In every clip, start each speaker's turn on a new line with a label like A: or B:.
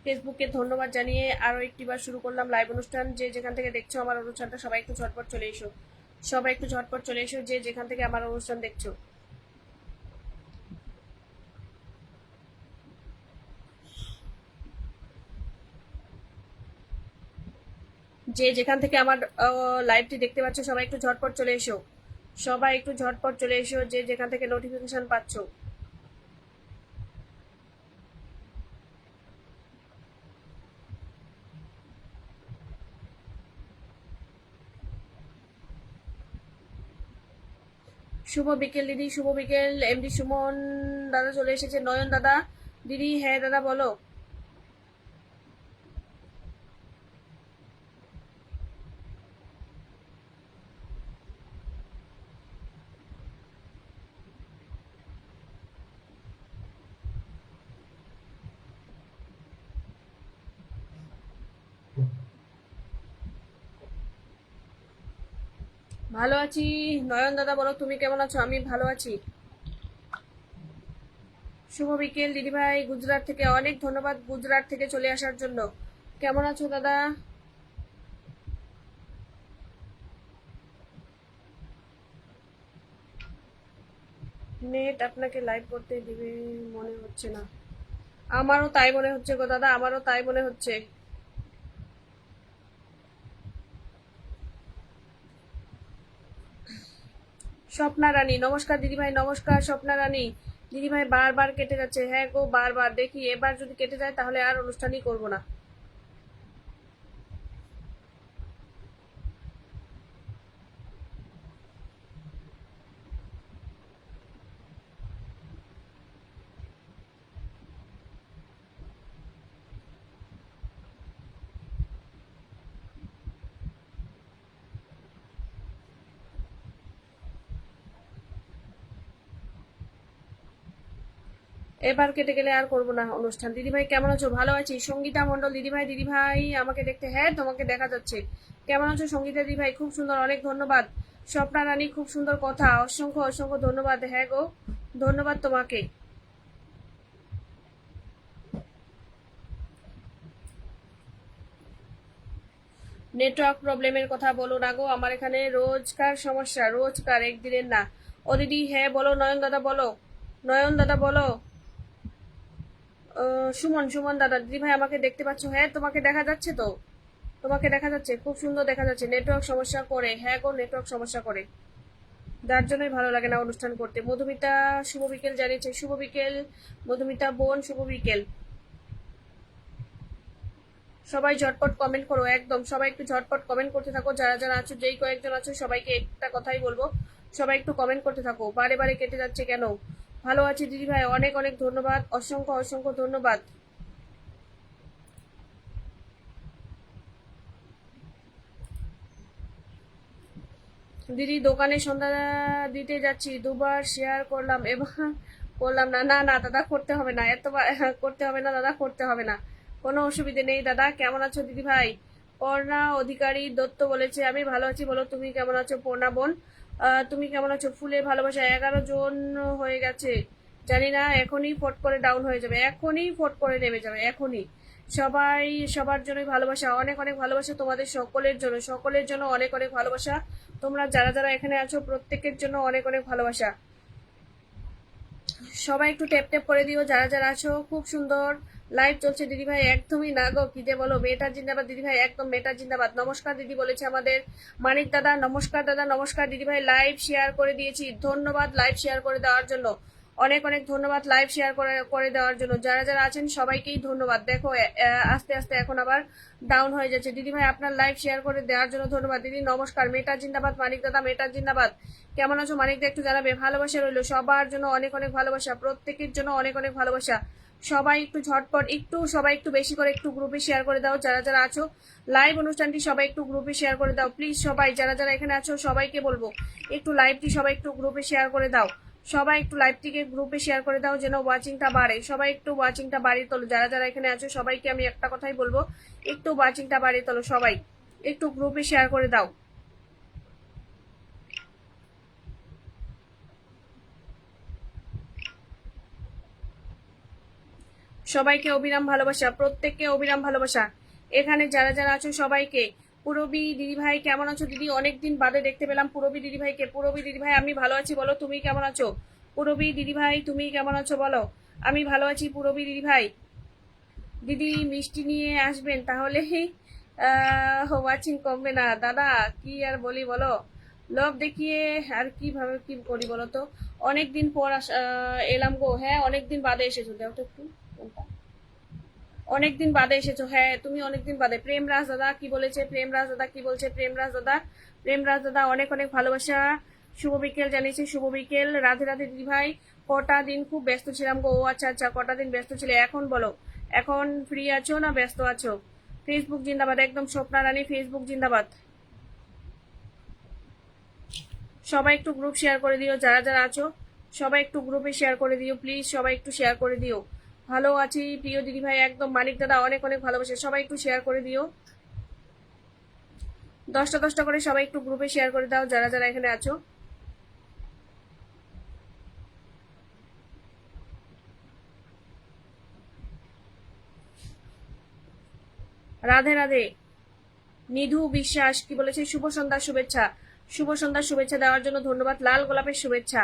A: ফেসবুকে ধন্যবাদ জানিয়ে আরও একটিবার শুরু করলাম লাইভ অনুষ্ঠান। যে যেখান থেকে দেখছো আমার অনুষ্ঠানটা সবাই একটু ঝটপট চলে এসো, সবাই একটু ঝটপট চলে এসো যে যেখান থেকে আমার অনুষ্ঠান দেখছো। যে যেখান থেকে আমার লাইভটি দেখতে পাচ্ছ সবাই একটু ঝটপট চলে এসো, সবাই একটু ঝটপট চলে এসো যে যেখান থেকে নোটিফিকেশন পাচ্ছ। শুভ বিকেল দিদি, শুভ বিকেল। এমডি সুমন দাদা চলে এসেছে, নয়ন দাদা। দিদি হ্যাঁ দাদা বলো। ভালো আছি। নয়ন দাদা বলো তুমি কেমন আছো? আমি ভালো আছি। শুভ বিকেল দিদিভাই, গুজরাট থেকে অনেক ধন্যবাদ গুজরাট থেকে চলে আসার জন্য। কেমন আছো দাদা? নেট আপনাকে লাইভ করতে দিবে মনে হচ্ছে না। আমারও তাই মনে হচ্ছে গো দাদা, আমারও তাই মনে হচ্ছে। স্বপ্না রানী নমস্কার দিদিভাই, নমস্কার স্বপ্না রানী। দিদিভাই বারবার কেটে যাচ্ছে। হ্যাঁ গো বারবার, দেখি এবার যদি কেটে যায় তাহলে আর অনুষ্ঠানই করব না। এবার কেটে গেলে আর করবো না অনুষ্ঠান। দিদিভাই কেমন আছো? ভালো আছি। সঙ্গীতা মন্ডল দিদিভাই, দিদিভাই আমাকে দেখতে, হ্যাঁ তোমাকে দেখা যাচ্ছে। কেমন আছো সঙ্গীতা দিদিভাই? খুব সুন্দর, অনেক ধন্যবাদ। স্বপ্না রানী খুব সুন্দর কথা, অসংখ্য অসংখ্য ধন্যবাদ। হ্যাঁ গো ধন্যবাদ তোমাকে। নেটওয়ার্ক প্রবলেমের কথা বলো না গো, আমার এখানে রোজকার সমস্যা, রোজকার, একদিনের না। ও দিদি হ্যাঁ বলো, নয়ন দাদা বলো, নয়ন দাদা বলো। সুমন, সুমন দাদা, দিদি ভাই আমাকে দেখতে পাচ্ছ? হ্যাঁ তোমাকে দেখা যাচ্ছে তো, তোমাকে দেখা যাচ্ছে, খুব সুন্দর দেখা যাচ্ছে। নেটওয়ার্ক সমস্যা করে, হ্যাঁ গো নেটওয়ার্ক সমস্যা করে, যার জন্যই ভালো লাগে না অনুষ্ঠান করতে। মধুমিতা শুভ বিকেল জানিয়েছে, শুভ বিকেল মধুমিতা বোন, শুভ বিকেল। সবাই ঝটপট কমেন্ট করো, একদম সবাই একটু ঝটপট কমেন্ট করতে থাকো। যারা যারা আছো, যেই কয়েকজন আছো সবাইকে একটা কথাই বলবো, সবাই একটু কমেন্ট করতে থাকো। বারে বারে কেটে যাচ্ছে কেন? ভালো আছি দিদি ভাই, অনেক অনেক ধন্যবাদ, অসংখ্য অসংখ্য ধন্যবাদ। দিদি দোকানে সন্ধ্যা দিতে যাচ্ছি, দুবার শেয়ার করলাম এবার করলাম না। না না দাদা করতে হবে না, এতবার করতে হবে না দাদা, করতে হবে না, কোনো অসুবিধে নেই দাদা। কেমন আছো দিদি ভাই? পর্ণা অধিকারী দত্ত বলেছে আমি ভালো আছি, বলো তুমি কেমন আছো পর্ণা বোন? তুমি কেমন আছো? ফুলের ভালোবাসা 11 জন হয়ে গেছে, জানি না এখনই ফট করে ডাউন হয়ে যাবে, এখনই ফট করে নেমে যাবে, এখনই। সবাই সবার জন্যই ভালোবাসা, অনেক অনেক ভালোবাসা তোমাদের সকলের জন্য, সকলের জন্য অনেক অনেক ভালোবাসা। তোমরা যারা যারা এখানে আছো প্রত্যেকের জন্য অনেক অনেক ভালোবাসা। সবাই একটু ট্যাপ ট্যাপ করে দিও যারা যারা আছো। খুব সুন্দর লাইভ চলছে দিদিভাই, একদমই না গো, কি যে বলো, মেয়েটা জিন্দাবাদ দিদিভাই, একদম মেয়েটা জিন্দাবাদ। নমস্কার দিদি বলেছে আমাদের মানিক দাদা, নমস্কার দাদা, নমস্কার দিদিভাই। লাইভ শেয়ার করে দিয়েছি, ধন্যবাদ লাইভ শেয়ার করে দেওয়ার জন্য, অনেক অনেক ধন্যবাদ লাইভ শেয়ার করে করে দেওয়ার জন্য। যারা যারা আছেন সবাইকেই ধন্যবাদ। দেখো আস্তে আস্তে এখন আবার ডাউন হয়ে যাচ্ছে। দিদিভাই আপনার লাইভ শেয়ার করে দেওয়ার জন্য ধন্যবাদ। দিদি নমস্কার, মেয়েটা জিন্দাবাদ, মানিক দাদা মেয়েটা জিন্দাবাদ। কেমন আছো মানিক দা একটু জানাবে। ভালোবাসা রইলো সবার জন্য, অনেক অনেক ভালোবাসা, প্রত্যেকের জন্য অনেক অনেক ভালোবাসা। সবাই একটু ঝটপট, একটু সবাই একটু বেশি করে একটু গ্রুপে শেয়ার করে দাও। যারা যারা আছো লাইভ অনুষ্ঠানটি সবাই একটু গ্রুপে শেয়ার করে দাও প্লিজ। সবাই যারা যারা এখানে আছো সবাইকে বলবো একটু লাইভটি সবাই একটু গ্রুপে শেয়ার করে দাও। সবাই একটু লাইভটিকে গ্রুপে শেয়ার করে দাও যেন ওয়াচিংটা বাড়ে। সবাই একটু ওয়াচিংটা বাড়িয়ে তোলো। যারা যারা এখানে আছো সবাইকে আমি একটা কথাই বলবো, একটু ওয়াচিংটা বাড়িয়ে তোলো। সবাই একটু গ্রুপে শেয়ার করে দাও। সবাইকে অবিরাম ভালোবাসা, প্রত্যেককে অবিরাম ভালোবাসা। এখানে যারা যারা আছো সবাইকে। পুরবী দিদিভাই কেমন আছো দিদি? অনেকদিন বাদে দেখতে পেলাম পুরবী দিদিভাইকে। পুরবী দিদিভাই আমি ভালো আছি, বলো তুমি কেমন আছো? পুরবী দিদিভাই তুমি কেমন আছো বলো? আমি ভালো আছি পুরবী দিদিভাই। দিদি মিষ্টি নিয়ে আসবেন তাহলে ওয়াচিং কমবে না দাদা, কি আর বলি বলো। লোভ দেখিয়ে আর কিভাবে কি করি বলো তো। অনেকদিন পর এলাম গো। হ্যাঁ অনেকদিন বাদে এসেছো, দেখো তো একটু কোনটা। অনেকদিন বাদে এসেছো, হ্যাঁ তুমি অনেকদিন বাদে। প্রেমরাজ দাদা কি বলেছে? প্রেমরাজ দাদা কি বলছে? প্রেমরাজ দাদা, প্রেমরাজ দাদা অনেক অনেক ভালোবাসা, শুভ বিকেল জানিয়েছে, শুভ বিকেল। রাধে রাধে দিদি ভাই। কটা দিন খুব ব্যস্ত ছিলাম গো। ও আচ্ছা আচ্ছা, কটা দিন ব্যস্ত ছিলে, এখন বলো এখন ফ্রি আছো না ব্যস্ত আছো? ফেসবুক জিন্দাবাদ, একদম স্বপ্না রানী, ফেসবুক জিন্দাবাদ। সবাই একটু গ্রুপ শেয়ার করে দিও, যারা যারা আছো সবাই একটু গ্রুপে শেয়ার করে দিও প্লিজ, সবাই একটু শেয়ার করে দিও। ভালো আছি প্রিয় দিদি ভাই, একদম মানিক দাদা অনেক অনেক ভালোবাসে, সবাই একটু শেয়ার করে দিও। 10টা 10টা করে সবাই একটু গ্রুপে শেয়ার করে দাও, যারা যারা এখানে আছো। রাধে রাধে। নিধু বিশ্বাস কি বলেছে? শুভ সন্ধ্যার শুভেচ্ছা। শুভ সন্ধ্যার শুভেচ্ছা দেওয়ার জন্য ধন্যবাদ। লাল গোলাপের শুভেচ্ছা।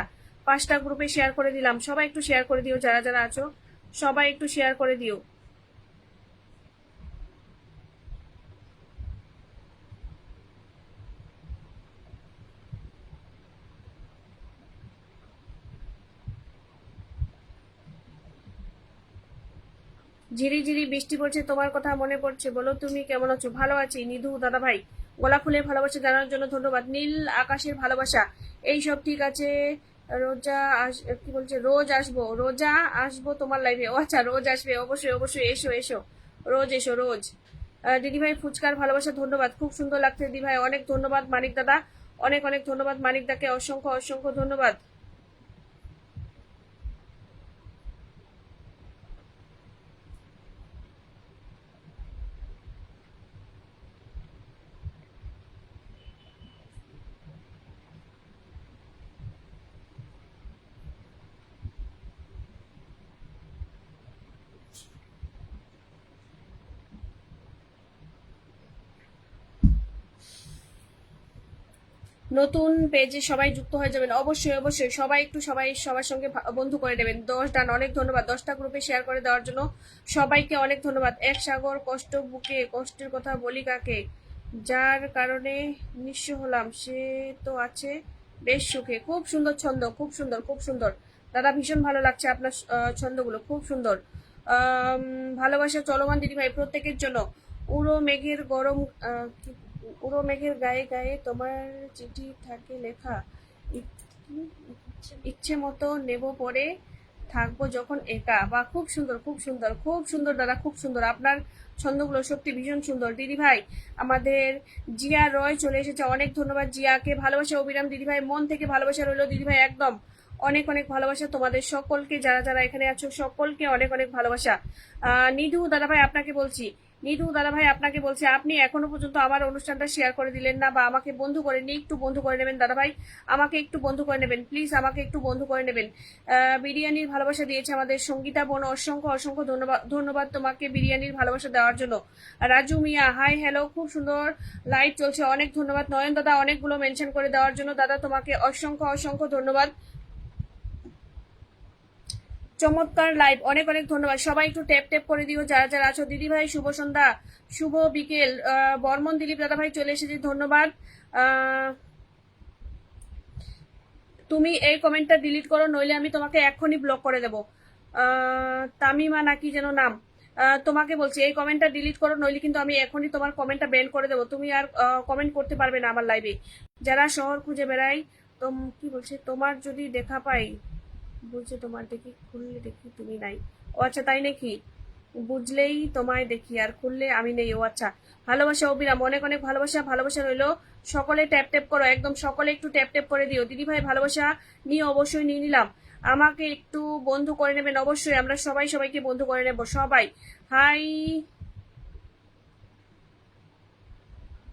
A: 5টা গ্রুপে শেয়ার করে দিলাম, সবাই একটু শেয়ার করে দিও, যারা যারা আছো সবাই একটু শেয়ার করে দিও। ঝিরি ঝিরি বৃষ্টি পড়ছে, তোমার কথা মনে পড়ছে, বলো তুমি কেমন আছো? ভালো আছি নিধু দাদা ভাই। গোলাপ ফুলের ভালোবাসা জানার জন্য ধন্যবাদ। নীল আকাশের ভালোবাসা, এই সব ঠিক আছে। রোজা কি বলছে? রোজ আসবো, রোজা আসবো তোমার লাইভে। ও আচ্ছা, রোজ আসবে, অবশ্যই অবশ্যই, এসো এসো, রোজ এসো রোজ। দিদিভাই ফুচকার ভালোবাসা ধন্যবাদ, খুব সুন্দর লাগছে দিদিভাই, অনেক ধন্যবাদ মানিক দাদা, অনেক অনেক ধন্যবাদ মানিক দাকে, অসংখ্য অসংখ্য ধন্যবাদ। নতুন পেজে সবাই যুক্ত হয়ে যাবেন, অবশ্যই অবশ্যই, সবাই একটু সবাই সবার সঙ্গে বন্ধু করে নেবেন। 10 ডান, অনেক ধন্যবাদ 10টা গ্রুপে শেয়ার করে দেওয়ার জন্য সবাইকে অনেক ধন্যবাদ। এক সাগর কষ্ট বুকে, কষ্টের কথা বলি কাকে, যার কারণে নিঃস্ব হলাম সে তো আছে বেশ সুখে। খুব সুন্দর ছন্দ, খুব সুন্দর খুব সুন্দর দাদা, ভীষণ ভালো লাগছে আপনার ছন্দগুলো, খুব সুন্দর। ভালোবাসা চলমান দিদি ভাই প্রত্যেকের জন্য। উড়ো মেঘের গরম উড়ো মেঘের গায়ে গায়ে তোমার চিঠি থাকে লেখা, ইচ্ছে মতো নেব পরে, থাকবো যখন একা। বা খুব সুন্দর খুব সুন্দর খুব সুন্দর দাদা, খুব সুন্দর আপনার ছন্দগুলো, সত্যি ভীষণ সুন্দর দিদি ভাই। আমাদের জিয়া রয় চলে এসেছে, অনেক ধন্যবাদ জিয়াকে। ভালোবাসা অবিরাম দিদি ভাই, মন থেকে ভালোবাসা রইল দিদি ভাই, একদম অনেক অনেক ভালোবাসা তোমাদের সকলকে, যারা যারা এখানে আছো সকলকে অনেক অনেক ভালোবাসা। নিধু দাদা ভাই আপনাকে বলছি, নিধু দাদা ভাই আপনাকে বলছি, আপনি এখনো পর্যন্ত আমার অনুষ্ঠানটা শেয়ার করে দিলেন না বা আমাকে বন্ধু করে নিয়ে, একটু বন্ধু করে নেবেন দাদা ভাই, আমাকে একটু বন্ধু করে নেবেন প্লিজ, আমাকে একটু বন্ধু করে নেবেন। বিরিয়ানির ভালোবাসা দিয়েছে আমাদের সঙ্গীতা বোন, অসংখ্য অসংখ্য ধন্যবাদ, ধন্যবাদ তোমাকে বিরিয়ানির ভালোবাসা দেওয়ার জন্য। রাজু মিয়া হাই হ্যালো, খুব সুন্দর লাইভ চলছে, অনেক ধন্যবাদ। নয়ন দাদা অনেকগুলো মেনশন করে দেওয়ার জন্য দাদা তোমাকে অসংখ্য অসংখ্য ধন্যবাদ। চমৎকার লাইভ, অনেক অনেক ধন্যবাদ। সবাই একটু ট্যাপ ট্যাপ করে দিও, যারা যারা আছো। দিদি ভাই শুভ সন্ধ্যা, শুভ বিকেল। বর্মন দিলীপ দাদা ভাই চলে এসেছে, ধন্যবাদ। তুমি এই কমেন্টটা ডিলিট করো, নইলে আমি তোমাকে এক্ষুনি ব্লক করে দেবো। তামিমা নাকি যেন নাম, তোমাকে বলছি এই কমেন্টটা ডিলিট করো, নইলে কিন্তু আমি এখনই তোমার কমেন্টটা ব্যান করে দেবো, তুমি আর কমেন্ট করতে পারবে না আমার লাইভে। যারা শহর খুঁজে বেড়াই, কি বলছে, তোমার যদি দেখা পাই, বলছে তোমার দেখি, খুললে দেখি তুমি নাই। ও আচ্ছা তাই নাকি, বুঝলেই তোমায় দেখি আর খুললে আমি নেই। ও আচ্ছা, ভালোবাসা অবিরাম, অনেক অনেক ভালোবাসা, ভালোবাসা রইলো। সকলে ট্যাপ ট্যাপ করো, একদম সকলে একটু ট্যাপ ট্যাপ করে দিও। দিদি ভাই ভালোবাসা নিয়ে অবশ্যই নিয়ে নিলাম, আমাকে একটু বন্ধু করে নেবেন অবশ্যই, আমরা সবাই সবাইকে বন্ধু করে নেব সবাই। হাই,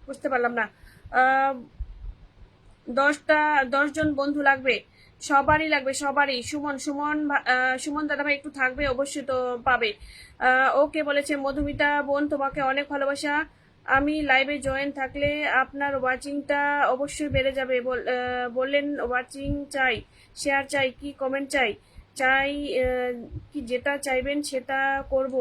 A: বুঝতে পারলাম না। 10জন বন্ধু লাগবে, সবারই লাগবে, সবারই। সুমন সুমন সুমন দাদাভাই একটু থাকবে, অবশ্যই তো পাবে। ওকে বলেছে মধুমিতা বোন, তোমাকে অনেক ভালোবাসা। আমি লাইভে জয়েন থাকলে আপনার ওয়াচিংটা অবশ্যই বেড়ে যাবে। বললেন ওয়াচিং চাই, শেয়ার চাই, কি কমেন্ট চাই? চাই কি যেটা চাইবেন সেটা করব,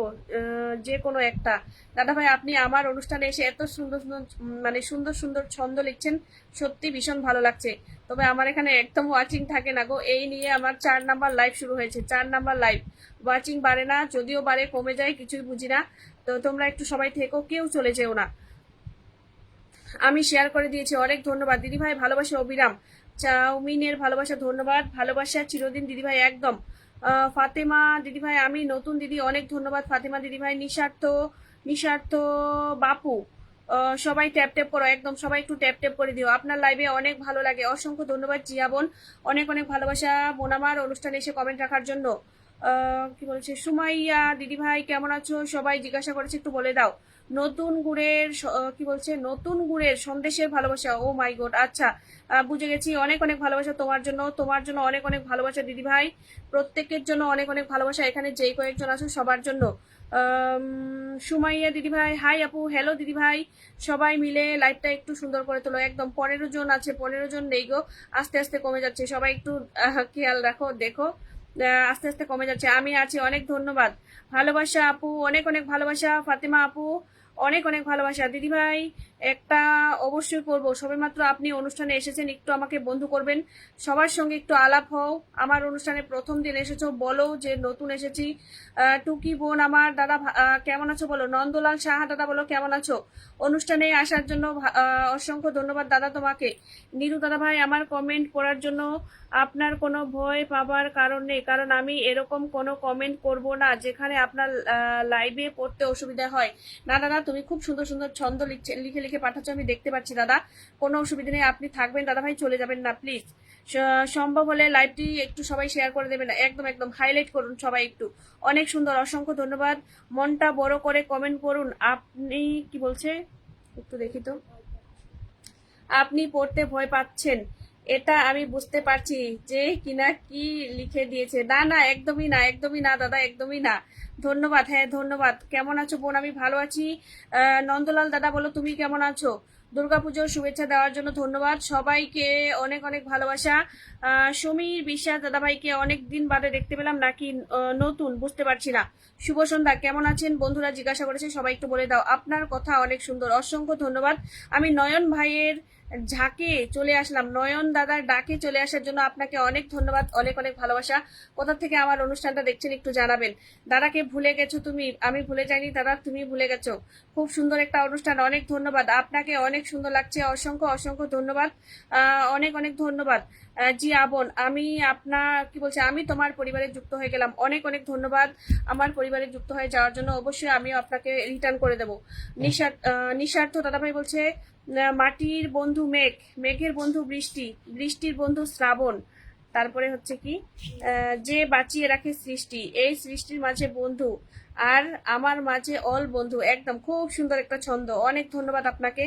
A: যে কোনো একটা। দাদাভাই আপনি আমার অনুষ্ঠানে এসে এত সুন্দর সুন্দর মানে সুন্দর সুন্দর ছন্দ লিখছেন, সত্যি ভীষণ ভালো লাগছে। তবে আমার এখানে একদম ওয়াচিং থাকে না গো, এই নিয়ে আমার 4 নাম্বার লাইভ শুরু হয়েছে, 4 নাম্বার লাইভ। ওয়াচিং বাড়ে না, যদিও বাড়ে কমে যায়, কিছুই বুঝি না। তো তোমরা একটু সবাই থেকো, কেউ চলে যেও না। আমি শেয়ার করে দিয়েছি, অনেক ধন্যবাদ দিদিভাই, ভালোবাসা অবিরাম। চাউমিনের ভালোবাসা, ধন্যবাদ, ভালোবাসা চিরদিন দিদিভাই, একদম। ফাতেমা দিদিভাই, আমি নতুন দিদি, অনেক ধন্যবাদ ফাতেমা দিদিভাই। নিঃস্বার্থ নিঃস্বার্থ বাপু, সবাই ট্যাপ ট্যাপ করো, একদম সবাই একটু ট্যাপ ট্যাপ করে দিও, আপনার লাইভে অনেক ভালো লাগে। অসংখ্য ধন্যবাদ জিয়া বোন, অনেক অনেক ভালোবাসা বোন আমার অনুষ্ঠানে এসে কমেন্ট রাখার জন্য। কি বলছে সুমাইয়া দিদিভাই, কেমন আছো? সবাই জিজ্ঞাসা করেছে, একটু বলে দাও। নতুন গুড়ের কি বলছে, নতুন গুড়ের সন্দেশের ভালোবাসা, ও মাই গড, আচ্ছা বুঝে গেছি। অনেক অনেক ভালোবাসা তোমার জন্য, তোমার জন্য অনেক অনেক ভালোবাসা দিদিভাই, প্রত্যেকের জন্য অনেক অনেক ভালোবাসা, এখানে যেই কয়েকজন আছো সবার জন্য। সুমাইয়া দিদিভাই হাই আপু, হ্যালো দিদিভাই, সবাই মিলে লাইভটা একটু সুন্দর করে তোলো। একদম 15 জন আছে, 15 জন নেই গো, আস্তে আস্তে কমে যাচ্ছে, সবাই একটু খেয়াল রাখো, দেখো আস্তে আস্তে কমে যাচ্ছে। আমি আছি, অনেক ধন্যবাদ, ভালোবাসা আপু, অনেক অনেক ভালোবাসা। ফাতেমা আপু, অনেক অনেক ভালোবাসা দিদিভাই। একটা অবশ্যই করব, সবেমাত্র আপনি অনুষ্ঠানে এসেছেন, একটু আমাকে বন্ধু করবেন, সবার সঙ্গে একটু আলাপ হও। আমার অনুষ্ঠানে প্রথম দিন এসেছো, বলো যে নতুন এসেছি। টুকি বোন আমার, দাদা কেমন আছো বলো। নন্দলাল সাহা দাদা বলো কেমন আছো। অনুষ্ঠানে আসার জন্য অসংখ্য ধন্যবাদ দাদা তোমাকে। নীরু দাদা ভাই, আমার কমেন্ট পড়ার জন্য আপনার কোনো ভয় পাবার কারণ নেই, কারণ আমি এরকম কোনো কমেন্ট করব না যেখানে আপনার লাইভে পড়তে অসুবিধা হয়। না দাদা, তুমি খুব সুন্দর সুন্দর ছন্দ লিখে লিখে পাঠাচ্ছ, আমি দেখতে পাচ্ছি দাদা, কোনো অসুবিধা নেই, আপনি থাকবেন দাদা ভাই, চলে যাবেন না প্লিজ। সম্ভব হলে লাইভটি একটু সবাই শেয়ার করে দেবেন, একদম একদম হাইলাইট করুন সবাই একটু। অনেক সুন্দর, অসংখ্য ধন্যবাদ। মনটা বড় করে কমেন্ট করুন। আপনি কি বলছে, একটু দেখি তো। আপনি পড়তে ভয় পাচ্ছেন, এটা আমি বুঝতে পারছি, যে কিনা কি লিখে দিয়েছে। না না, একদমই না, একদমই না দাদা, একদমই না। ধন্যবাদ, হ্যাঁ ধন্যবাদ। কেমন আছো বোন? আমি ভালো আছি। নন্দলাল দাদা বলো তুমি কেমন আছো। দুর্গাপুজোর শুভেচ্ছা দেওয়ার জন্য ধন্যবাদ সবাইকে, অনেক অনেক ভালোবাসা। সমীর বিশ্বাস দাদাভাইকে অনেক দিন বাদে দেখতে পেলাম, নাকি নতুন বুঝতে পারছি না। শুভ সন্ধ্যা, কেমন আছেন বন্ধুরা জিজ্ঞাসা করেছে, সবাই একটু বলে দাও। আপনার কথা অনেক সুন্দর, অসংখ্য ধন্যবাদ। আমি নয়ন ভাইয়ের ঝাঁকে চলে আসলাম, নয়ন দাদার ডাকে চলে আসার জন্য আপনাকে অনেক ধন্যবাদ, অনেক অনেক ভালোবাসা। কোথা থেকে আমার অনুষ্ঠানটা দেখছেন একটু জানাবেন। দাদাকে ভুলে গেছো তুমি, আমি ভুলে যাইনি দাদা, তুমি ভুলে গেছো। খুব সুন্দর একটা অনুষ্ঠান, অনেক ধন্যবাদ আপনাকে, অনেক সুন্দর লাগছে, অসংখ্য অসংখ্য ধন্যবাদ, অনেক অনেক ধন্যবাদ। জি আবন, আমি আপনার কি বলছে, আমি তোমার পরিবারে যুক্ত হয়ে গেলাম, অনেক অনেক ধন্যবাদ আমার পরিবারে যুক্ত হয়ে যাওয়ার জন্য। অবশ্যই আমিও আপনাকে রিটার্ন করে দেবো। নিঃস্বার্থ দাদাভাই বলছে মাটির বন্ধু মেঘ, মেঘের বন্ধু বৃষ্টি, বৃষ্টির বন্ধু শ্রাবণ, তারপরে হচ্ছে কি যে বাঁচিয়ে রাখে সৃষ্টি, এই সৃষ্টির মাঝে বন্ধু, আর আমার মাঝে অল বন্ধু। একদম খুব সুন্দর একটা ছন্দ, অনেক ধন্যবাদ আপনাকে,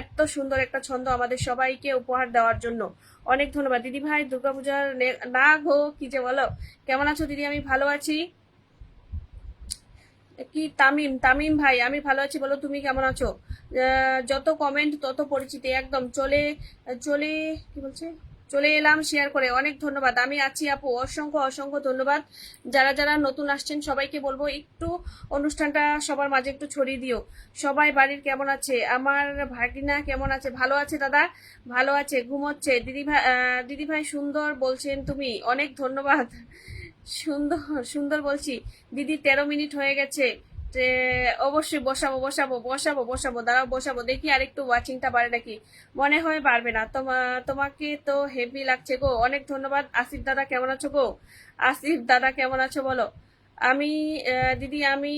A: এত সুন্দর একটা ছন্দ আমাদের সবাইকে উপহার দেওয়ার জন্য। অনেক ধন্যবাদ দিদি ভাই। দুর্গাপূজার না গো, কি যে বলো। কেমন আছো দিদি? আমি ভালো আছি। কি তামিম, তামিম ভাই, আমি ভালো আছি, বলো তুমি কেমন আছো। যত কমেন্ট তত পরিচিতি, একদম চলে চলে কি বলছে, চলে এলাম শেয়ার করে, অনেক ধন্যবাদ। আমি আছি আপু, অসংখ্য অসংখ্য ধন্যবাদ। যারা যারা নতুন আসছেন সবাইকে বলবো একটু অনুষ্ঠানটা সবার মাঝে একটু ছড়িয়ে দিও। সবাই বাড়ির কেমন আছে, আমার ভাগিনা কেমন আছে? ভালো আছে দাদা, ভালো আছে, ঘুমোচ্ছে। দিদি ভাই, দিদি ভাই সুন্দর বলছেন তুমি, অনেক ধন্যবাদ। সুন্দর সুন্দর বলছি দিদি, 13 মিনিট হয়ে গেছে। অবশ্যই বসাবো বসাবো বসাবো বসাবো, দাঁড়াও বসাবো, দেখি আরেকটু ওয়াচিংটা বাড়ে নাকি। মনে হয় বাড়বে না। তোমাকে তো হেভি লাগছে গো, অনেক ধন্যবাদ। আসিফ দাদা কেমন আছো গো, আসিফ দাদা কেমন আছো বলো। আমি দিদি আমি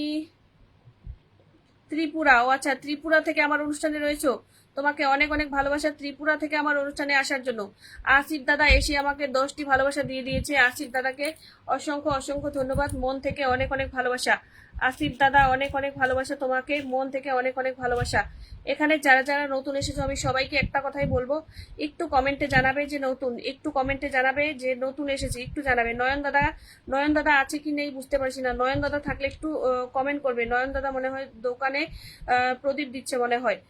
A: ত্রিপুরা, ও আচ্ছা, ত্রিপুরা থেকে আমার অনুষ্ঠানে রয়েছো। তোমাকে অনেক অনেক ভালোবাসা ত্রিপুরা থেকে আমার অনুষ্ঠানে আসার জন্য। আসিফ দাদা এসে আমাকে 10টি ভালোবাসা দিয়ে দিয়েছে। আসিফ দাদাকে অসংখ্য অসংখ্য ধন্যবাদ, মন থেকে অনেক অনেক ভালোবাসা। আসিফ দাদা অনেক অনেক ভালোবাসা তোমাকে, মন থেকে অনেক অনেক ভালোবাসা। এখানে যারা যারা নতুন এসেছো আমি সবাইকে একটা কথাই বলবো, একটু কমেন্টে জানাবে যে নতুন, একটু কমেন্টে জানাবে যে নতুন এসেছে, একটু জানাবে। নয়ন দাদা আছে কি নেই বুঝতে পারছি না। নয়ন দাদা থাকলে একটু কমেন্ট করবে। নয়ন দাদা মনে হয় দোকানে প্রদীপ দিচ্ছে মনে হয়।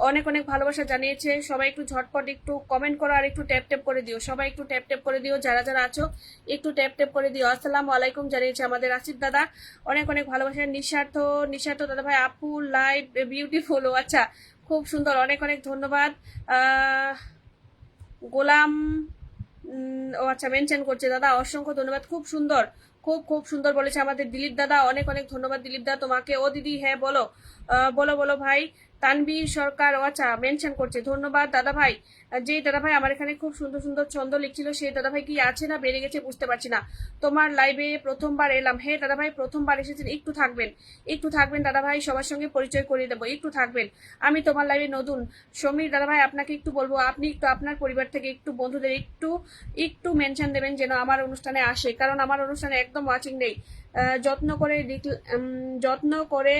A: অনেক অনেক ভালোবাসা জানিয়েছে সবাই। একটু ঝটপট একটু কমেন্ট করো আর একটু ট্যাপ ট্যাপ করে দিও। সবাই একটু ট্যাপ ট্যাপ করে দিও, যারা যারা আছো একটু ট্যাপ ট্যাপ করে দিও। আসসালামু আলাইকুম জানিয়েছে আমাদের আসিফ দাদা, অনেক অনেক ভালোবাসা। নিঃস্বার্থ দাদা ভাই, আপু লাইভ বিউটিফুল। ও আচ্ছা, খুব সুন্দর, অনেক অনেক ধন্যবাদ। গোলাম ও আচ্ছা মেনশন করছে দাদা, অসংখ্য ধন্যবাদ, খুব সুন্দর, খুব খুব সুন্দর বলেছে আমাদের দিলীপ দাদা, অনেক অনেক ধন্যবাদ দিলীপ দাদা তোমাকে। ও দিদি হ্যাঁ বলো, বলো বলো ভাই। তানবীর সরকার ও আচ্ছা মেনশন করছে, ধন্যবাদ দাদা ভাই। যেই দাদা ভাই আমার এখানে খুব সুন্দর সুন্দর ছন্দ লিখছিল, সেই দাদা ভাই কি আছে না বেড়ে গেছে বুঝতে পারছি না। তোমার লাইভে প্রথমবার এলাম। হ্যাঁ দাদা ভাই প্রথমবার এসেছেন, একটু থাকবেন, একটু থাকবেন দাদা ভাই, সবার সঙ্গে পরিচয় করিয়ে দেবো, একটু থাকবেন। আমি তোমার লাইভে নতুন। সমীর দাদা ভাই আপনাকে একটু বলবো, আপনি একটু আপনার পরিবার থেকে একটু বন্ধুদের একটু একটু মেনশন দেবেন যেন আমার অনুষ্ঠানে আসে, কারণ আমার অনুষ্ঠানে একদম ওয়াচিং নেই। যত্ন করে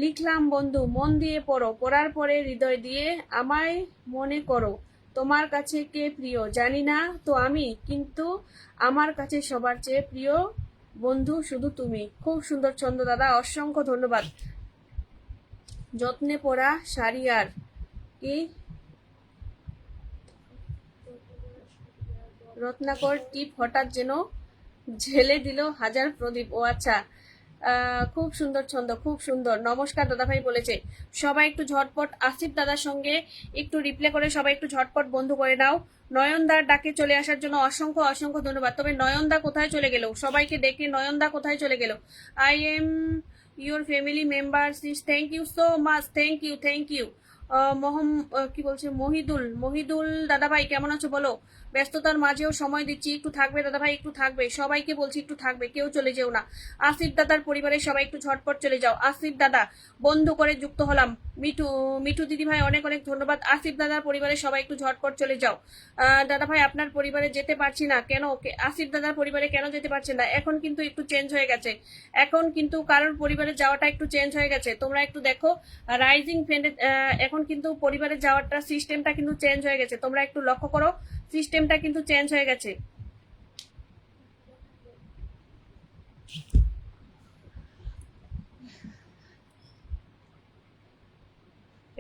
A: লিখলাম বন্ধু, মন দিয়ে পড়ো, পড়ার পরে হৃদয় দিয়ে আমায় মনে করো। তোমার কাছে কে প্রিয় জানি না তো আমি, কিন্তু আমার কাছে সবার চেয়ে প্রিয় বন্ধু শুধু তুমি। খুব সুন্দর ছন্দ দাদা, অসংখ্য ধন্যবাদ। যত্নে পড়া শাড়ি আর কি রত্নাকর টিপ হঠাৎ যেন ঝেলে দিল হাজার প্রদীপ। ও আচ্ছা, খুব সুন্দর ছন্দ, খুব সুন্দর। নমস্কার দাদা ভাই বলেছে। সবাই একটু ঝটপট আসিফ দাদার সঙ্গে একটু রিপ্লে করে সবাই একটু ঝটপট বন্ধু করে নাও। নয়নদার ডাকে চলে আসার জন্য অসংখ্য অসংখ্য ধন্যবাদ। তবে নয়নদা কোথায় চলে গেল, সবাইকে ডেকে নয়নদা কোথায় চলে গেল। I am your family member sis, thank you so much, thank you thank you. কি বলছে মহিদুল দাদা ভাই কেমন আছো বলো। ব্যস্ততার মাঝেও সময় দিচ্ছি, একটু থাকবে দাদা ভাই, একটু থাকবে, সবাইকে বলছি একটু থাকবে, কেউ চলে যেও না। আসিফ দাদার পরিবারের সবাই একটু ঝটপট চলে যাও। আসিফ দাদা বন্ধু করে যুক্ত হলাম। মিঠু দিদি ভাই অনেক অনেক ধন্যবাদ। আসিফ দাদার পরিবারের সবাই একটু ঝটপট চলে যাও। দাদা ভাই আপনার পরিবারে যেতে পারছি না কেন, আসিফ দাদার পরিবারে কেন যেতে পারছেন না? এখন কিন্তু একটু চেঞ্জ হয়ে গেছে, এখন কিন্তু কারোর পরিবারে যাওয়াটা একটু চেঞ্জ হয়ে গেছে, তোমরা একটু দেখো। রাইজিং ফ্রেন্ডে এখন কিন্তু পরিবারে যাওয়াটা সিস্টেমটা কিন্তু চেঞ্জ হয়ে গেছে, তোমরা একটু লক্ষ্য করো, সিস্টেমটা কিন্তু চেঞ্জ হয়ে গেছে।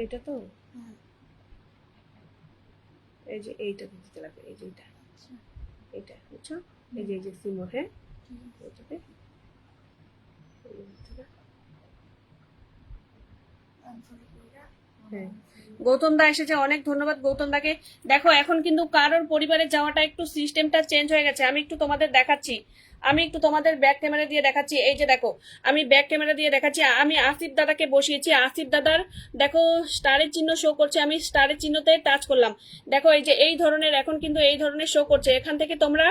A: এটা তো এই যে এইটা দিতে লাগবে, এই যে এটা বুঝছো, এই যে সিমো, হ্যাঁ এটাতে হ্যাঁ। গৌতম দা এসেছে, অনেক ধন্যবাদ গৌতম দাকে। দেখো এখন কিন্তু কারোর পরিবারে যাওয়াটা একটু সিস্টেমটা চেঞ্জ হয়ে গেছে। আমি একটু তোমাদের দেখাচ্ছি, আমি একটু তোমাদের ব্যাক ক্যামেরা দিয়ে দেখাচ্ছি। এই যে দেখো, আমি ব্যাক ক্যামেরা দিয়ে দেখাচ্ছি। আমি আসিফ দাদাকে বসিয়েছি, আসিফ দাদার দেখো স্টারের চিহ্ন শো করছে, আমি স্টারের চিহ্নতে টাচ করলাম। দেখো এই যে এই ধরনের, এখন কিন্তু এই ধরনের শো করছে। এখান থেকে তোমরা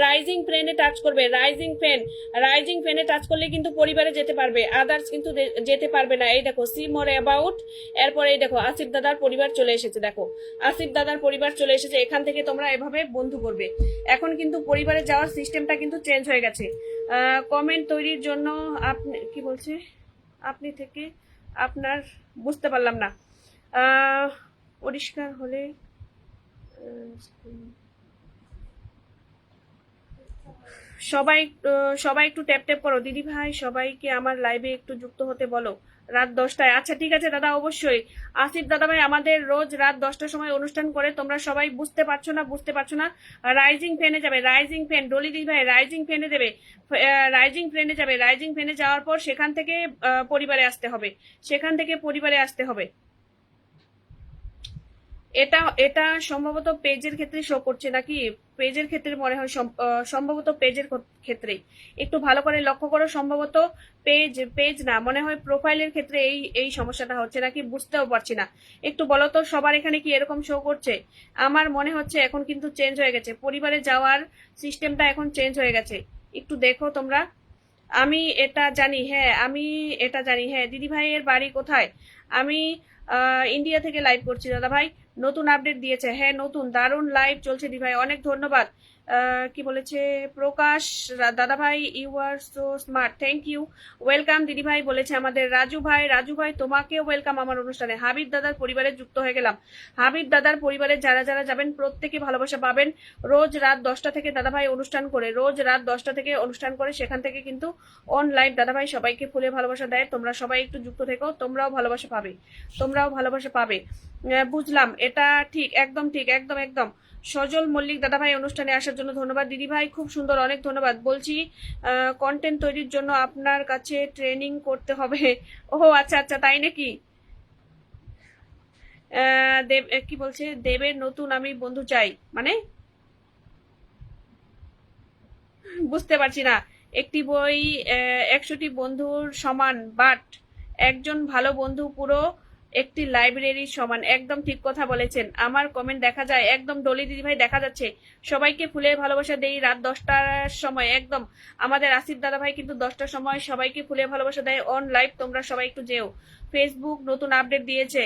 A: রাইজিং ফ্রেন্ডে টাচ করবে, রাইজিং ফ্রেন্ডে টাচ করলে কিন্তু পরিবারে যেতে পারবে, আদার্স কিন্তু যেতে পারবে না। এই দেখো সি মোর অ্যাবাউট, এরপরে এই দেখো আসিফ দাদার পরিবার চলে এসেছে। দেখো আসিফ দাদার পরিবার চলে এসেছে, এখান থেকে তোমরা এভাবে বন্ধু করবে। এখন কিন্তু পরিবারে যাওয়ার সিস্টেমটা কিন্তু চেঞ্জ হয়ে গেছে। কমেন্ট তৈরির জন্য আপনি কি বলছে, আপনি থেকে আপনার বুঝতে পারলাম না। পরিষ্কার হলে সবাই একটু ট্যাপ ট্যাপ করো দিদি ভাই, সবাইকে আমার লাইভে একটু যুক্ত হতে বলো রাত 10টায়। আচ্ছা ঠিক আছে দাদা, অবশ্যই। আসিফ দাদা ভাই আমাদের রোজ রাত 10টার সময় অনুষ্ঠান করে, তোমরা সবাই বুঝতে পারছো না। রাইজিং ফ্যানে যাবে, রাইজিং ফ্যান ডলি দিদি ভাই রাইজিং ফ্যানে দেবে, রাইজিং ফ্যানে যাবে। রাইজিং ফ্যানে যাওয়ার পর সেখান থেকে পরিবারে আসতে হবে। এটা সম্ভবত পেজের ক্ষেত্রে শো করছে নাকি, পেজের ক্ষেত্রে মনে হয়, সম্ভবত পেজের ক্ষেত্রে একটু ভালো করে লক্ষ্য করো। সম্ভবত পেজ না, মনে হয় প্রোফাইলের ক্ষেত্রে এই সমস্যাটা হচ্ছে নাকি, বুঝতেও পারছি না। একটু বলো তো সবার এখানে কি এরকম শো করছে? আমার মনে হচ্ছে এখন কিন্তু চেঞ্জ হয়ে গেছে, পরিবারে যাওয়ার সিস্টেমটা এখন চেঞ্জ হয়ে গেছে, একটু দেখো তোমরা। আমি এটা জানি, হ্যাঁ আমি এটা জানি। হ্যাঁ দিদি ভাইয়ের বাড়ি কোথায়? আমি ইন্ডিয়া থেকে লাইভ করছি দাদা ভাই। নতুন আপডেট দিয়েছে, হ্যাঁ নতুন দারুণ লাইভ চলছে দিদি ভাই, অনেক ধন্যবাদ। কি বলেছে প্রকাশ দাদা ভাই, you are so smart, thank you. Welcome দিদি ভাই বলেছে আমাদের রাজু ভাই। রাজু ভাই তোমাকেও ওয়েলকাম আমার অনুষ্ঠানে। হাবিব দাদার পরিবারে যুক্ত হয়ে গেলাম। হাবিব দাদার পরিবারে যারা যারা যাবেন প্রত্যেকে ভালোবাসা পাবেন। রোজ রাত 10টা থেকে দাদা ভাই অনুষ্ঠান করে, রোজ রাত 10টা থেকে অনুষ্ঠান করে, সেখান থেকে কিন্তু অন লাইভ দাদা ভাই সবাইকে ফুলে ভালোবাসা দেয়। তোমরা সবাই একটু যুক্ত থেকো, তোমরাও ভালোবাসা পাবে, তোমরাও ভালোবাসা পাবে। বুঝলাম, এটা ঠিক, একদম ঠিক, একদম একদম। সজল মল্লিক দাদা ভাই অনুষ্ঠানে আসার জন্য ধন্যবাদ দিদি ভাই, খুব সুন্দর, অনেক ধন্যবাদ। বলছি কন্টেন্ট তৈরির জন্য আপনার কাছে ট্রেনিং করতে হবে। ও আচ্ছা আচ্ছা, তাই নাকি? দেব কি বলছে, দেবের নতুন আমি বন্ধু চাই মানে? বুঝতে পারছি না। একটি বই 100টি বন্ধুর সমান, বাট একজন ভালো বন্ধু পুরো একটি লাইব্রেরির সমান। একদম ঠিক কথা বলেছেন। আমার কমেন্ট দেখা যায় একদম, ডলি দিদি ভাই দেখা যাচ্ছে। সবাইকে ফুলের ভালোবাসা দেই রাত 10টার সময় একদম। আমাদের আসিফ দাদা ভাই কিন্তু 10টার সময় সবাইকে ফুলের ভালোবাসা দেয় অন লাইভ, তোমরা সবাই একটু যেও। ফেসবুক নতুন আপডেট দিয়েছে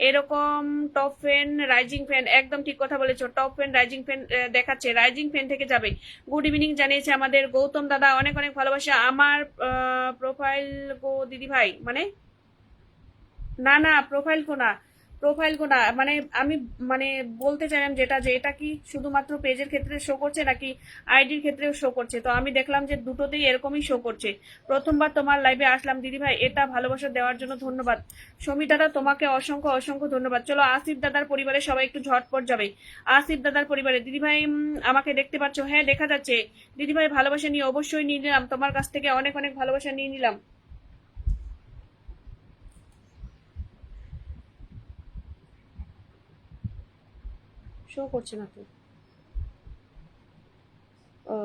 A: এরকম, টপ ফ্যান রাইজিং ফ্যান, একদম ঠিক কথা বলেছো। টপ ফ্যান রাইজিং ফ্যান দেখাচ্ছে, রাইজিং ফ্যান থেকে যাবে। গুড ইভিনিং জানিয়েছে আমাদের গৌতম দাদা, অনেক অনেক ভালোবাসা। আমার প্রোফাইল গো দিদি ভাই মানে? না না, প্রোফাইল কো না, প্রোফাইল কো না, মানে আমি মানে বলতে চাইলাম যেটা, যে এটা কি শুধুমাত্র পেজের ক্ষেত্রে শো করছে নাকি আইডির ক্ষেত্রেও শো করছে? তো আমি দেখলাম যে দুটোতেই এরকমই শো করছে। প্রথমবার তোমার লাইভে আসলাম দিদি ভাই, এটা ভালোবাসা দেওয়ার জন্য ধন্যবাদ। সমী দাদা তোমাকে অসংখ্য অসংখ্য ধন্যবাদ। চলো আসিফ দাদার পরিবারে সবাই একটু ঝটপট যাবে। আসিফ দাদার পরিবারে দিদি ভাই আমাকে দেখতে পাচ্ছ? হ্যাঁ দেখা যাচ্ছে। দিদি ভাই ভালোবাসা নিয়ে অবশ্যই নিয়ে নিলাম, তোমার কাছ থেকে অনেক অনেক ভালোবাসা নিয়ে নিলাম। শো করছে না তো? ও,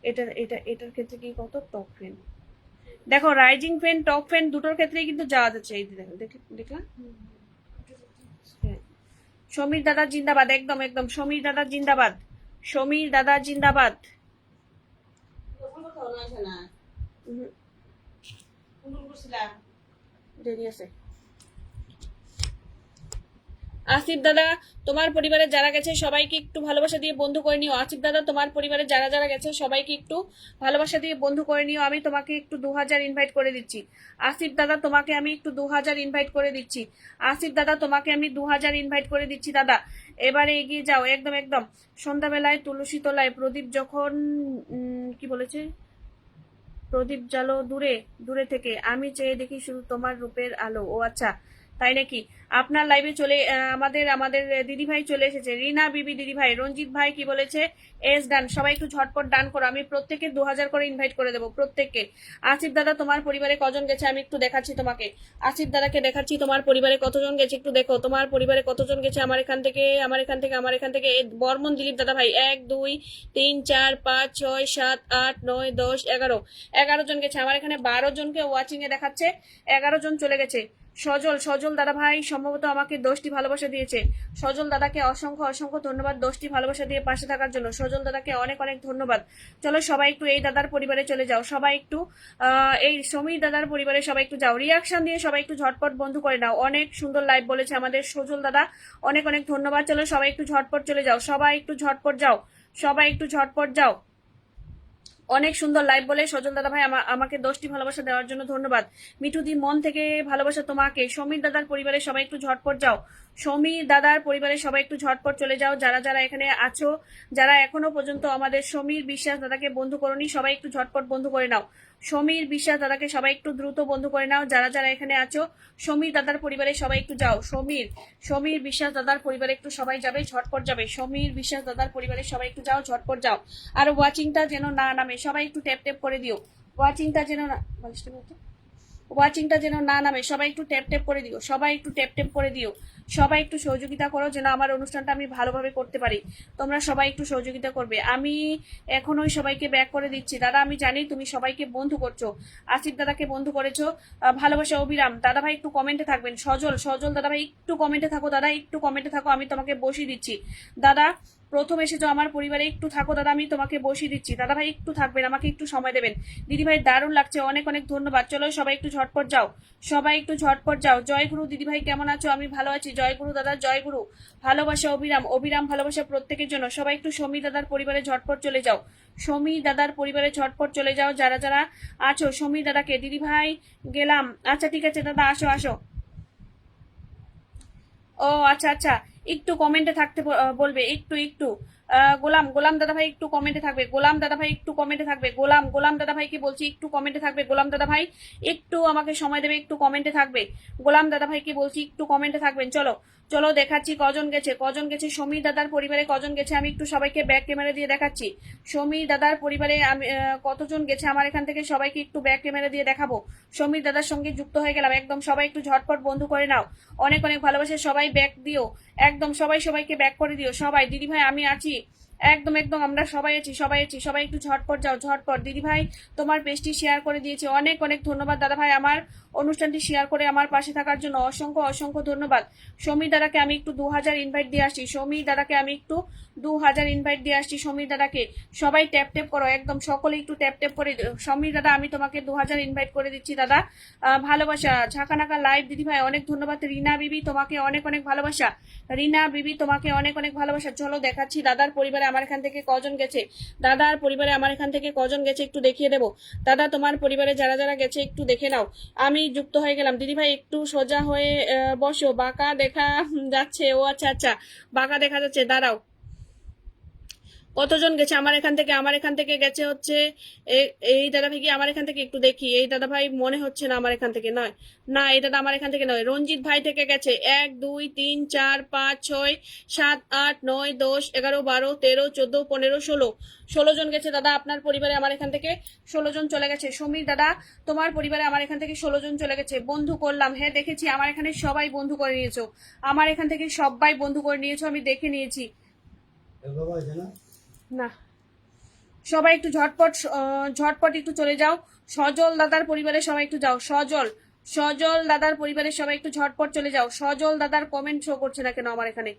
A: এটার ক্ষেত্রে কি কত টপ ফ্যান? দেখো রাইজিং ফ্যান টপ ফ্যান দুটোর ক্ষেত্রেই কিন্তু যাওয়া যাচ্ছে। এই যে দেখো, দেখলাম। হ্যাঁ, সমীর দাদা জিন্দাবাদ, একদম একদম, সমীর দাদা জিন্দাবাদ, সমীর দাদা জিন্দাবাদ। উহুম, দেরি আছে। আসিফ দাদা তোমার পরিবারে যারা গেছে সবাইকে একটু ভালোবাসা দিয়ে বন্ধু করে নিও। আসিফ দাদা তোমার পরিবারে যারা যারা গেছে সবাইকে একটু ভালোবাসা দিয়ে বন্ধু করে নিও। আমি তোমাকে একটু 2000 ইনভাইট করে দিচ্ছি। আসিফ দাদা তোমাকে আমি একটু 2000 ইনভাইট করে দিচ্ছি। আসিফ দাদা তোমাকে আমি 2000 ইনভাইট করে দিচ্ছি দাদা। এবারে এগিয়ে যাও, একদম একদম। সন্ধ্যাবেলায় তুলসী তলায় প্রদীপ যখন কি বলেছে, প্রদীপ জ্বালো দূরে দূরে থেকে, আমি চেয়ে দেখি শুধু তোমার রূপের আলো। ও আচ্ছা, তাই নাকি? আপনার লাইভে চলে আমাদের আমাদের দিদি ভাই চলে এসেছে, রিনা বিবি দিদি ভাই। রঞ্জিত ভাই কি বলেছে, এস ডান। সবাই একটু ঝটপট ডান করো, আমি প্রত্যেকে 2000 করে ইনভাইট করে দেবো প্রত্যেককে। আসিফ দাদা তোমার পরিবারে কজন গেছে আমি একটু দেখাচ্ছি তোমাকে। আসিফ দাদাকে দেখাচ্ছি তোমার পরিবারে কতজন গেছে, একটু দেখো তোমার পরিবারে কতজন গেছে। আমার এখান থেকে, আমার এখান থেকে, আমার এখান থেকে। বর্মন দিলীপ দাদা ভাই 1 2 3 4 5 6 7 8 9 10 11, 11 জন গেছে। আমার এখানে 12 জনকে ওয়াচিং এ দেখাচ্ছে, 11 জন চলে গেছে। সজল, সজল দাদা ভাই সম্ভবত আমাকে 10টি ভালোবাসা দিয়েছে। সজল দাদাকে অসংখ্য অসংখ্য ধন্যবাদ 10টি ভালোবাসা দিয়ে পাশে থাকার জন্য। সজল দাদাকে অনেক অনেক ধন্যবাদ। চলো সবাই একটু এই দাদার পরিবারে চলে যাও, সবাই একটু এই সমীর দাদার পরিবারে সবাই একটু যাও, রিয়াকশন দিয়ে সবাই একটু ঝটপট বন্ধু করে নাও। অনেক সুন্দর লাইভ বলেছে আমাদের সজল দাদা, অনেক অনেক ধন্যবাদ। চলো সবাই একটু ঝটপট চলে যাও, সবাই একটু ঝটপট যাও, সবাই একটু ঝটপট যাও। অনেক সুন্দর লাইভ বলে সজল দাদা ভাই আমাকে 10টি ভালোবাসা দেওয়ার জন্য ধন্যবাদ। মিঠুদি মন থেকে ভালোবাসা তোমাকে। সমীর দাদার পরিবারে সবাই একটু ঝটপট যাও, সমীর দাদার পরিবারে সবাই একটু ঝটপট চলে যাও। যারা যারা এখানে আছো, যারা এখনো পর্যন্ত আমাদের সমীর বিশ্বাস দাদাকে বন্ধু করনি, সবাই একটু ঝটপট বন্ধু করে নাও। সমীর বিশ্বাস দাদাকে সবাই একটু দ্রুত বন্ধু করে নাও। যারা যারা এখানে আছো সমীর দাদার পরিবারে সবাই একটু যাও। সমীর সমীর বিশ্বাস দাদার পরিবারে একটু সবাই যাবে, ঝটপট যাবে। সমীর বিশ্বাস দাদার পরিবারে সবাই একটু যাও, ঝটপট যাও। আর ওয়াচিংটা যেন না নামে, সবাই একটু ট্যাপ ট্যাপ করে দিও। ওয়াচিংটা যেন না, ওয়াচিংটা যেন না নামে, সবাই একটু ট্যাপ ট্যাপ করে দিও, সবাই একটু ট্যাপ ট্যাপ করে দিও। সবাই একটু সহযোগিতা করো যেন আমার অনুষ্ঠানটা আমি ভালোভাবে করতে পারি। তোমরা সবাই একটু সহযোগিতা করবে। আমি এখনোই সবাইকে ব্যাক করে দিচ্ছি দাদা, আমি জানি তুমি সবাইকে বন্ধু করছো। আসিফ দাদাকে বন্ধু করেছো, ভালোবাসা অবিরাম। দাদা ভাই একটু কমেন্টে থাকবেন। সজল, সজল দাদা ভাই একটু কমেন্টে থাকো, দাদা একটু কমেন্টে থাকো, আমি তোমাকে বসিয়ে দিচ্ছি দাদা। প্রথম এসেছো আমার পরিবারে, একটু থাকো দাদা, আমি তোমাকে বসিয়ে দিচ্ছি। দাদা ভাই একটু থাকবেন, আমাকে একটু সময় দেবেন। দিদি ভাই দারুণ লাগছে, অনেক অনেক ধন্যবাদ। চলো সবাই একটু ঝটপট যাও, সবাই একটু ঝটপট যাও। জয় গুরু দিদি ভাই, কেমন আছো? আমি ভালো আছি। জয় গুরু দাদা, জয় গুরু। ভালোবাসা অবিরাম, অবিরাম ভালোবাসা প্রত্যেকের জন্য। সবাই একটু সমী দাদার পরিবারে ঝটপট চলে যাও, সমী দাদার পরিবারে ঝটপট চলে যাও যারা যারা আছো। সমী দাদাকে দিদি ভাই গেলাম। আচ্ছা ঠিক আছে দাদা, আসো আসো। ও আচ্ছা আচ্ছা, একটু কমেন্টে থাকতে বলবে, একটু একটু। গোলাম, গোলাম দাদা ভাই একটু কমেন্টে থাকবে, গোলাম দাদা ভাই একটু কমেন্টে থাকবে, গোলাম, গোলাম দাদা ভাইকে বলছি একটু কমেন্টে থাকবে, গোলাম দাদা ভাই একটু আমাকে সময় দেবে, একটু কমেন্টে থাকবে। গোলাম দাদা ভাইকে বলছি একটু কমেন্টে থাকবেন। চলো চলো দেখাচ্ছি কজন গেছে, কজন গেছে সমী দাদার পরিবারে, কজন গেছে আমি একটু সবাইকে ব্যাক ক্যামেরা দিয়ে দেখাচ্ছি। সমী দাদার পরিবারে আমি কতজন গেছে আমার এখান থেকে সবাইকে একটু ব্যাক ক্যামেরা দিয়ে দেখাবো। সমীর দাদার সঙ্গে যুক্ত হয়ে গেলাম একদম। সবাই একটু ঝটপট বন্ধু করে নাও, অনেক অনেক ভালোবাসে। সবাই ব্যাক দিও একদম, সবাই সবাইকে ব্যাক করে দিও। সবাই দিদি ভাই আমি আছি, একদম একদম আমরা সবাই আছি, সবাই আছি। সবাই একটু ঝটপট যাও, ঝটপট। দিদি ভাই তোমার পেজটি শেয়ার করে দিয়েছে, অনেক অনেক ধন্যবাদ দাদা ভাই আমার অনুষ্ঠানটি শেয়ার করে আমার পাশে থাকার জন্য অসংখ্য অসংখ্য ধন্যবাদ। সমীর দাদাকে আমি একটু 2000 ইনভাইট দিয়ে আসছি, সমীর দাদাকে আমি একটু 2000 ইনভাইট দিয়ে আসছি সমীর দাদাকে। সবাই ট্যাপ ট্যাপ করো একদম, সকলে একটু ট্যাপ ট্যাপ করে দিও। সমীর দাদা আমি তোমাকে 2000 ইনভাইট করে দিচ্ছি দাদা। ভালোবাসা ঝাঁকানাকা লাইভ দিদি ভাই, অনেক ধন্যবাদ। রিনা বিবি তোমাকে অনেক অনেক ভালোবাসা, রিনা বিবি তোমাকে অনেক অনেক ভালোবাসা। চলো দেখাচ্ছি দাদার পরিবারে আমার এখান থেকে কজন গেছে, দাদার পরিবারে আমার এখান থেকে কজন গেছে একটু দেখিয়ে দেবো। দাদা তোমার পরিবারে যারা যারা গেছে একটু দেখে নাও। আমি যুক্ত হয়ে গেলাম। দিদি ভাই একটু সোজা হয়ে বসো, বাঁকা দেখা যাচ্ছে। ও আচ্ছা আচ্ছা, বাঁকা দেখা যাচ্ছে, দাঁড়াও। কতজন গেছে আমার এখান থেকে? আমার এখান থেকে গেছে হচ্ছে এই দাদা ভাই কি আমার এখান থেকে একটু দেখি। এই দাদা ভাই মনে হচ্ছে না আমার এখান থেকে, নয় না এই দাদা আমার এখান থেকে নয়। রঞ্জিত ভাই থেকে গেছে 1 2 3 4 5 6 7 8 9 10 11 12 13 14 15 16, 16 জন গেছে দাদা আপনার পরিবারে আমার এখান থেকে 16 জন চলে গেছে। সমীর দাদা তোমার পরিবারে আমার এখান থেকে 16 জন চলে গেছে। বন্ধু করলাম, হ্যাঁ দেখেছি আমার এখানে সবাই বন্ধু করে নিয়েছো, আমার এখান থেকে সবাই বন্ধু করে নিয়েছো, আমি দেখে নিয়েছি। না সবাই একটু ঝটপট ঝটপট একটু চলে যাও। সজল দাদার পরিবারে সবাই একটু যাও, সজল, সজল দাদার পরিবারের সবাই একটু ঝটপট চলে যাও। সজল দাদার কমেন্ট শো করছে না কেন আমার এখানে?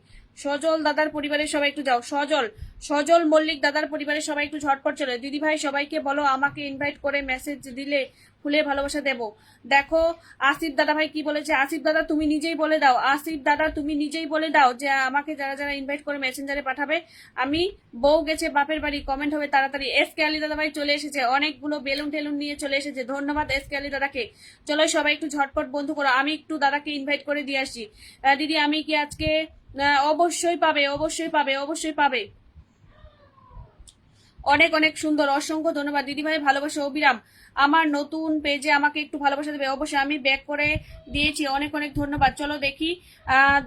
A: সজল দাদার পরিবারের সবাই একটু যাও। সজল, সজল মল্লিক দাদার পরিবারের সবাই একটু ঝটপট চলে। দিদি ভাই সবাইকে বলো আমাকে ইনভাইট করে মেসেজ দিলে ফুলে ভালোবাসা দেব। দেখো আসিফ দাদা ভাই কি বলেছে, আসিফ দাদা তুমি নিজেই বলে দাও, আসিফ দাদা তুমি নিজেই বলে দাও যে আমাকে যারা যারা ইনভাইট করে মেসেঞ্জারে পাঠাবে। আমি বউ গেছে বাপের বাড়ি কমেন্ট হবে তাড়াতাড়ি। এস কে আলী দাদা ভাই চলে এসেছে, অনেকগুলো বেলুন টেলুন নিয়ে চলে এসেছে, ধন্যবাদ এস কে আলী দাদাকে। চলো সবাই একটু ঝটপট বন্ধু করো, আমি একটু দাদাকে ইনভাইট করে দিয়ে আসি। দিদি আমি কি আজকে অবশ্যই পাবে, অবশ্যই পাবে, অবশ্যই পাবে। অনেক অনেক সুন্দর, অসংখ্য ধন্যবাদ দিদি ভাই, ভালোবাসা অবিরাম। আমার নতুন পেজে আমাকে একটু ভালোবাসা দেবে অবশ্যই, আমি ব্যাক করে দিয়েছি, অনেক অনেক ধন্যবাদ। চলো দেখি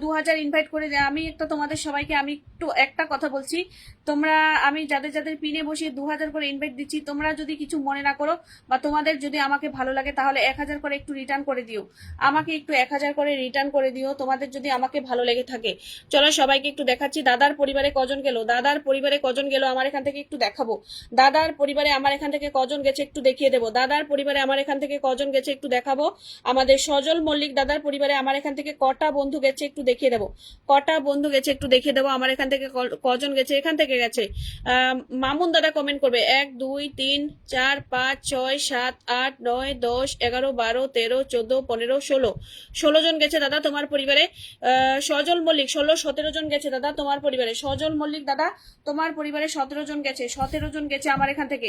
A: 2000 ইনভাইট করে দেয়। আমি একটা তোমাদের সবাইকে আমি একটু একটা কথা বলছি, তোমরা আমি যাদের যাদের পিনে বসিয়ে 2000 করে ইনভাইট দিচ্ছি, তোমরা যদি কিছু মনে না করো বা তোমাদের যদি আমাকে ভালো লাগে তাহলে 1000 করে একটু রিটার্ন করে দিও, আমাকে একটু 1000 করে রিটার্ন করে দিও তোমাদের যদি আমাকে ভালো লেগে থাকে। চলো সবাইকে একটু দেখাচ্ছি দাদার পরিবারে কজন গেল, দাদার পরিবারে কজন গেল আমার এখান থেকে একটু দেখাবো। দাদার পরিবারে আমার এখান থেকে কজন গেছে একটু দেখিয়ে দেবো। দাদার পরিবারে আমার এখান থেকে কজন গেছে একটু দেখাবো। আমাদের সজল মল্লিক দাদার পরিবারে আমার এখান থেকে কটা বন্ধু গেছে একটু দেখিয়ে দেবো, কটা বন্ধু গেছে একটু দেখিয়ে দেবো। আমার এখান থেকে কজন গেছে, এখান থেকে গেছে মামুন দাদা কমেন্ট করবে 1 2 3 4 5 6 7 8 9 10 11 12 13 14 15 16, 16 জন গেছে দাদা তোমার পরিবারে। সজল মল্লিক 16 17 জন গেছে দাদা তোমার পরিবারে। সজল মল্লিক দাদা তোমার পরিবারে 17 জন গেছে, 17 জন গেছে আমার এখান থেকে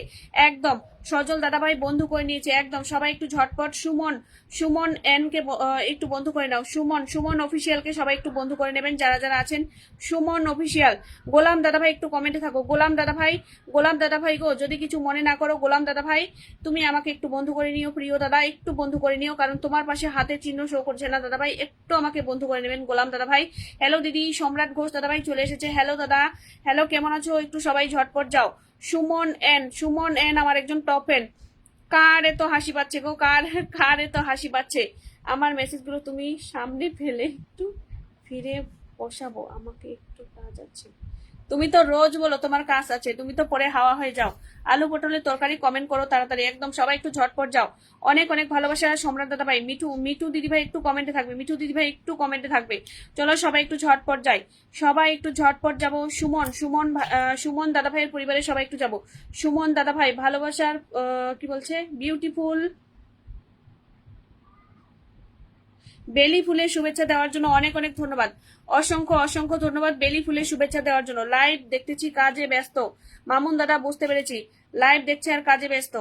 A: একদম। সজল দাদা ভাই বন্ধু করে নিয়েছে একদম, সবাই একটু ঝটপট। সুমন, সুমন এন কে একটু বন্ধু করে নাও। সুমন, সুমন অফিসিয়ালকে সবাই একটু বন্ধু করে নেবেন যারা যারা আছেন। সুমন অফিসিয়াল। গোলাম দাদা ভাই একটু কমেন্টে থাকো। গোলাম দাদা ভাই, গোলাম দাদা ভাই গো যদি কিছু মনে না করো, গোলাম দাদা ভাই তুমি আমাকে একটু বন্ধু করে নিও, প্রিয় দাদা একটু বন্ধু করে নিও, কারণ তোমার পাশে হাতের চিহ্ন শো করছে না দাদা ভাই, একটু আমাকে বন্ধু করে নেবেন গোলাম দাদা ভাই। হ্যালো দিদি, সম্রাট ঘোষ দাদা ভাই চলে এসেছে। হ্যালো দাদা, হ্যালো কেমন আছো? একটু সবাই ঝটপট যাও। সুমন এন, সুমন এন আমার একজন টপ এন। কার এত হাসি পাচ্ছে গো, কার কার এত হাসি পাচ্ছে? আমার মেসেজগুলো তুমি সামনে ফেলে একটু ফিরে বসাবো, আমাকে একটু কাজ আছে। তুমি তো রোজ বলো তোমার কাজ আছে, তুমি তো পরে হাওয়া হয়ে যাও। আলু পটলের তরকারি কমেন্ট করো তাড়াতাড়ি, একদম সবাই একটু ঝটপট যাও। অনেক অনেক ভালোবাসা সম্রাট দাদা ভাই। মিঠু মিঠু দিদি ভাই একটু কমেন্টে থাকবে, মিঠু দিদি ভাই একটু কমেন্টে থাকবে। চলো সবাই একটু ঝটপট যাই, সবাই একটু ঝটপট যাব। সুমন সুমন সুমন দাদা ভাইয়ের পরিবারে সবাই একটু যাব। সুমন দাদা ভাই ভালোবাসার কি বলছে, বিউটিফুল বেলি ফুলের শুভেচ্ছা দেওয়ার জন্য অনেক অনেক ধন্যবাদ। অসংখ্য অসংখ্য ধন্যবাদ বেলি ফুলের শুভেচ্ছা দেওয়ার জন্য। লাইভ দেখতেছি, কাজে ব্যস্ত। মামুন দাদা বুঝতে পেরেছি, লাইভ দেখছে আর কাজে ব্যস্ত।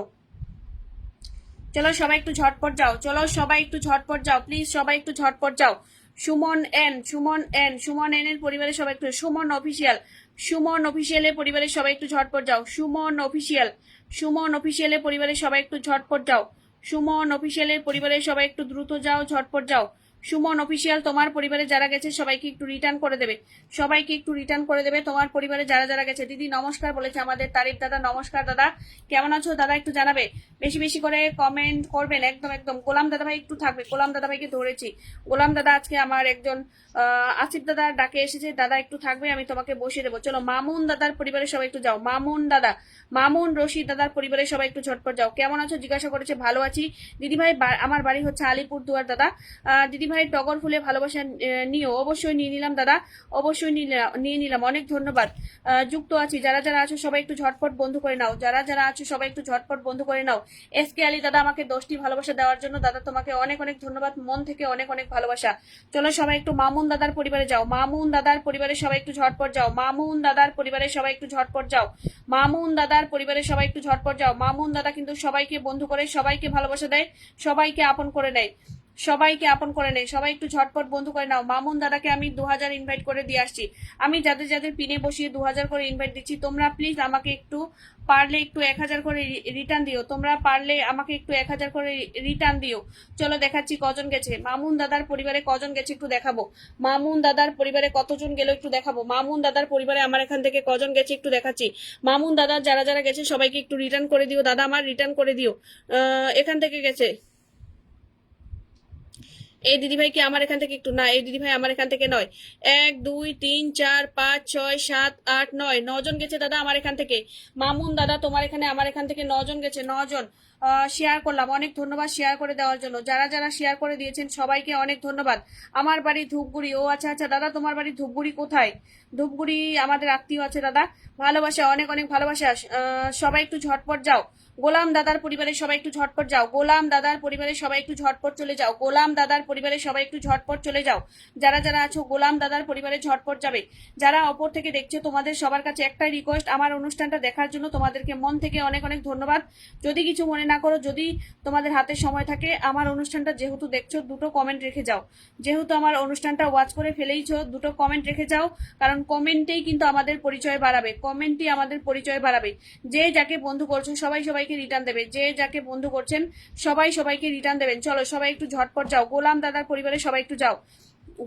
A: চলো সবাই একটু ঝটপট যাও, চলো সবাই একটু ঝটপট যাও, প্লিজ সবাই একটু ঝটপট যাও। Suman N Suman N Suman N এর পরিবারের সবাই একটু, সুমন অফিসিয়াল সুমন অফিসিয়ালের পরিবারের সবাই একটু ঝটপট যাও। সুমন অফিসিয়াল সুমন অফিসিয়ালের পরিবারের সবাই একটু ঝটপট যাও। সুমন অফিসিয়ালের পরিবারের সবাই একটু দ্রুত যাও, ঝটপট যাও। সুমন অফিসিয়াল তোমার পরিবারে যারা গেছে সবাইকে একটু রিটার্ন করে দেবে, সবাইকে একটু রিটার্ন করে দেবে তোমার পরিবারে যারা যারা গেছে। দিদি নমস্কার বলেছে আমাদের তারিফ দাদা, নমস্কার দাদা, কেমন আছো দাদা একটু জানাবে, বেশি বেশি করে কমেন্ট করবেন। একদম একদম। গোলাম দাদা ভাই একটু থাকবে, গোলাম দাদা ভাইকে ধরেছি। গোলাম দাদা আজকে আমার একজন আসিফ দাদার ডাকে এসেছে, দাদা একটু থাকবে, আমি তোমাকে বসিয়ে দেবো। চলো মামুন দাদার পরিবারের সবাই একটু যাও। মামুন দাদা, মামুন রশিদ দাদার পরিবারের সবাই একটু ঝটপট যাও। কেমন আছো জিজ্ঞাসা করেছে, ভালো আছি দিদি ভাই, আমার বাড়ি হচ্ছে আলিপুর দুয়ার দাদা। দিদি ভাই টগর ফুলে ভালোবাসা নিও, অবশ্যই নিয়ে নিলাম দাদা, অবশ্যই নিয়ে নিলাম, অনেক ধন্যবাদ। যুক্ত আছি, যারা যারা আছো সবাই একটু ঝটপট বন্ধু করে নাও, যারা যারা আছো সবাই একটু ঝটপট বন্ধু করে নাও। এস কে আলী দাদা আমাকে 10টি ভালোবাসা দেওয়ার জন্য দাদা তোমাকে অনেক অনেক ধন্যবাদ, মন থেকে অনেক অনেক ভালোবাসা। চলো সবাই একটু মামুন দাদার পরিবারে যাও, মামুন দাদার পরিবারের সবাই একটু ঝটপট যাও। মামুন দাদার পরিবারের সবাই একটু ঝটপট যাও। মামুন দাদার পরিবারের সবাই একটু ঝটপট যাও। মামুন দাদা কিন্তু সবাইকে বন্ধু করে, সবাইকে ভালোবাসা দেয়, সবাইকে আপন করে নেয়, সবাইকে আপন করে নেয়। সবাই একটু ঝটপট বন্ধু করে নাও। মামুন দাদাকে আমি 2000 ইনভাইট করে দিয়ে আসছি। আমি যাদের যাদের পিনে বসিয়ে 2000 করে ইনভাইট দিচ্ছি, তোমরা প্লিজ আমাকে একটু পারলে একটু 1000 করে রিটার্ন দিও, তোমরা পারলে আমাকে একটু 1000 করে রিটার্ন দিও। চলো দেখাচ্ছি কজন গেছে, মামুন দাদার পরিবারে কজন গেছে একটু দেখাবো। মামুন দাদার পরিবারে কতজন গেল একটু দেখাবো। মামুন দাদার পরিবারে আমার এখান থেকে কজন গেছে একটু দেখাচ্ছি। মামুন দাদার যারা যারা গেছে সবাইকে একটু রিটার্ন করে দিও, দাদা আমার রিটার্ন করে দিও। এখান থেকে গেছে এই দিদিভাই কি আমার এখান থেকে একটু, না এই দিদিভাই আমার এখান থেকে নয়। 1 2 3 4 5 6 7 8 9 9জন গেছে দাদা আমার এখান থেকে। মামুন দাদা তোমার এখানে আমার এখান থেকে 9জন গেছে, 9জন। শেয়ার করলাম, অনেক ধন্যবাদ শেয়ার করে দেওয়ার জন্য। যারা যারা শেয়ার করে দিয়েছেন সবাইকে অনেক ধন্যবাদ। আমার বাড়ি ধূপগুড়ি, ও আচ্ছা আচ্ছা দাদা তোমার বাড়ি ধূপগুড়ি কোথায়? ধূপগুড়ি আমাদের আত্মীয় আছে দাদা, ভালোবাসা অনেক অনেক ভালোবাসা। সবাই একটু ঝটপট যাও। গোলাম দাদার পরিবারের সবাই একটু ঝটপট যাও। গোলাম দাদার পরিবারের সবাই একটু ঝটপট চলে যাও। গোলাম দাদার পরিবারের সবাই একটু ঝটপট চলে যাও। যারা যারা আছো গোলাম দাদার পরিবারে ঝটপট যাবে। যারা অপর থেকে দেখছো তোমাদের সবার কাছে একটাই রিকোয়েস্ট, আমার অনুষ্ঠানটা দেখার জন্য তোমাদেরকে মন থেকে অনেক অনেক ধন্যবাদ। যদি কিছু মনে না করো, যদি তোমাদের হাতে সময় থাকে, আমার অনুষ্ঠানটা যেহেতু দেখছো দুটো কমেন্ট রেখে যাও। যেহেতু আমার অনুষ্ঠানটা ওয়াচ করে ফেলেইছো, দুটো কমেন্ট রেখে যাও, কারণ কমেন্টেই কিন্তু আমাদের পরিচয় বাড়াবে, কমেন্টই আমাদের পরিচয় বাড়াবে। যে যাকে বন্ধু করছো সবাই সবাইকে রিটার্ন দেবে, যে যাকে বন্ধু করছেন সবাই সবাইকে রিটার্ন দেবেন। চলো সবাই একটু ঝটপট যাও। গোলাম দাদার পরিবারে সবাই একটু যাও।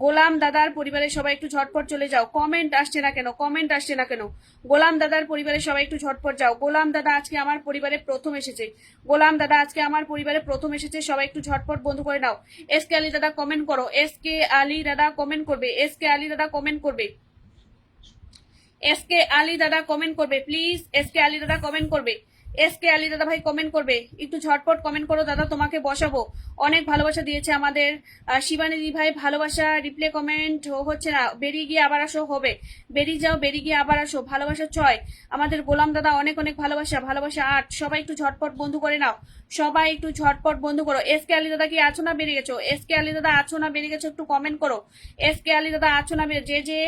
A: গোলাম দাদার পরিবারের সবাই একটু ঝটপট চলে যাও। কমেন্ট আসছে না কেন, কমেন্ট আসছে না কেন? গোলাম দাদার পরিবারের সবাই একটু ঝটপট যাও। গোলাম দাদা আজকে আমার পরিবারে প্রথম এসেছে, গোলাম দাদা আজকে আমার পরিবারে প্রথম এসেছে, সবাই একটু ঝটপট বন্ধু করে নাও। এস কে আলী দাদা কমেন্ট করো, এস কে আলী দাদা কমেন্ট করবে, এস কে আলী দাদা কমেন্ট করবে, এস কে আলী দাদা কমেন্ট করবে প্লিজ, এস কে আলী দাদা কমেন্ট করবে, এস কে আলী দাদা ভাই কমেন্ট করবে, একটু ঝটপট কমেন্ট করো দাদা, তোমাকে বসাবো। অনেক ভালোবাসা দিয়েছে আমাদের শিবানী দি ভাই, ভালোবাসা রিপ্লে কমেন্ট হচ্ছে না, বেরিয়ে গিয়ে আবার আসো, হবে বেরিয়ে যাও, বেরিয়ে গিয়ে আবার আসো। ভালোবাসা 6 আমাদের গোলাম দাদা, অনেক অনেক ভালোবাসা, ভালোবাসা 8। সবাই একটু ঝটপট বন্ধু করে নাও, সবাই একটু ঝটপট বন্ধু করো। এস কে আলী দাদা কি আছো না বেরিয়ে গেছো? এস কে আলী দাদা আছো না বেরিয়ে গেছো একটু কমেন্ট করো। এস কে আলী দাদা আছো না, যে যে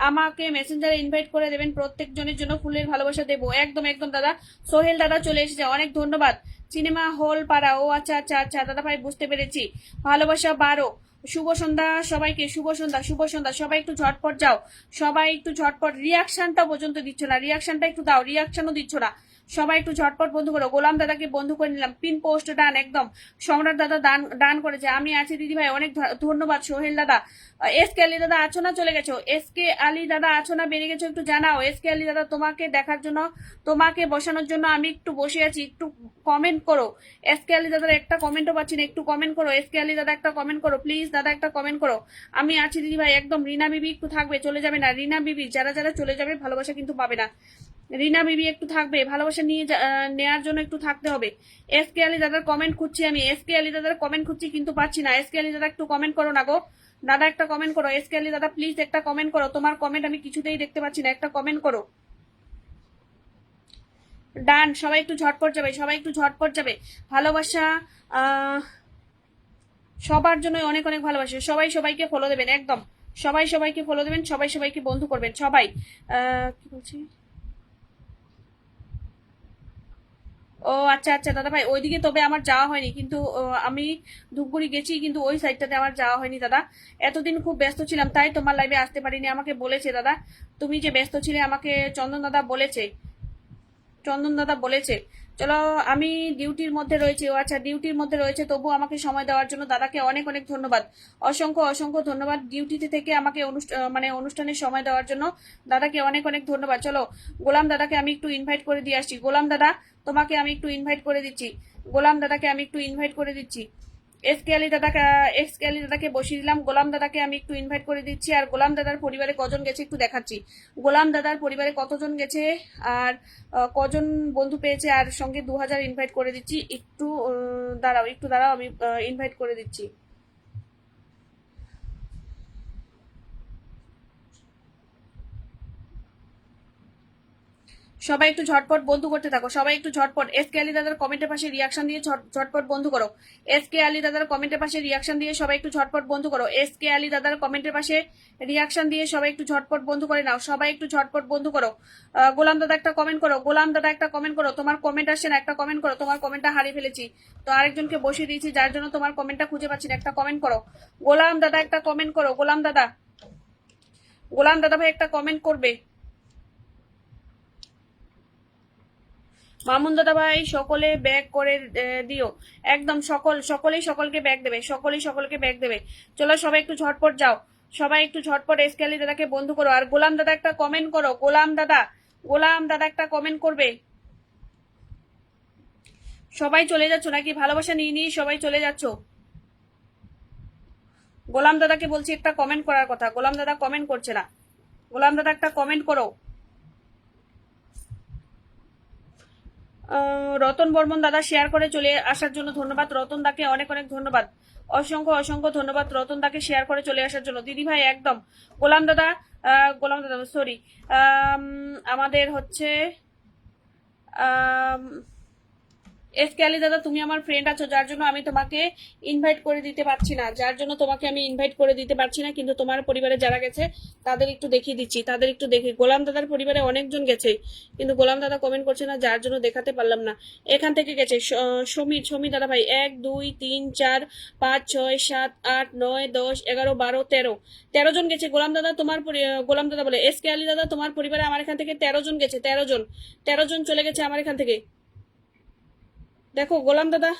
A: আমাকে মেসেঞ্জারে ইনভাইট করে দেবেন প্রত্যেক জনের জন্য ফুলের ভালোবাসা দেবো। একদম একদম দাদা। সোহেল দাদা চলে এসেছে, অনেক ধন্যবাদ। সিনেমা হল পাড়া, ও আচ্ছা আচ্ছা আচ্ছা দাদা ভাই বুঝতে পেরেছি। ভালোবাসা 12। শুভ সন্ধ্যা সবাইকে, শুভ সন্ধ্যা, শুভ সন্ধ্যা। সবাই একটু ঝটপট যাও, সবাই একটু ঝটপট। রিয়াকশনটা পর্যন্ত দিচ্ছ না, রিয়াকশনটা একটু দাও, রিয়াকশনও দিচ্ছ না। সবাই একটু ঝটপট বন্ধু করো। গোলাম দাদাকে বন্ধু করে নিলাম, পিন পোস্ট ডান, একদম সম্রাট দাদা দান ডান করেছে। আমি আছি দিদি ভাই, অনেক ধন্যবাদ। সোহেল দাদা, এস কে আলী দাদা আছো না চলে গেছো? এস কে আলী দাদা আছো না বেরিয়ে গেছো? একটু জানাও। এস কে আলী দাদা, তোমাকে দেখার জন্য, তোমাকে বসানোর জন্য আমি একটু বসে আছি, একটু কমেন্ট করো। এস কে আলী দাদার একটা কমেন্টও পাচ্ছি না, একটু কমেন্ট করো। এস কে আলী দাদা একটা কমেন্ট করো প্লিজ, দাদা একটা কমেন্ট করো। আমি আছি দিদি ভাই একদম। রিনা বিবি একটু থাকবে, চলে যাবে না। রিনা বিবি, যারা যারা চলে যাবে ভালোবাসা কিন্তু পাবে না। রিনা বিবি একটু থাকবে, ভালোবাসা নিয়ে নেওয়ার জন্য একটু থাকতে হবে। এস কে আলী দাদার কমেন্ট খুঁজছি আমি, এস কে আলী দাদার কমেন্ট খুঁজছি কিন্তু পাচ্ছি না। এস কে আলী দাদা একটু কমেন্ট করো না গো, দাদা একটা কমেন্ট করো। এস কে আলী দাদা প্লিজ একটা কমেন্ট করো, তোমার কমেন্ট আমি কিছুতেই দেখতে পাচ্ছি না, একটা কমেন্ট করো। ডান, সবাই একটু ঝটপট যাবে, সবাই একটু ঝটপট যাবে। ভালোবাসা সবার জন্য অনেক অনেক ভালোবাসা। সবাই সবাইকে ফলো দেবেন, একদম সবাই সবাইকে ফলো দেবেন, সবাই সবাইকে বন্ধু করবেন সবাই। কি বলছি, ও আচ্ছা আচ্ছা দাদা ভাই, ওইদিকে তবে আমার যাওয়া হয়নি, কিন্তু আমি ধূপগুড়ি গেছি, কিন্তু ওই সাইডটাতে আমার যাওয়া হয়নি দাদা। এতদিন খুব ব্যস্ত ছিলাম, তাই তোমার লাইভে আসতে পারিনি। আমাকে বলেছে দাদা, তুমি যে ব্যস্ত ছিলে, আমাকে চন্দন দাদা বলেছে, চন্দন দাদা বলেছে। চলো, আমি ডিউটির মধ্যে রয়েছে। ও আচ্ছা, ডিউটির মধ্যে রয়েছে, তবু আমাকে সময় দেওয়ার জন্য দাদাকে অনেক অনেক ধন্যবাদ, অসংখ্য অসংখ্য ধন্যবাদ। ডিউটিতে থেকে আমাকে অনুষ্ঠানের সময় দেওয়ার জন্য দাদাকে অনেক অনেক ধন্যবাদ। চলো, গোলাম দাদাকে আমি একটু ইনভাইট করে দিয়ে আসছি। গোলাম দাদা, তোমাকে আমি একটু ইনভাইট করে দিচ্ছি। গোলাম দাদাকে আমি একটু ইনভাইট করে দিচ্ছি। এস কে আলী দাদাকে বসিয়ে দিলাম। গোলাম দাদাকে আমি একটু ইনভাইট করে দিচ্ছি। আর গোলাম দাদার পরিবারে কজন গেছে একটু দেখাচ্ছি। গোলাম দাদার পরিবারে কতজন গেছে আর কজন বন্ধু পেয়েছে, আর সঙ্গে 2000 ইনভাইট করে দিচ্ছি। একটু দাঁড়াও, একটু দাঁড়াও, আমি ইনভাইট করে দিচ্ছি। সবাই একটু ঝটপট বন্ধু করতে থাকো, সবাই একটু ঝটপট। এস কে আলী দাদার কমেন্টের পাশে রিয়াকশন দিয়ে ঝটপট বন্ধু করো। এস কে আলী দাদার কমেন্টের পাশে রিয়াকশন দিয়ে সবাই একটু ঝটপট বন্ধু করো। এস কে আলী দাদার কমেন্টের পাশে রিয়াকশন দিয়ে সবাই একটু ঝটপট বন্ধু করে নাও, সবাই একটু ঝটপট বন্ধু করো। গোলাম দাদা একটা কমেন্ট করো, গোলাম দাদা একটা কমেন্ট করো। তোমার কমেন্ট আসছে না, একটা কমেন্ট করো। তোমার কমেন্টটা হারিয়ে ফেলেছি, তো আরেকজনকে বসিয়ে দিয়েছি, যার জন্য তোমার কমেন্টটা খুঁজে পাচ্ছি না। একটা কমেন্ট করো গোলাম দাদা, একটা কমেন্ট করো গোলাম দাদা। গোলাম দাদা ভাই একটা কমেন্ট করবে। মামুন দাদা ভাই, সকলে ব্যাগ করে দিও, একদম সকলেই সকলকে ব্যাগ দেবে, সকলেই সকলকে ব্যাগ দেবে। চলো, সবাই একটু ঝটপট যাও, সবাই একটু ঝটপট এসকেলি দাদাকে বন্ধু করো। আর গোলাম দাদা একটা কমেন্ট করো, গোলাম দাদা, গোলাম দাদা একটা কমেন্ট করবে। সবাই চলে যাচ্ছ নাকি? ভালোবাসা নিয়ে নিয়ে সবাই চলে যাচ্ছ? গোলাম দাদাকে বলছি একটা কমেন্ট করার কথা, গোলাম দাদা কমেন্ট করছে না। গোলাম দাদা একটা কমেন্ট করো। রতন বর্মন দাদা শেয়ার করে চলে আসার জন্য ধন্যবাদ। রতন দাকে অনেক অনেক ধন্যবাদ, অসংখ্য অসংখ্য ধন্যবাদ রতন দাকে শেয়ার করে চলে আসার জন্য। দিদি ভাই একদম। গোলাম দাদা, গোলাম দাদা সরি, আমাদের হচ্ছে এস কে আলী দাদা, তুমি আমার ফ্রেন্ড আছো, যার জন্য আমি তোমাকে ইনভাইট করে দিতে পারছি না, যার জন্য তোমাকে আমি ইনভাইট করে দিতে পারছি না। কিন্তু তোমার পরিবারে যারা গেছে তাদের একটু দেখিয়ে দিচ্ছি, তাদের একটু দেখি। গোলাম দাদার পরিবারে অনেকজন গেছে, কিন্তু গোলাম দাদা কমেন্ট করছে না, যার জন্য দেখাতে পারলাম না। এখান থেকে গেছে সমীর দাদা ভাই, 1 2 3 4 5 6 7 8 9 10 11 12 13 জন গেছে। গোলাম দাদা তোমার গোলাম দাদা বলে এস কে আলী দাদা, তোমার পরিবারে আমার এখান থেকে 13 জন গেছে, 13 জন চলে গেছে আমার এখান থেকে। দেখো গোলাম দাদা,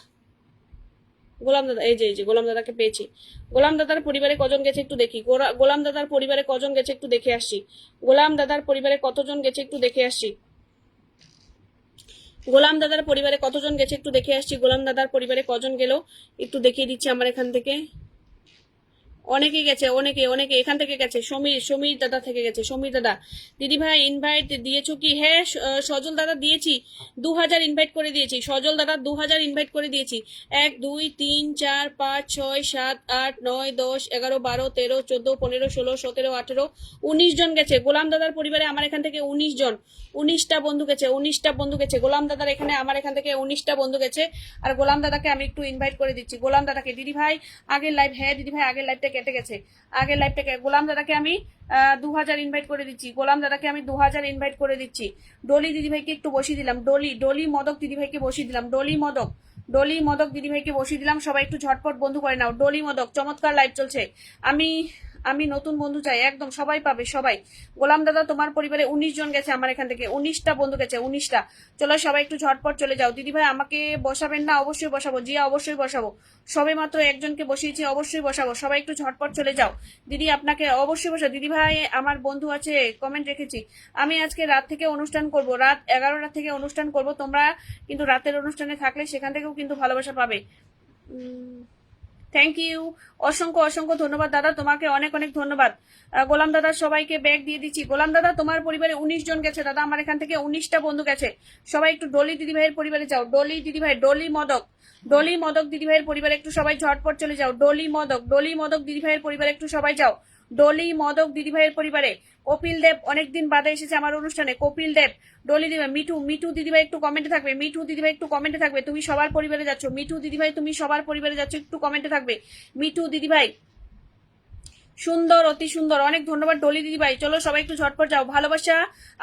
A: গোলাম দাদা, এই যে গোলাম দাদাকে পেয়েছি। গোলাম দাদার পরিবারে কজন গেছে একটু দেখি। গোলাম দাদার পরিবারে কজন গেছে একটু দেখে আসছি। গোলাম দাদার পরিবারে কতজন গেছে একটু দেখে আসছি। গোলাম দাদার পরিবারে কতজন গেছে একটু দেখে আসছি। গোলাম দাদার পরিবারে কজন গেল একটু দেখিয়ে দিচ্ছি আমার এখান থেকে। অনেকে গেছে, অনেকে অনেকে এখান থেকে গেছে। সমীর দাদা থেকে গেছে। সমীর দাদা, দিদি ভাই ইনভাইট দিয়েছো কি? হ্যাঁ সজল দাদা দিয়েছি, 2000 ইনভাইট করে দিয়েছি। সজল দাদা 2000 ইনভাইট করে দিয়েছি। 1 2 3 4 5 6 7 8 9 10 11 12 13 14 15 16 17 18 19 জন গেছে। গোলাম দাদার পরিবারে আমার এখান থেকে 19 জন, 19টা বন্ধু গেছে, 19টা বন্ধু গেছে। গোলাম দাদার এখানে আমার এখান থেকে 19টা বন্ধু গেছে। আর গোলাম দাদাকে আমি একটু ইনভাইট করে দিচ্ছি। গোলাম দাদাকে, দিদি ভাই আগের লাইভ, হ্যাঁ দিদি ভাই আগের লাইভটা কেটে গেছে, আগের লাইভটা। গোলাম দাদাকে আমি 2000 ইনভাইট করে দিচ্ছি। গোলাম দাদাকে আমি 2000 ইনভাইট করে দিচ্ছি। ডলি দিদি ভাইকে একটু বসিয়ে দিলাম। ডলি মদক দিদি ভাইকে বসিয়ে দিলাম। ডলি মদক দিদি ভাইকে বসিয়ে দিলাম। সবাই একটু ঝটপট বন্ধু করে নাও। ডলি মদক, চমৎকার লাইভ চলছে। আমি আমি নতুন বন্ধু চাই, একদম সবাই পাবে, সবাই। গোলাম দাদা তোমার পরিবারে 19 জন গেছে, আমার এখান থেকে 19টা বন্ধু গেছে, 19টা। চলো সবাই একটু ঝটপট চলে যাও। দিদি ভাই আমাকে বসাবেন না? অবশ্যই বসাবো জিয়া, অবশ্যই বসাবো। সবে মাত্র একজনকে বসিয়েছি, অবশ্যই বসাবো। সবাই একটু ঝটপট চলে যাও। দিদি আপনাকে অবশ্যই বসাবো। দিদি ভাই আমার বন্ধু আছে, কমেন্ট রেখেছি। আমি আজকে রাত থেকে অনুষ্ঠান করব, রাত 11টা থেকে অনুষ্ঠান করব। তোমরা কিন্তু রাতের অনুষ্ঠানে থাকলে সেখান থেকেও কিন্তু ভালোবাসা পাবে। থ্যাংক ইউ, অসংখ্য অসংখ্য ধন্যবাদ দাদা, তোমাকে অনেক অনেক ধন্যবাদ। গোলাম দাদা সবাইকে ব্যাগ দিয়ে দিচ্ছি। গোলাম দাদা তোমার পরিবারে 19 জন গেছে দাদা, আমার এখান থেকে 19টা বন্ধু গেছে। সবাই একটু ডলি দিদি ভাইয়ের পরিবারে যাও। ডলি দিদি ভাই, ডলি মদক, ডলি মদক দিদি ভাইয়ের পরিবারে একটু সবাই ঝটপট চলে যাও। ডলি মদক, ডলি মদক দিদি ভাইয়ের পরিবারে একটু সবাই যাও। ডলি মদক দিদি ভাইয়ের পরিবারে। কপিল দেব অনেকদিন বাদে এসেছে আমার অনুষ্ঠানে, কপিল দেব। ডলি দিদিভাই, মিঠু, মিঠু দিদিভাই একটু কমেন্টে থাকবে। মিঠু দিদিভাই একটু কমেন্টে থাকবে, তুমি সবার পরিবারে যাচ্ছ। মিঠু দিদিভাই তুমি সবার পরিবারে যাচ্ছ, একটু কমেন্টে থাকবে মিঠু দিদিভাই। সুন্দর, অতি সুন্দর, অনেক ধন্যবাদ ডলি দিদিভাই। চলো সবাই একটু ঝটপট যাও। ভালোবাসা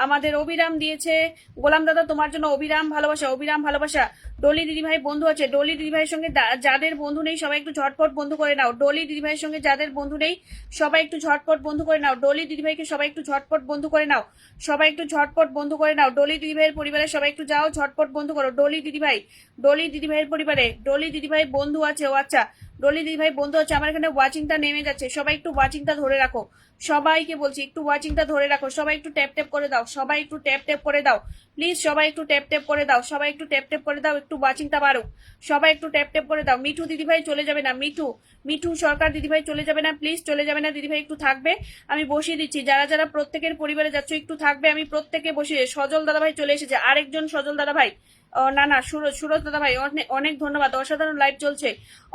A: আমাদের অবিরাম দিয়েছে। গোলাম দাদা তোমার জন্য অবিরাম ভালোবাসা, অবিরাম ভালোবাসা। ডলি দিদিভাই বন্ধু আছে, ডলি দিদিভাইয়ের সঙ্গে যাদের বন্ধু নেই সবাই একটু ঝটপট বন্ধু করে নাও। ডলি দিদিভাইয়ের সঙ্গে যাদের বন্ধু নেই সবাই একটু ঝটপট বন্ধু করে নাও। ডলি দিদিভাইকে সবাই একটু ঝটপট বন্ধু করে নাও। সবাই একটু ঝটপট বন্ধু করে নাও। ডলি দিদিভাইয়ের পরিবারে সবাই একটু যাও, ঝটপট বন্ধু করো। ডলি দিদিভাই, ডলি দিদিভাইয়ের পরিবারে ডলি দিদিভাই বন্ধু আছে। ও আচ্ছা, ডলি দিদিভাই বন্ধু আছে। আমার এখানে ওয়াচিংটা নেমে যাচ্ছে, সবাই একটু ওয়াচিংটা ধরে রাখো। সবাইকে বলছি একটু ওয়াচিংটা ধরে রাখো। সবাই একটু ট্যাপ ট্যাপ করে দাও, সবাই একটু ট্যাপ ট্যাপ করে দাও প্লিজ। সবাই একটু ট্যাপ ট্যাপ করে দাও, সবাই একটু ট্যাপ ট্যাপ করে দাও, একটু ওয়াচিংটা বাড়ুক। সবাই একটু ট্যাপ ট্যাপ করে দাও। মিঠু দিদিভাই চলে যাবে না, মিঠু, মিঠু সরকার দিদিভাই চলে যাবে না, প্লিজ চলে যাবে না দিদিভাই, একটু থাকবে। আমি বসিয়ে দিচ্ছি, যারা যারা প্রত্যেকের পরিবারে যাচ্ছ একটু থাকবে, আমি প্রত্যেকে বসিয়ে। সজল দাদাভাই চলে এসেছে, আরেকজন সজল দাদাভাই। না না, সুরজ, সুরজ দাদাভাই অনেক ধন্যবাদ, অসাধারণ লাইভ চলছে,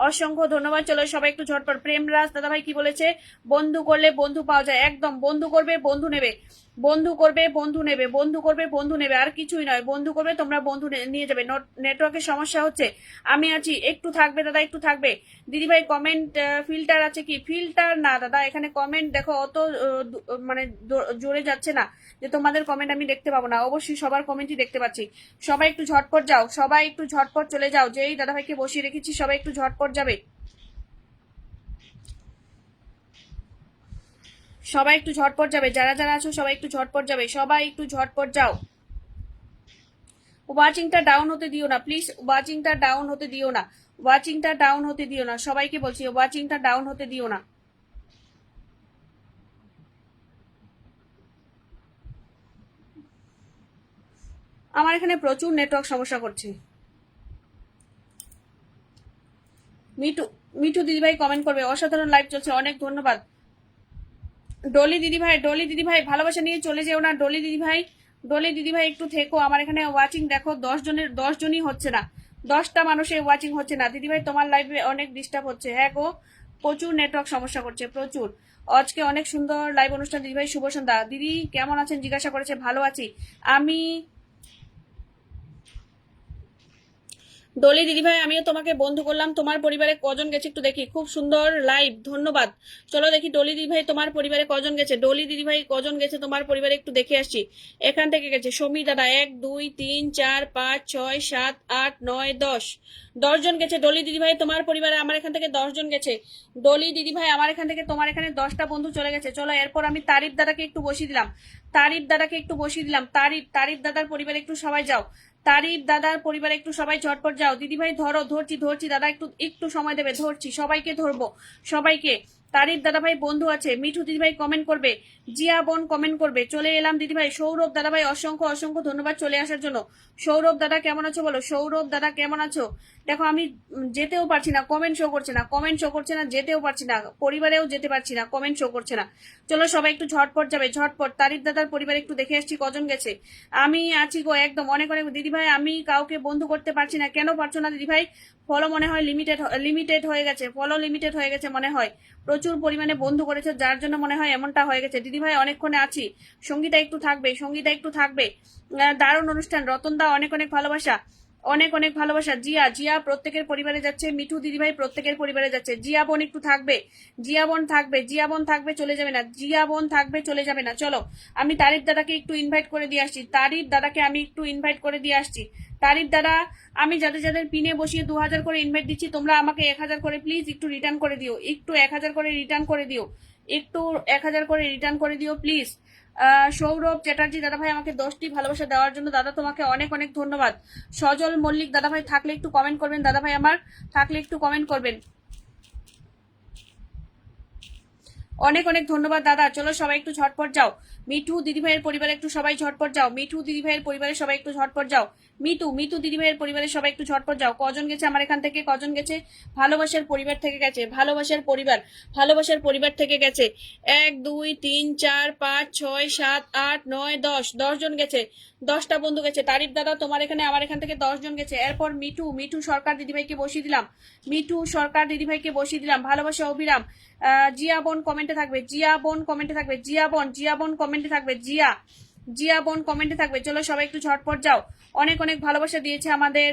A: অসংখ্য ধন্যবাদ। চলো সবাই একটু ঝটপট। প্রেমরাজ দাদাভাই কি বলেছে? বন্ধু করলে বন্ধু পাওয়া যায়, একদম। বন্ধু করবে বন্ধু নেবে, বন্ধু করবে বন্ধু নেবে, বন্ধু করবে বন্ধু নেবে, আর কিছুই নয়। বন্ধু করবে, তোমরা বন্ধু নিয়ে যাবে। নেটওয়ার্কের সমস্যা হচ্ছে, আমি আছি, একটু থাকবে দাদা, একটু থাকবে। দিদিভাই কমেন্ট ফিল্টার আছে কি? ফিল্টার না দাদা, এখানে কমেন্ট দেখো অত মানে জোরে যাচ্ছে না যে তোমাদের কমেন্ট আমি দেখতে পাবো না। অবশ্যই সবার কমেন্টই দেখতে পাচ্ছি। সবাই একটু ঝটপট যাও, সবাই একটু ঝটপট চলে যাও। যেই দাদাভাইকে বসিয়ে রেখেছি সবাই একটু ঝটপট যাবে। সবাই একটু ঝটপট যাবে, যারা যারা আছো সবাই একটু ঝটপট যাবে, সবাই একটু ঝটপট যাও। ওয়াচিংটা ডাউন হতে দিও না প্লিজ, ওয়াচিংটা ডাউন হতে দিও না, ওয়াচিংটা ডাউন হতে দিও না, সবাইকে বলছি ওয়াচিংটা ডাউন হতে দিও না। আমার এখানে প্রচুর নেটওয়ার্ক সমস্যা করছে। মিঠু, মিঠু দিদিভাই কমেন্ট করবে, অসাধারণ লাইভ চলছে, অনেক ধন্যবাদ। ডলি দিদিভাই, ডলি দিদিভাই ভালোবাসা নিয়ে চলে যেও না। ডলি দিদিভাই, ডলি দিদিভাই একটু থেকো। আমার এখানে ওয়াচিং দেখো 10 জনই হচ্ছে না, 10টা মানুষের ওয়াচিং হচ্ছে না। দিদিভাই তোমার লাইভে অনেক ডিস্টার্ব হচ্ছে। হ্যাঁ গো, প্রচুর নেটওয়ার্ক সমস্যা করছে, প্রচুর। আজকে অনেক সুন্দর লাইভ অনুষ্ঠান। দিদিভাই শুভ সন্ধ্যা। দিদি কেমন আছেন জিজ্ঞাসা করেছে, ভালো আছি আমি। ডলি দিদিভাই আমিও তোমাকে বন্ধু করলাম। তোমার পরিবারে কজন গেছে একটু দেখি। খুব সুন্দর লাইভ, ধন্যবাদ। চলো দেখি ডলি দিদিভাই তোমার পরিবারে কজন গেছে। ডলি দিদিভাই কজন গেছে তোমার পরিবারে একটু দেখে আসছি। এখান থেকে গেছে সমী দাদা 1 2 3 4 5 6 7 8 9 10, 10 জন গেছে। ডলি দিদিভাই তোমার পরিবারে আমার এখান থেকে 10 জন গেছে। ডলি দিদিভাই আমার এখান থেকে তোমার এখানে 10টা বন্ধু চলে গেছে। চলো এরপর আমি তারিফ দাদাকে একটু বসিয়ে দিলাম, তারিফ দাদাকে একটু বসিয়ে দিলাম। তারিফ, তারিফ দাদার পরিবারে একটু সবাই যাও। তারিফ দাদার পরিবারে একটু সবাই ঝটপট যাও। দিদিভাই ধরো, ধরছি ধরছি দাদা, একটু একটু সময় দেবে, ধরছি, সবাইকে ধরবো, সবাইকে। তারিফ দাদাভাই বন্ধু আছে। মিঠু দিদিভাই কমেন্ট করবে, জিয়া বোন কমেন্ট করবে। চলে এলাম দিদিভাই। সৌরভ দাদাভাই অসংখ্য অসংখ্য ধন্যবাদ চলে আসার জন্য। সৌরভ দাদা কেমন আছো বলো, সৌরভ দাদা কেমন আছো? দেখো আমি যেতেও পারছি না, কমেন্ট শো করছে না, কমেন্ট শো করছে না, যেতেও পারছি না, পরিবারেও যেতে পারছি না, কমেন্ট শো করছে না। চলো সবাই একটু ঝটপট যাবে, ঝটপট। তারিফ দাদার পরিবারে একটু দেখে আসছি কজন গেছে। আমি আছি গো, একদম। অনেক অনেক দিদিভাই, আমি কাউকে বন্ধু করতে পারছি না। কেন পারছো না দিদিভাই? ফলো মনে হয় লিমিটেড হয়ে গেছে, ফলো লিমিটেড হয়ে গেছে মনে হয়। প্রচুর পরিমাণে বন্ধু করেছে, যার জন্য মনে হয় এমনটা হয়ে গেছে। দিদিভাই অনেকক্ষণে আছি, সঙ্গীতা একটু থাকবে, সঙ্গীতা একটু থাকবে। দারুণ অনুষ্ঠান, রতন দা অনেক অনেক ভালোবাসা। অনেক অনেক ভালোবাসা। জিয়া, জিয়া প্রত্যেকের পরিবারে যাচ্ছে। মিঠু দিদিভাই প্রত্যেকের পরিবারে যাচ্ছে। জিয়া বোন একটু থাকবে, জিয়া বোন থাকবে, জিয়া বোন থাকবে, চলে যাবে না, জিয়া বোন থাকবে, চলে যাবে না। চলো আমি তারিফ দাদাকে একটু ইনভাইট করে দিয়ে আসছি, তারিফ দাদাকে আমি একটু ইনভাইট করে দিয়ে আসছি। তারিফ দাদা, আমি যাদের যাদের পিনে বসিয়ে 2000 করে ইনভাইট দিচ্ছি, তোমরা আমাকে 1000 করে প্লিজ একটু রিটার্ন করে দিও, একটু 1000 করে রিটার্ন করে দিও, একটু 1000 করে রিটার্ন করে দিও প্লিজ। সৌরভ চ্যাটার্জি দাদাভাই আমাকে 10টি ভালোবাসা দেওয়ার জন্য দাদা তোমাকে অনেক অনেক ধন্যবাদ। সজল মল্লিক দাদাভাই থাকলে একটু কমেন্ট করবেন, দাদাভাই আমার থাকলে একটু কমেন্ট করবেন। অনেক অনেক ধন্যবাদ দাদা। চলো সবাই একটু ঝটপট যাও। মিঠু দিদিভাইয়ের পরিবারে একটু সবাই ঝটপট যাও। মিঠু দিদিভাইয়ের পরিবারে সবাই একটু ঝটপট যাও। মিঠু মিঠু দিদিভাইয়ের পরিবারে সবাই একটু ঝটপট যাও। কজন গেছে আমার এখান থেকে, কজন গেছে? ভালোবাসার পরিবার থেকে গেছে, ভালোবাসার পরিবার, ভালোবাসার পরিবার থেকে গেছে। 1 2 3 4 5 6 7 8 9 10, 10 জন গেছে, 10টা বন্ধু গেছে। তারিফ দাদা তোমার এখানে, আমার এখান থেকে 10 জন গেছে। এরপর মিঠু, মিঠু সরকার দিদিভাইকে বসিয়ে দিলাম, মিঠু সরকার দিদিভাইকে বসিয়ে দিলাম। ভালোবাসা অবিরাম। জিয়া বোন কমেন্টে থাকবে, জিয়া বোন কমেন্টে থাকবে, জিয়া বোন, জিয়া বোন কমেন্টে থাকবে, জিয়া, জিয়া বোন কমেন্টে থাকবে। চলো সবাই একটু ঝটপট যাও। অনেক অনেক ভালোবাসা দিয়েছে আমাদের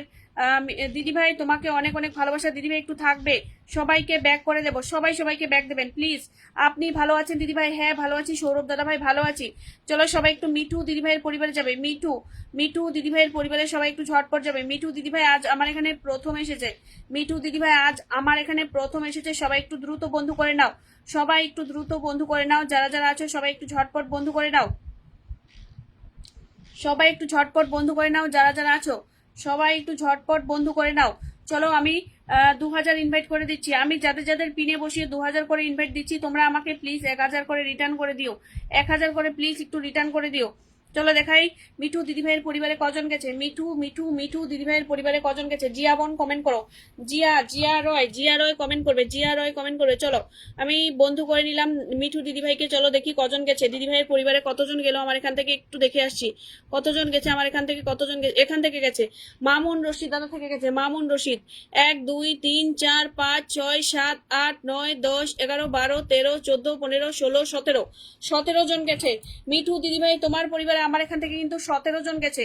A: দিদিভাই, তোমাকে অনেক অনেক ভালোবাসা। দিদিভাই একটু থাকবে, সবাইকে ব্যাক করে দেবো, সবাই সবাইকে ব্যাক দেবেন প্লিজ। আপনি ভালো আছেন দিদিভাই? হ্যাঁ ভালো আছি। সৌরভ দাদা ভাই ভালো আছি। চলো সবাই একটু মিঠু দিদিভাইয়ের পরিবারে যাবে। মিঠু, মিঠু দিদিভাইয়ের পরিবারে সবাই একটু ঝটপট যাবে। মিঠু দিদিভাই আজ আমার এখানে প্রথম এসেছে, মিঠু দিদিভাই আজ আমার এখানে প্রথম এসেছে। সবাই একটু দ্রুত বন্ধু করে নাও, সবাই একটু দ্রুত বন্ধু করে নাও। যারা যারা আছো সবাই একটু ঝটপট বন্ধু করে নাও, সবাই একটু ঝটপট বন্ধু করে নাও। যারা যারা আছো সবাই একটু ঝটপট বন্ধু করে নাও। চলো আমি 2000 ইনভাইট করে দিচ্ছি। আমি যাদের যাদের পিনে বসিয়ে 2000 করে ইনভাইট দিচ্ছি, তোমরা আমাকে প্লিজ 1000 করে রিটার্ন করে দিও, 1000 করে প্লিজ একটু রিটার্ন করে দিও। চলো দেখাই মিঠু দিদিভাইয়ের পরিবারে কজন গেছে। মিঠু মিঠু মিঠু দিদিভাইয়ের পরিবারে কজন গেছে? জিয়া বোন কমেন্ট করো, জিয়া, জিয়া রয়, জিয়া রয় কমেন্ট করবে, জিয়া রয় কমেন্ট করবে। চলো আমি বন্ধু করে নিলাম মিঠু দিদিভাইকে। চলো দেখি কজন গেছে, দিদিভাইয়ের পরিবারে কতজন গেল আমার এখান থেকে একটু দেখে আসছি। কতজন গেছে আমার এখান থেকে, কতজন এখান থেকে গেছে? মামুন রশিদ দাদা থেকে গেছে, মামুন রশিদ। 1 2 3 4 5 6 7 8 9 10 11 12 13 14 15 16 17, 17 জন গেছে। মিঠু দিদিভাই তোমার পরিবারে আমার এখান থেকে কিন্তু 17 জন গেছে,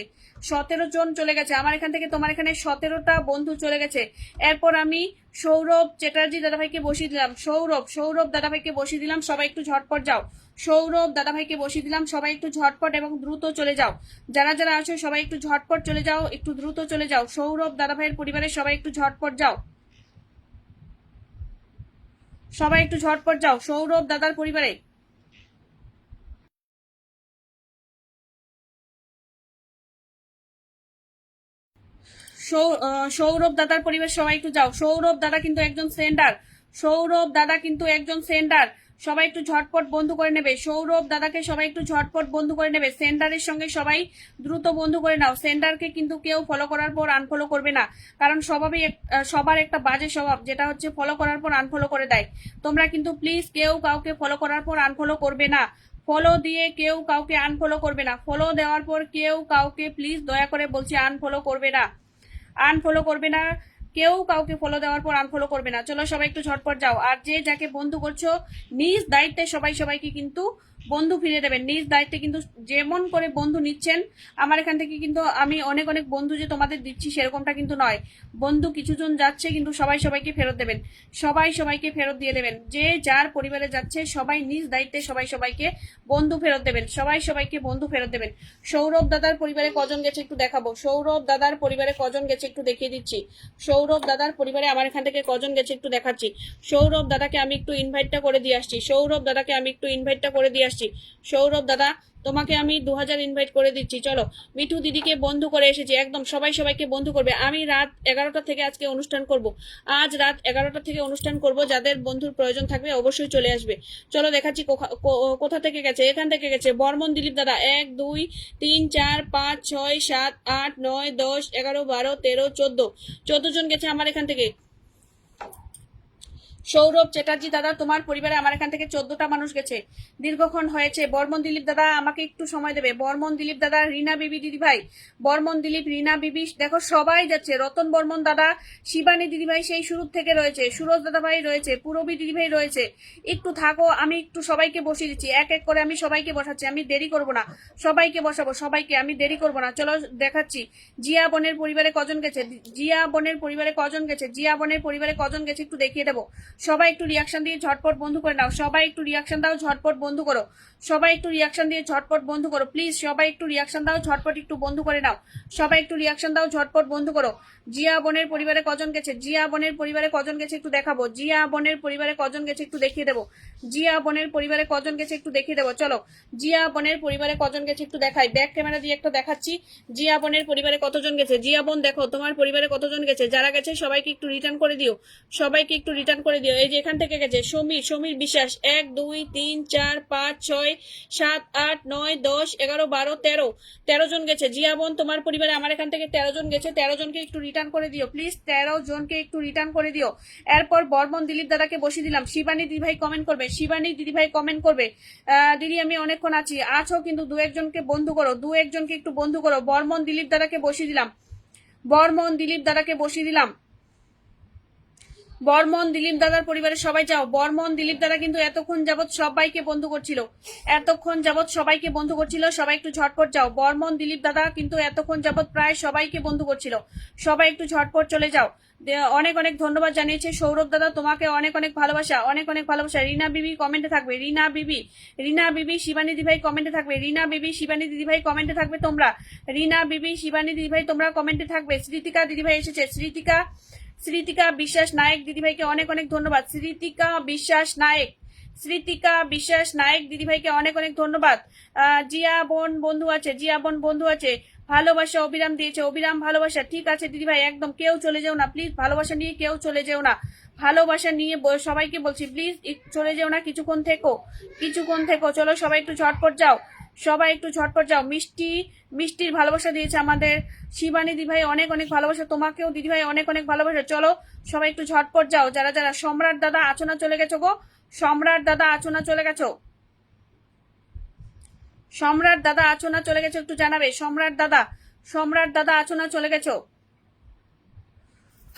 A: 17 জন চলে গেছে আমার এখান থেকে, তোমার এখানে 17টা বন্ধু চলে গেছে। এরপর আমি সৌরভ চ্যাটার্জি দাদাভাইকে বসিয়ে দিলাম, সৌরভ, সৌরভ দাদাভাইকে বসিয়ে দিলাম। সবাই একটু ঝটপট যাও। সৌরভ দাদাভাইকে বসিয়ে দিলাম, সবাই একটু ঝটপট এবং দ্রুত চলে যাও। যারা যারা আছো সবাই একটু ঝটপট চলে যাও, একটু দ্রুত চলে যাও। সৌরভ দাদাভাইয়ের পরিবারে সবাই একটু ঝটপট যাও, সবাই একটু ঝটপট যাও সৌরভ দাদার পরিবারে। সৌরভ দাদার পরিবার সবাই একটু যাও। সৌরভ দাদা কিন্তু একজন সেন্ডার, সৌরভ দাদা কিন্তু একজন সেন্ডার। সবাই একটু ঝটপট বন্ধু করে নেবে, সৌরভ দাদাকে সবাই একটু ঝটপট বন্ধু করে নেবে। সেন্ডারের সঙ্গে সবাই দ্রুত বন্ধু করে নাও। সেন্ডারকে কিন্তু কেউ ফলো করার পর আনফলো করবে না, কারণ সবার একটা বাজে স্বভাব, যেটা হচ্ছে ফলো করার পর আনফলো করে দেয়। তোমরা কিন্তু প্লিজ কেউ কাউকে ফলো করার পর আনফলো করবে না, ফলো দিয়ে কেউ কাউকে আনফলো করবে না, ফলো দেওয়ার পর কেউ কাউকে প্লিজ দয়া করে বলছি আনফলো করবে না, আনফলো করবে না, কেউ কাউকে ফলো দেওয়ার পর আনফলো করবে না। চলো সবাই একটু ঝটপট যাও। আর যে যাকে বন্ধু করছো নিজ দায়িত্বে সবাই সবাইকে কিন্তু বন্ধু ফিরে দেবেন, নিজ দায়িত্বে। কিন্তু যেমন করে বন্ধু নিচ্ছেন আমার এখান থেকে, কিন্তু আমি অনেক অনেক বন্ধু যে তোমাদের দিচ্ছি সেরকমটা কিন্তু নয়। বন্ধু কিছুজন যাচ্ছে, কিন্তু সবাই সবাইকে ফেরত দেবেন, সবাই সবাইকে ফেরত দিয়ে দেবেন। যে যার পরিবারে যাচ্ছে সবাই নিজ দায়িত্বে সবাই সবাইকে বন্ধু ফেরত দেবেন, সবাই সবাইকে বন্ধু ফেরত দেবেন। সৌরভ দাদার পরিবারে কজন গেছে একটু দেখাবো, সৌরভ দাদার পরিবারে কজন গেছে একটু দেখিয়ে দিচ্ছি। সৌরভ দাদার পরিবারে আমার এখান থেকে কজন গেছে একটু দেখাচ্ছি। সৌরভ দাদাকে আমি একটু ইনভাইটটা করে দিয়ে আসছি, সৌরভ দাদাকে আমি একটু ইনভাইটটা করে দিয়ে আসছি। সৌরভ দাদা তোমাকে আমি 2000 ইনভাইট করে দিচ্ছি। চলো মিঠু দিদিকে বন্ধু করে এসেছি, একদম সবাই সবাইকে বন্ধু করবে। আমি রাত 11টা থেকে আজকে অনুষ্ঠান করব, আজ রাত 11টা থেকে অনুষ্ঠান করব। যাদের বন্ধুর প্রয়োজন থাকবে অবশ্যই চলে আসবে। চলো দেখাচ্ছি কোথা থেকে গেছে। এখান থেকে গেছে বর্মন দিলীপ দাদা। 1 2 3 4 5 6 7 8 9 10 11 12 13 14, 14 জন গেছে আমার এখান থেকে। সৌরভ চ্যাটার্জি দাদা, তোমার পরিবারে আমার এখান থেকে 14টা মানুষ গেছে, দীর্ঘক্ষণ হয়েছে। বর্মন দিলীপ দাদা, আমাকে একটু সময় দেবে। বর্মন দিলীপ দাদা, রিনা বিবি দিদি ভাই, বর্মন দিলীপ, রিনা বিবি, দেখো সবাই যাচ্ছে। রতন বর্মন দাদা, শিবানী দিদি ভাই সেই শুরু থেকে রয়েছে, সুরজ দাদা ভাই রয়েছে, পুরবী দিদি ভাই রয়েছে। একটু থাকো, আমি একটু সবাইকে বসিয়ে দিচ্ছি, এক এক করে আমি সবাইকে বসাচ্ছি, আমি দেরি করব না, সবাইকে বসাবো, সবাইকে আমি দেরি করব না। চলো দেখাচ্ছি। জিয়া বোনের পরিবারে কজন গেছে, জিয়া বোনের পরিবারে কজন গেছে, জিয়া বোনের পরিবারে কজন গেছে একটু দেখিয়ে দেবো। সবাই একটু রিয়াকশন দিয়ে ঝটপট বন্ধ করে নাও, সবাই একটু রিয়াকশন দাও, ঝটপট বন্ধ করো, সবাই একটু রিয়াকশন দিয়ে ঝটপট বন্ধ করো প্লিজ, সবাই একটু রিয়াকশন দাও, ঝটপট একটু বন্ধ করে নাও, সবাই একটু রিয়াকশন দাও, ঝটপট বন্ধ করো। জিয়া বোনের পরিবারে কজন গেছে, জিয়া বোনের পরিবারে কজন গেছে একটু দেখাবো, জিয়া বোনের পরিবারে কজন গেছে একটু দেখিয়ে দেবো, জিয়া বোনের পরিবারে কজন গেছে একটু দেখিয়ে দেবো। চলো, জিয়া বোনের পরিবারে কজন গেছে একটু দেখাই, ব্যাক ক্যামেরা দিয়ে একটা দেখাচ্ছি। জিয়া বোনের পরিবারে কতজন গেছে, জিয়া বোন দেখো তোমার পরিবারে কতজন গেছে, যারা গেছে সবাইকে একটু রিটার্ন করে দিও, সবাইকে একটু রিটার্ন করে দিও। এই যে এখান থেকে গেছে সমীর, সমীর বিশ্বাস, 1 2 3 4 5 6 7 8 9 10 11 12 13, 13 জন গেছে। জিয়া বোন তোমার পরিবারে আমার এখান থেকে 13 জন গেছে, 13 জনকে একটু রিটার্ন করে দিও প্লিজ, 13 জনকে একটু রিটার্ন করে দিও। এরপর বর্মন দিলীপ দাদাকে বসিয়ে দিলাম। শিবানী দিদিভাই কমেন্ট করবে, শিবানী দিদিভাই কমেন্ট করবে, দিদি আমি অনেকক্ষণ আছো কিন্তু দু একজনকে বন্ধু করো, দু একজনকে একটু বন্ধু করো। বর্মন দিলীপ দাদাকে বসিয়ে দিলাম, বর্মন দিলীপ দাদাকে বসিয়ে দিলাম। বর্মন দিলীপ দাদার পরিবারের সবাই যাও। বর্মন দিলীপ দাদা কিন্তু এতক্ষণ যাবৎ সবাইকে বন্ধু করছিল, এতক্ষণ যাবৎ সবাইকে বন্ধু করছিল, সবাই একটু ঝটপট যাও। বর্মন দিলীপ দাদা কিন্তু এতক্ষণ যাবৎ প্রায় সবাইকে বন্ধু করছিল, সবাই একটু ঝটপট চলে যাও। অনেক অনেক ধন্যবাদ জানিয়েছে সৌরভ দাদা, তোমাকে অনেক অনেক ভালোবাসা, অনেক অনেক ভালোবাসা। রিনা বিবি কমেন্টে থাকবে, রিনা বিবি, রিনা বিবি, শিবানী দিদিভাই কমেন্টে থাকবে, রিনা বিবি, শিবানী দিদিভাই কমেন্টে থাকবে তোমরা, রিনা বিবি, শিবানী দিদিভাই তোমরা কমেন্টে থাকবে। স্মৃতিকা দিদিভাই এসেছে, স্মৃতিকা, স্মৃতিকা বিশ্বাস নায়ক দিদিভাইকে অনেক অনেক ধন্যবাদ। স্মৃতিকা বিশ্বাস নায়ক, স্মৃতিকা বিশ্বাস নায়ক দিদিভাইকে অনেক অনেক ধন্যবাদ। জিয়া বোন বন্ধু আছে, জিয়া বোন বন্ধু আছে, ভালোবাসা অবিরাম দিয়েছে, অবিরাম ভালোবাসা। ঠিক আছে দিদিভাই, একদম কেউ চলে যেও না প্লিজ, ভালোবাসা নিয়ে কেউ চলে যেও না, ভালোবাসা নিয়ে সবাইকে বলছি প্লিজ চলে যেও না, কিছুক্ষণ থেকো, কিছুক্ষণ থেকো। চলো সবাই একটু ঝটপট যাও, সবাই একটু ঝটপট যাও। মিষ্টি, মিষ্টির ভালোবাসা দিয়েছে আমাদের শিবানী দিদিভাই, অনেক অনেক ভালোবাসা তোমাকেও দিদিভাই, অনেক অনেক ভালোবাসা। চলো সবাই একটু ঝটপট যাও, যারা যারা। সম্রাট দাদা আছো না চলে গেছো গো, সম্রাট দাদা আছো না চলে গেছো, সম্রাট দাদা আছো না চলে গেছো একটু জানাবে। সম্রাট দাদা, সম্রাট দাদা আছো না চলে গেছো।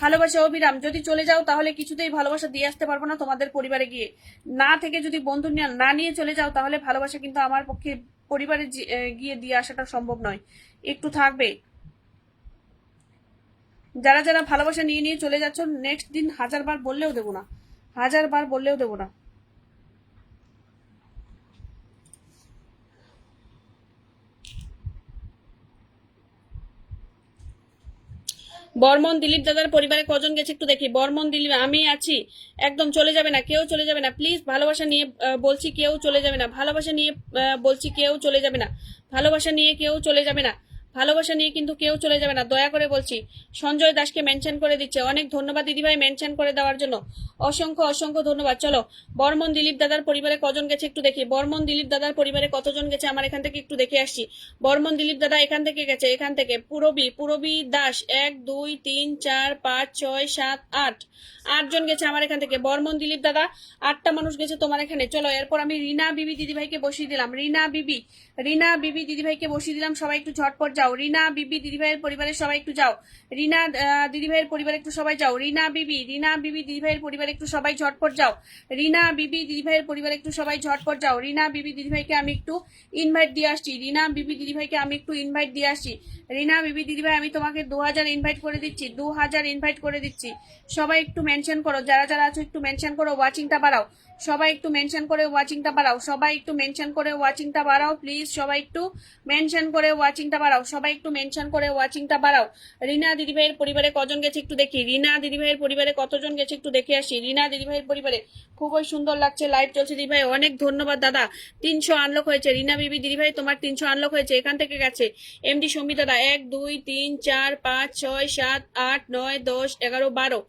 A: ভালোবাসা অবিরাম, যদি চলে যাও তাহলে কিছুতেই ভালোবাসা দিয়ে আসতে পারবো না তোমাদের পরিবারে গিয়ে, না থেকে যদি বন্ধু না নিয়ে চলে যাও তাহলে ভালোবাসা কিন্তু আমার পক্ষে পরিবারে গিয়ে দিয়ে আসাটা সম্ভব নয়, একটু থাকবে। যারা যারা ভালোবাসা নিয়ে নিয়ে চলে যাচ্ছ, নেক্সট দিন 1000 বার বললেও দেবো না, 1000 বার বললেও দেবো না। বর্মন দিলীপ দাদার পরিবারে কজন গেছে একটু দেখি। বর্মন দিলীপ, আমি আছি, একদম চলে যাবে না, কেউ চলে যাবে না প্লিজ। ভালোবাসা নিয়ে বলছি কেউ চলে যাবে না, ভালোবাসা নিয়ে বলছি কেউ চলে যাবে না, ভালোবাসা নিয়ে কেউ চলে যাবে না, ভালোবাসা নিয়ে কিন্তু কেউ চলে যাবে না, দয়া করে বলছি। সঞ্জয় দাসকে মেনশন করে দিচ্ছে, অনেক ধন্যবাদ দিদিভাই মেনশন করে দেওয়ার জন্য, অসংখ্য অসংখ্য ধন্যবাদ। চলো, বর্মন দিলীপ দাদার পরিবারে কজন গেছে একটু দেখি। বর্মন দিলীপ দাদার পরিবারে কতজন গেছে আমার এখান থেকে একটু দেখে আসছি। বর্মন দিলীপ দাদা এখান থেকে গেছে, এখান থেকে পুরবী, পুরবী দাস, 1 2 3 4 5 6 7 8, 8 জন গেছে আমার এখান থেকে। বর্মন দিলীপ দাদা 8টা মানুষ গেছে তোমার এখানে। চলো এরপর আমি রিনা বিবি দিদিভাইকে বসিয়ে দিলাম, রিনা বিবি, রিনা বিবি দিদিভাইকে বসিয়ে দিলাম। সবাই একটু ঝটপট যাও, রিনা বিবি দিদিভাইয়ের পরিবারের সবাই একটু যাও, রিনা দিদিভাইয়ের পরিবারে একটু সবাই যাও। রিনা বিবি, রিনা বিবি দিদিভাইয়ের পরিবারে একটু সবাই ঝটপট যাও, রিনা বিবি দিদিভাইয়ের পরিবারে একটু সবাই ঝটপট যাও। রিনা বিবি দিদিভাইকে আমি একটু ইনভাইট দিয়ে আসছি, রিনা বিবি দিদিভাইকে আমি একটু ইনভাইট দিয়ে আসছি। রিনা বিবি দিদিভাই আমি তোমাকে 2000 ইনভাইট করে দিচ্ছি, 2000 ইনভাইট করে দিচ্ছি। সবাই একটু মেনশন করো, যারা যারা আছো একটু মেনশন করো, ওয়াচিংটা বাড়াও, সবাই একটু মেনশন করে ওয়াচিংটা বাড়াও, সবাই একটু মেনশন করে ওয়াচিংটা বাড়াও প্লিজ, সবাই একটু মেনশন করে ওয়াচিংটা বাড়াও, সবাই একটু মেনশন করে ওয়াচিংটা বাড়াও। রিনা দিদিভাইয়ের পরিবারে কজন গেছে একটু দেখি, রিনা দিদিভাইয়ের পরিবারে কতজন গেছে একটু দেখে আসি। রিনা দিদিভাইয়ের পরিবারে খুবই সুন্দর লাগছে, লাইভ চলছে দিদিভাই, অনেক ধন্যবাদ দাদা। 300 আনলক হয়েছে, রিনা বিবি দিদিভাই তোমার 300 আনলক হয়েছে, এখান থেকে গেছে এমডি সৌমি দাদা, 1 2 3 4 5 6 7 8 9 10 11 12,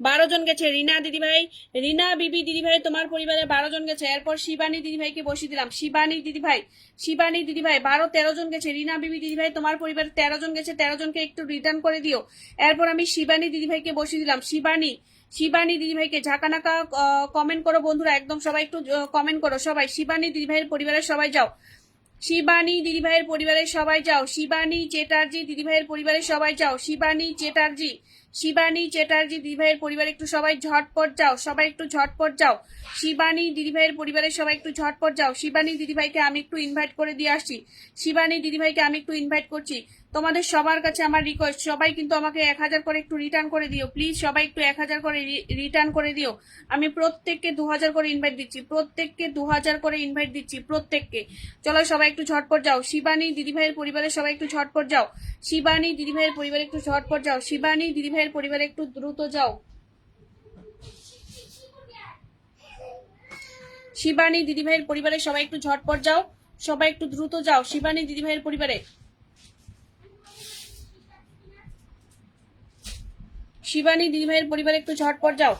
A: 12 জন গেছে। রিনা দিদিভাই, রিনা বিবি দিদিভাই তোমার পরিবারে 12 জন গেছে। এরপর শিবানী দিদিভাইকে বসিয়ে দিলাম, শিবানী দিদিভাই, শিবানী দিদিভাই 12 13 জন গেছে। রিনা বিবি দিদিভাই তোমার পরিবারে 13 জন গেছে, 13 জনকে একটু রিটার্ন করে দিও। এরপর আমি শিবানী দিদিভাইকে বসিয়ে দিলাম, শিবানী, শিবানী দিদিভাইকে ঝাঁকানাকা কমেন্ট করো বন্ধুরা, একদম সবাই একটু কমেন্ট করো সবাই। শিবানী দিদিভাইয়ের পরিবারের সবাই যাও, শিবানী দিদিভাইয়ের পরিবারের সবাই যাও, শিবানী চ্যাটার্জি দিদিভাইয়ের পরিবারের সবাই যাও, শিবানী চ্যাটার্জি, শিবানী চ্যাটার্জি দিদিভাইয়ের পরিবার একটু সবাই ঝটপট যাও, সবাই একটু ঝটপট যাও। শিবানী দিদিভাইয়ের পরিবারের সবাই একটু ঝটপট যাও। শিবানী দিদিভাইকে আমি একটু ইনভাইট করে দিয়ে আসছি, শিবানী দিদিভাইকে আমি একটু ইনভাইট করছি। তোমাদের সবার কাছে আমার রিকোয়েস্ট, সবাই কিন্তু আমাকে 1000 করে একটু রিটার্ন করে দিও প্লিজ, সবাই একটু 1000 করে রিটার্ন করে দিও। আমি প্রত্যেককে 2000 করে ইনভাইট দিচ্ছি, প্রত্যেককে 2000 করে ইনভাইট দিচ্ছি প্রত্যেককে। চলো সবাই একটু ঝটপট যাও, শিবানী দিদিভাইয়ের পরিবারের সবাই একটু ঝটপট যাও, শিবানী দিদিভাইয়ের পরিবারে একটু ঝটপট যাও, শিবানী দিদিভাইয়ের পরিবারে একটু দ্রুত যাও, শিবানী দিদিভাইয়ের পরিবারে সবাই একটু ঝটপট যাও, সবাই একটু দ্রুত যাও শিবানী দিদিভাইয়ের পরিবারে, শিবানী দিদিভাইয়ের পরিবারে একটু ঝটপট যাও।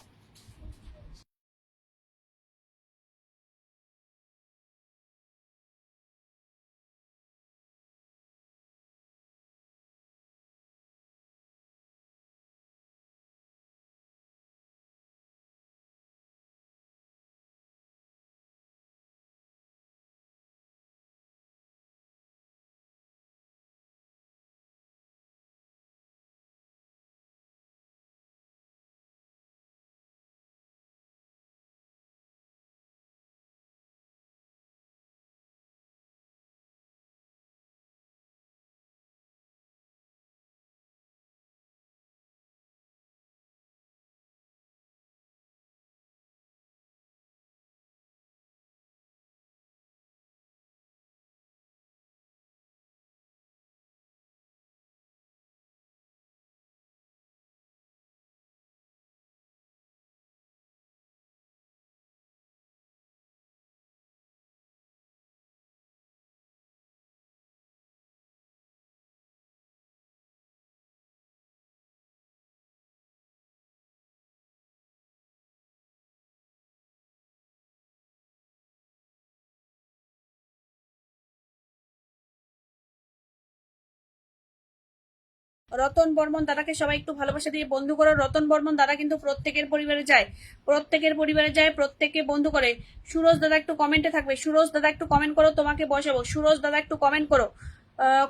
A: রতন বর্মন দাদাকে সবাই একটু ভালোবাসা দিয়ে বন্ধু করো। রতন বর্মন দাদা কিন্তু প্রত্যেকের পরিবারে যায়, প্রত্যেকের পরিবারে যায়, প্রত্যেককে বন্ধু করে। সুরজ দাদা একটু কমেন্টে থাকবে, সুরজ দাদা একটু কমেন্ট করো, তোমাকে বসাবো। সুরজ দাদা একটু কমেন্ট করো।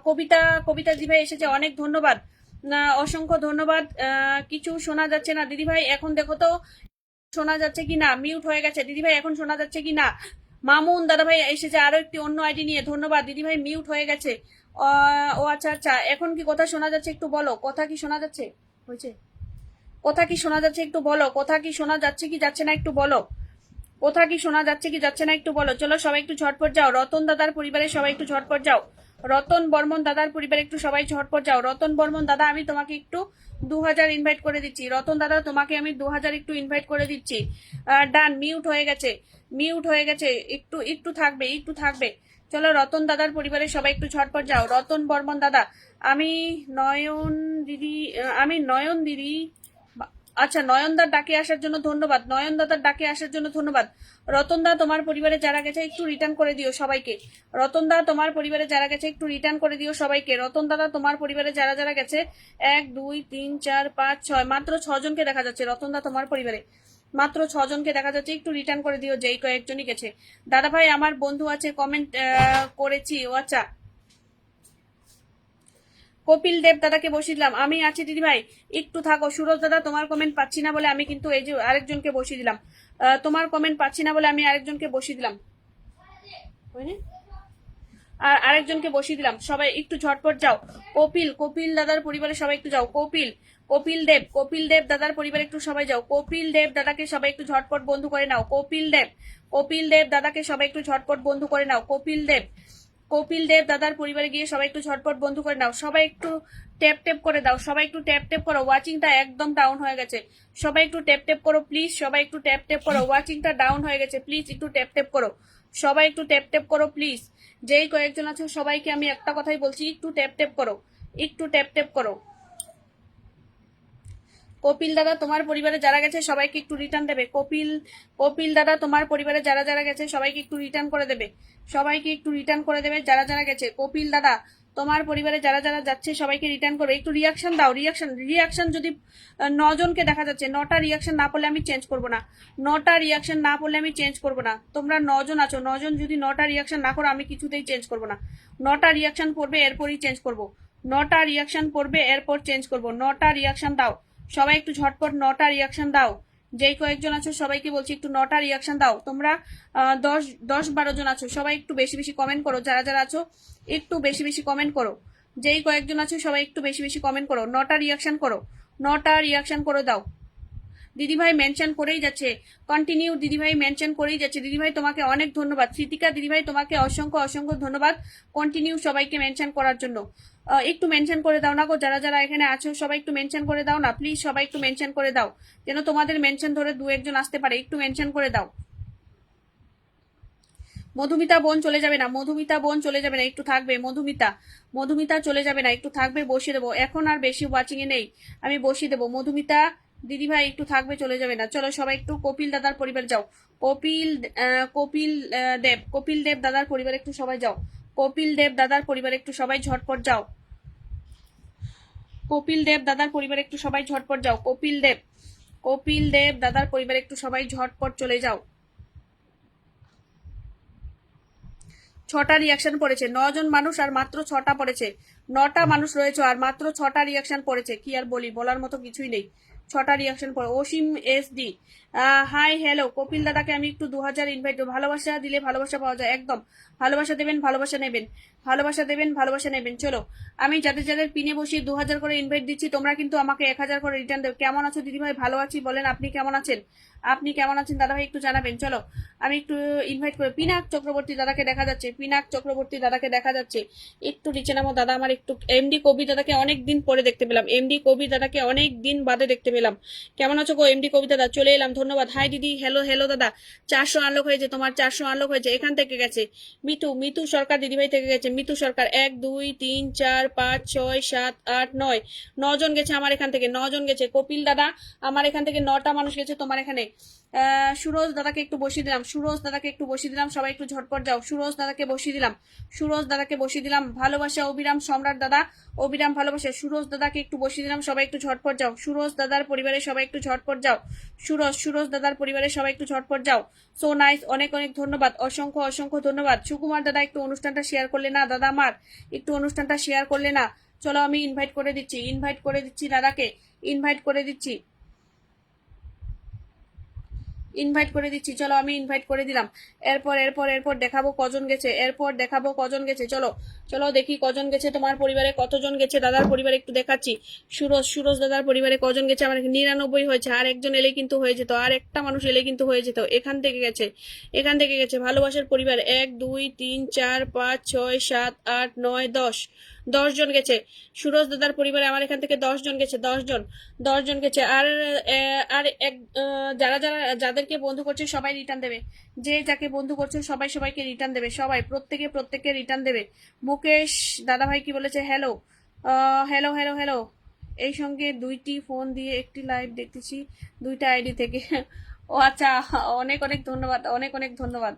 A: কবিতা, কবিতা দিদিভাই এসেছে, অনেক ধন্যবাদ, অসংখ্য ধন্যবাদ। কিছু শোনা যাচ্ছে না দিদিভাই, এখন দেখো তো শোনা যাচ্ছে কি না, মিউট হয়ে গেছে দিদিভাই, এখন শোনা যাচ্ছে কি না। মামুন দাদাভাই এসেছে আরো একটি অন্য আইডি নিয়ে, ধন্যবাদ দিদিভাই, মিউট হয়ে গেছে। ও আচ্ছা আচ্ছা, এখন কি কথা শোনা যাচ্ছে একটু বলো, কথা কি শোনা যাচ্ছে, হয়েছে, কথা কি শোনা যাচ্ছে একটু বলো, কথা কি শোনা যাচ্ছে কি যাচ্ছে না একটু বলো, কথা কি শোনা যাচ্ছে কি যাচ্ছে না একটু বলো। চলো সবাই একটু ঝটপট যাও, রতন দাদার পরিবারে সবাই একটু ঝটপট যাও, রতন বর্মন দাদার পরিবারে একটু সবাই ঝটপট যাও। রতন বর্মন দাদা আমি তোমাকে একটু 2000 ইনভাইট করে দিচ্ছি, রতন দাদা তোমাকে আমি 2000 একটু ইনভাইট করে দিচ্ছি। ডান, মিউট হয়ে গেছে, মিউট হয়ে গেছে, একটু একটু থাকবে, একটু থাকবে। চলো রতন দাদার পরিবারে সবাই একটু ঝটপট যাও। রতন বর্মন দাদা, আমি নয়ন দিদি, আমি নয়ন দিদি, আচ্ছা নয়নদার ডাকে আসার জন্য ধন্যবাদ, নয়ন দাদার ডাকে আসার জন্য ধন্যবাদ। রতন দা তোমার পরিবারে যারা গেছে একটু রিটার্ন করে দিও সবাইকে, রতন দা তোমার পরিবারে যারা গেছে একটু রিটার্ন করে দিও সবাইকে। রতন দাদা তোমার পরিবারে যারা যারা গেছে 1 2 3 4 5 6, মাত্র 6 জনকে দেখা যাচ্ছে। রতন দা তোমার পরিবারে মাত্র 6 জনকে দেখা যাচ্ছে, একটু রিটার্ন করে দিও যেই কয়েকজনই গেছে। দাদা ভাই আমার বন্ধু আছে, কমেন্ট করেছি, ও আচ্ছা। কপিল দেব দাদাকে বসিয়ে দিলাম, আমি আছি দিদি ভাই, একটু থাকো। সুরজ দাদা তোমার কমেন্ট পাচ্ছি না বলে আমি কিন্তু এই যে আরেকজনকে বসিয়ে দিলাম, তোমার কমেন্ট পাচ্ছি না বলে আমি আরেকজনকে বসিয়ে দিলাম, আর আরেকজনকে বসিয়ে দিলাম। সবাই একটু ঝটপট যাও। কপিল, কপিল দাদার পরিবারে সবাই একটু যাও। কপিল, কপিল দেব, কপিল দেব দাদার পরিবারে একটু সবাই যাও। কপিল দেব দাদাকে সবাই একটু ঝটপট বন্ধু করে নাও। কপিল দেব, কপিল দেব দাদাকে সবাই একটু ঝটপট বন্ধু করে নাও। কপিল দেব, কপিল দেব দাদার পরিবারে গিয়ে সবাই একটু ঝটপট বন্ধু করে নাও। সবাই একটু ট্যাপ ট্যাপ করে দাও, সবাই একটু ট্যাপ ট্যাপ করো, ওয়াচিংটা একদম ডাউন হয়ে গেছে। সবাই একটু ট্যাপ ট্যাপ করো প্লিজ, সবাই একটু ট্যাপ ট্যাপ করো, ওয়াচিংটা ডাউন হয়ে গেছে, প্লিজ একটু ট্যাপ ট্যাপ করো, সবাই একটু ট্যাপ ট্যাপ করো প্লিজ। যেই কয়েকজন আছে সবাইকে আমি একটা কথাই বলছি, একটু ট্যাপ ট্যাপ করো, একটু ট্যাপ ট্যাপ করো। কপিল দাদা তোমার পরিবারে যারা গেছে সবাইকে একটু রিটার্ন দেবে। কপিল কপিল দাদা তোমার পরিবারে যারা যারা গেছে সবাইকে একটু রিটার্ন করে দেবে, সবাইকে একটু রিটার্ন করে দেবে যারা যারা গেছে। কপিল দাদা তোমার পরিবারে যারা যারা যাচ্ছে সবাইকে রিটার্ন করবে। একটু রিয়াকশন দাও, রিয়াকশন রিয়াকশন যদি 9 জনকে দেখা যাচ্ছে, 9টা রিয়াকশন না পড়লে আমি চেঞ্জ করবো না, 9টা রিয়াকশন না পড়লে আমি চেঞ্জ করবো না। তোমরা 9 জন আছো, 9 জন যদি 9টা রিয়াকশন না করো আমি কিছুতেই চেঞ্জ করবো না। 9টা রিয়াকশন পড়বে এরপরই চেঞ্জ করবো, 9টা রিয়াকশন পড়বে এরপর চেঞ্জ করবো। 9টা রিয়াকশন দাও সবাই, একটু ঝটপট 9টা রিয়াকশন দাও। যেই কয়েকজন আছো সবাইকে বলছি একটু 9টা রিয়াকশন দাও। তোমরা 10-12 জন আছো, সবাই একটু বেশি বেশি কমেন্ট করো। যারা যারা আছো একটু বেশি বেশি কমেন্ট করো। যেই কয়েকজন আছো সবাই একটু বেশি বেশি কমেন্ট করো, 9টা রিয়াকশন করো, 9টা রিয়াকশন করে দাও। দিদিভাই মেনশন করেই যাচ্ছে, কন্টিনিউ দিদিভাই মেনশন করেই যাচ্ছে। দিদিভাই তোমাকে অনেক ধন্যবাদ। স্মৃতিকা দিদিভাই তোমাকে অসংখ্য অসংখ্য ধন্যবাদ কন্টিনিউ সবাইকে মেনশন করার জন্য। একটু মেনশন করে দাও না গো, যারা যারা এখানে আছো সবাই একটু মেনশন করে দাও না প্লিজ, সবাই একটু মেনশন করে দাও যেন তোমাদের মেনশন ধরে 2-1 জন আসতে পারে। একটু মেনশন করে দাও। মধুমিতা বোন চলে যাবে না, মধুমিতা বোন চলে যাবে না, একটু থাকবে। মধুমিতা মধুমিতা চলে যাবে না, একটু থাকবে, বসিয়ে দেবো। এখন আর বেশি ওয়াচিং এ নেই, আমি বসিয়ে দেবো। মধুমিতা দিদি ভাই একটু থাকবে, চলে যাবে না। চলো সবাই একটু কপিল দাদার পরিবার যাও। কপিল কপিল দেব, কপিল দেব দাদার পরিবার একটু সবাই যাও। কপিল দেব দাদার পরিবার একটু সবাই ঝটপট যাও। কপিল দেব দাদার পরিবার একটু সবাই ঝটপট যাও। কপিল দেব, কপিল দেব দাদার পরিবার একটু সবাই ঝটপট চলে যাও। 6টা রিয়াকশন পড়েছে, 9 জন মানুষ আর মাত্র 6টা পড়েছে। 9টা মানুষ রয়েছে আর মাত্র 6টা রিয়াকশন পড়েছে। কি আর বলি, বলার মতো কিছুই নেই। 6টা রিয়াকশন পড়ে। অসীম SD হাই হ্যালো। কপিল দাদাকে আমি একটু 2000 ইনভাইট দেবো। ভালোবাসা দিলে ভালোবাসা পাওয়া যায়, একদম ভালোবাসা দেবেন, ভালোবাসা নেবেন, ভালোবাসা দেবেন, ভালোবাসা নেবেন। চলো আমি যাদের যাদের পিনে বসিয়ে 2000 করে ইনভাইট দিচ্ছি, তোমরা কিন্তু আমাকে 1000 করে রিটার্ন দেবে। কেমন আছো দিদিভাই? ভালো আছি, বলেন আপনি কেমন আছেন? আপনি কেমন আছেন দাদাভাই একটু জানাবেন। চলো আমি একটু ইনভাইট করে, পিনাক চক্রবর্তী দাদাকে দেখা যাচ্ছে, পিনাক চক্রবর্তী দাদাকে দেখা যাচ্ছে। একটু নিচে নামো দাদা, আমার একটু এমডি কবি দাদাকে অনেক দিন পরে দেখতে পেলাম, এমডি কবি দাদাকে অনেক দিন বাদে দেখতে পেলাম। কেমন আছো গো এমডি কবি দাদা? চলে এলাম, ধন্যবাদ। হাই দিদি, হ্যালো হ্যালো দাদা। 400 আনলক হয়েছে, তোমার 400 আনলক হয়েছে। এখান থেকে গেছে মিতু, মিতু সরকার দিদিভাই থেকে গেছে। মিতু সরকার 1 2 3 4 5 6 7 8 9 9 জন গেছে আমার এখান থেকে, 9 জন গেছে। কপিল দাদা আমার এখান থেকে 9টা মানুষ গেছে তোমার এখানে। সুরজ দাদাকে একটু বসিয়ে দিলাম, সুরজ দাদাকে একটু বসিয়ে দিলাম, সবাই একটু ঝটপট যাও। সুরজ দাদাকে বসিয়ে দিলাম, সুরজ দাদাকে বসিয়ে দিলাম। ভালোবাসা অবিরাম সম্রাট দাদা, অবিরাম ভালোবাসা। সুরজ দাদাকে একটু বসিয়ে দিলাম, সবাই একটু ঝটপট যাও। সুরজ দাদার পরিবারে সবাই একটু ঝটপট যাও। সুরজ দাদার পরিবারে সবাই একটু ঝটপট যাও। সো নাইস, অনেক অনেক ধন্যবাদ, অসংখ্য অসংখ্য ধন্যবাদ। সুকুমার দাদা একটু অনুষ্ঠানটা শেয়ার করলে না দাদা, আমার একটু অনুষ্ঠানটা শেয়ার করলে না। চলো আমি ইনভাইট করে দিচ্ছি, ইনভাইট করে দিচ্ছি দাদাকে, ইনভাইট করে দিচ্ছি, ইনভাইট করে দিচ্ছি। চলো আমি ইনভাইট করে দিলাম। এরপর এরপর এরপর দেখাবো কজন গেছে, এরপর দেখাবো কজন গেছে। চলো চলো দেখি কজন গেছে, তোমার পরিবারে কতজন গেছে। দাদার পরিবারে একটু দেখাচ্ছি। সুরজ দাদার পরিবারে কজন গেছে। আমার 99 হয়েছে, আর একজন এলে কিন্তু হয়ে যেত, আর একটা মানুষ এলে কিন্তু হয়ে যেত। এখান থেকে গেছে, এখান থেকে গেছে। ভালোবাসার পরিবার 1 2 3 4 5 6 7 8 9 10 10 জন গেছে। সুরজ দাদার পরিবারে আমার এখান থেকে 10 জন গেছে, 10 জন গেছে। আর আর এক যারা যারা যাদেরকে বন্ধু করছে সবাই রিটার্ন দেবে, যে যাকে বন্ধু করছে সবাই সবাইকে রিটার্ন দেবে, সবাই প্রত্যেকে প্রত্যেককে রিটার্ন দেবে। মুকেশ দাদাভাই কি বলেছে? Hello hello hello hello. এই সঙ্গে 2টি ফোন দিয়ে একটি লাইভ দেখতেছি 2টা আইডি থেকে। ও আচ্ছা, অনেক অনেক ধন্যবাদ, অনেক অনেক ধন্যবাদ।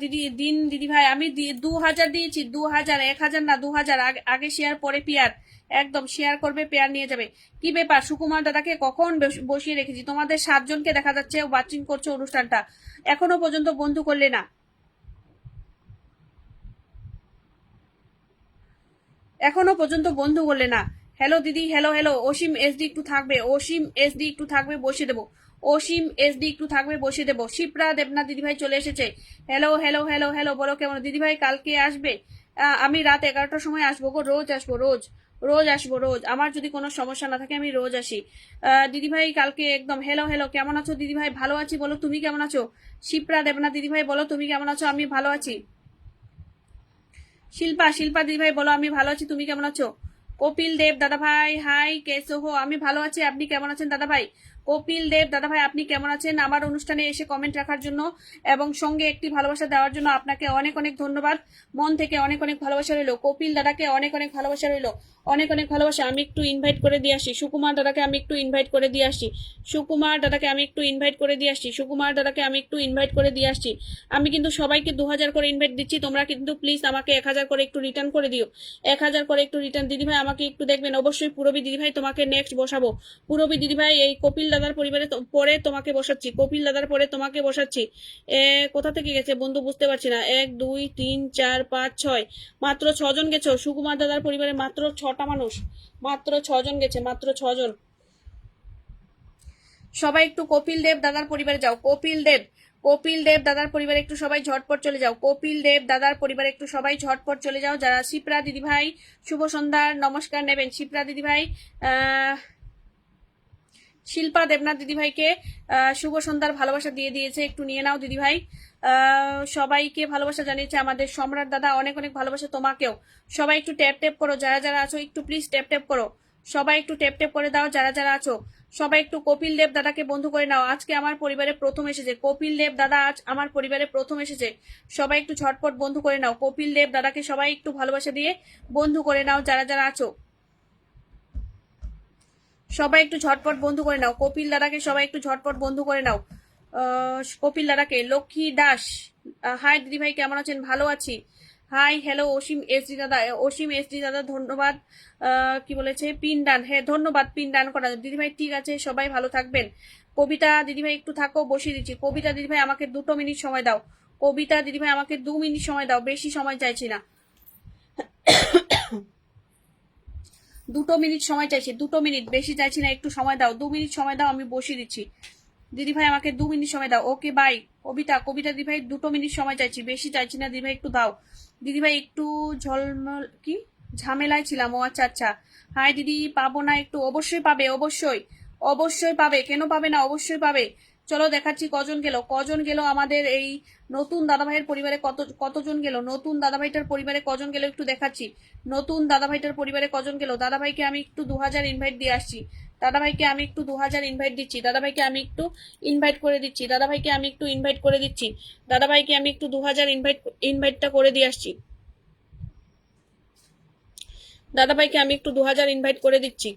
A: দিদি ভাই আমি 2000 দিয়েছি, 2000, 1000 না, 2000। আগে শেয়ার পরে পেয়ার, একদম শেয়ার করবে পেয়ার নিয়ে যাবে। কি ব্যাপার, সুকুমার দাদাকে কখন বসিয়ে রেখেছি, তোমাদের 7 জনকে দেখা যাচ্ছে ওয়াচিং করছো অনুষ্ঠানটা, এখনো পর্যন্ত বন্ধু করলে না, এখনো পর্যন্ত বন্ধু করলে না। হ্যালো দিদি, হ্যালো হ্যালো। অসীম SD একটু থাকবে, অসীম SD একটু থাকবে, বসিয়ে দেবো। অসীম SD একটু থাকবে, বসিয়ে দেবো। শিপ্রা দেবনাথ দিদিভাই চলে এসেছে। হ্যালো হ্যালো হ্যালো হ্যালো, বলো কেমন দিদিভাই? কালকে আসবে? আমি রাত 11টার সময় আসবো গো, রোজ আসবো, রোজ রোজ আসবো, রোজ। আমার যদি কোনো সমস্যা না থাকে আমি রোজ আসি। দিদিভাই কালকে একদম। হ্যালো হ্যালো, কেমন আছো দিদিভাই? ভালো আছি, বলো তুমি কেমন আছো? শিপ্রা দেবনাথ দিদিভাই বলো তুমি কেমন আছো? আমি ভালো আছি। শিল্পা দিদিভাই বলো আমি ভালো আছি, তুমি কেমন আছো? কপিল দেব দাদা ভাই হাই কেসো হো, আমি ভালো আছি, আপনি কেমন আছেন দাদা ভাই? কপিল দেব দাদা ভাই আপনি কেমন আছেন? আমার অনুষ্ঠানে এসে কমেন্ট রাখার জন্য এবং সঙ্গে একটি ভালোবাসা দেওয়ার জন্য আপনাকে অনেক অনেক ধন্যবাদ, মন থেকে অনেক অনেক ভালোবাসা রইলো। কপিল দাদাকে অনেক অনেক ভালোবাসা রইলো, অনেক অনেক ভালোবাসা। আমি একটু ইনভাইট করে দিয়ে আসি সুকুমার দাদাকে, আমি একটু ইনভাইট করে দিয়ে আসি সুকুমার দাদাকে, আমি একটু ইনভাইট করে দিয়ে আসি সুকুমার দাদাকে, আমি একটু ইনভাইট করে দিয়ে আসছি। আমি কিন্তু সবাইকে 2000 করে ইনভাইট দিচ্ছি, তোমরা কিন্তু প্লিজ আমাকে 1000 করে একটু রিটার্ন করে দিও, 1000 করে একটু রিটার্ন। দিদিভাই আমাকে একটু দেখবেন অবশ্যই, পুরবী দিদিভাই তোমাকে নেক্সট বসাবো। পুরবী দিদিভাই এই কপিল দাদার পরিবারে পরে তোমাকে বসাচ্ছি, কপিল দাদার পরে তোমাকে বসাচ্ছি। কোথা থেকে গেছে বন্ধু বুঝতে পারছি না। 1 2 3 4 5 6, মাত্র 6 জন গেছো সুকুমার দাদার পরিবারে, মাত্র 6টা মানুষ, মাত্র 6 জন গেছে, মাত্র 6 জন। সবাই একটু কপিল দেব দাদার পরিবারে যাও, কপিল দেব, কপিল দেব দাদার পরিবারে একটু সবাই ঝটপট চলে যাও, কপিল দেব দাদার পরিবারে একটু সবাই ঝটপট চলে যাও। যারা শিপ্রা দিদি ভাই শুভ সন্ধ্যার নমস্কার নেবেন, শিপ্রা দিদি ভাই, শিল্পা দেবনাথ দিদি ভাইকে শুভ সন্ধ্যার ভালোবাসা দিয়ে দিয়েছে, একটু নিয়ে নাও দিদি ভাই। সবাইকে ভালোবাসা জানিয়েছে আমাদের সম্রাট দাদা, অনেক অনেক ভালোবাসা তোমাকেও। সবাই একটু ট্যাপ ট্যাপ করো, যারা যারা আছো একটু প্লিজ ট্যাপ ট্যাপ করো, সবাই একটু ট্যাপ ট্যাপ করে দাও যারা যারা আছো। সবাই একটু কপিল দেব দাদাকে বন্ধু করে নাও, আজকে আমার পরিবারে প্রথম এসেছে কপিল দেব দাদা, আজ আমার পরিবারে প্রথম এসেছে। সবাই একটু ঝটপট বন্ধু করে নাও, কপিল দেব দাদাকে সবাই একটু ভালোবাসা দিয়ে বন্ধু করে নাও যারা যারা আছো। সবাই একটু ঝটপট বন্ধু করে নাও, কপিল দাদাকে সবাই একটু ঝটপট বন্ধু করে নাও। কপিল দাদাকে। লক্ষ্মী দাস হাই দিদি ভাই কেমন আছেন? ভালো আছি। হাই হ্যালো অসীম এসডি দাদা, অসীম এসডি দাদা ধন্যবাদ। কি বলেছে পিনদান, হ্যাঁ ধন্যবাদ পিনদান করা দিদি ভাই, ঠিক আছে সবাই ভালো থাকবেন। কবিতা দিদি ভাই একটু থাকো, বসিয়ে দিচ্ছি। কবিতা দিদি ভাই আমাকে 2 মিনিট সময় দাও, কবিতা দিদি ভাই আমাকে 2 মিনিট সময় দাও, বেশি সময় চাইছি না, 2 মিনিট সময় চাইছি, 2 মিনিট বেশি চাইছি না, একটু সময় দাও, 2 মিনিট সময় দাও, আমি বসিয়ে দিচ্ছি। দিদি ভাই আমাকে 2 মিনিট সময় দাও। Okay bye. কবিতা, কবিতা দিদি ভাই 2 মিনিট সময় চাইছি, বেশি চাইছি না, দিদি ভাই একটু দাও। দিদি ভাই একটু ঝলমল কি ঝামেলায় ছিলাম, ও আচ্ছা আচ্ছা। হাই দিদি, পাবো না একটু? অবশ্যই পাবে, অবশ্যই অবশ্যই পাবে, কেন পাবে না, অবশ্যই পাবে। চলো দেখাচ্ছি কজন গেল, কজন গেল আমাদের এই নতুন দাদাভাইয়ের পরিবারে, কতজন গেল, নতুন দাদাভাইটার পরিবারে কজন গেল একটু দেখাচ্ছি। নতুন দাদাভাইটার পরিবারে কজন গেল। দাদাভাইকে আমি একটু 2000 ইনভাইট দিয়ে আসছি, দাদাভাইকে আমি একটু 2000 ইনভাইট দিচ্ছি, দাদাভাইকে আমি একটু ইনভাইট করে দিচ্ছি, দাদাভাইকে আমি একটু ইনভাইট করে দিচ্ছি, দাদাভাইকে আমি একটু 2000 ইনভাইটটা করে দিয়ে আসছি, দাদাভাইকে আমি একটু 2000 ইনভাইট করে দিচ্ছি।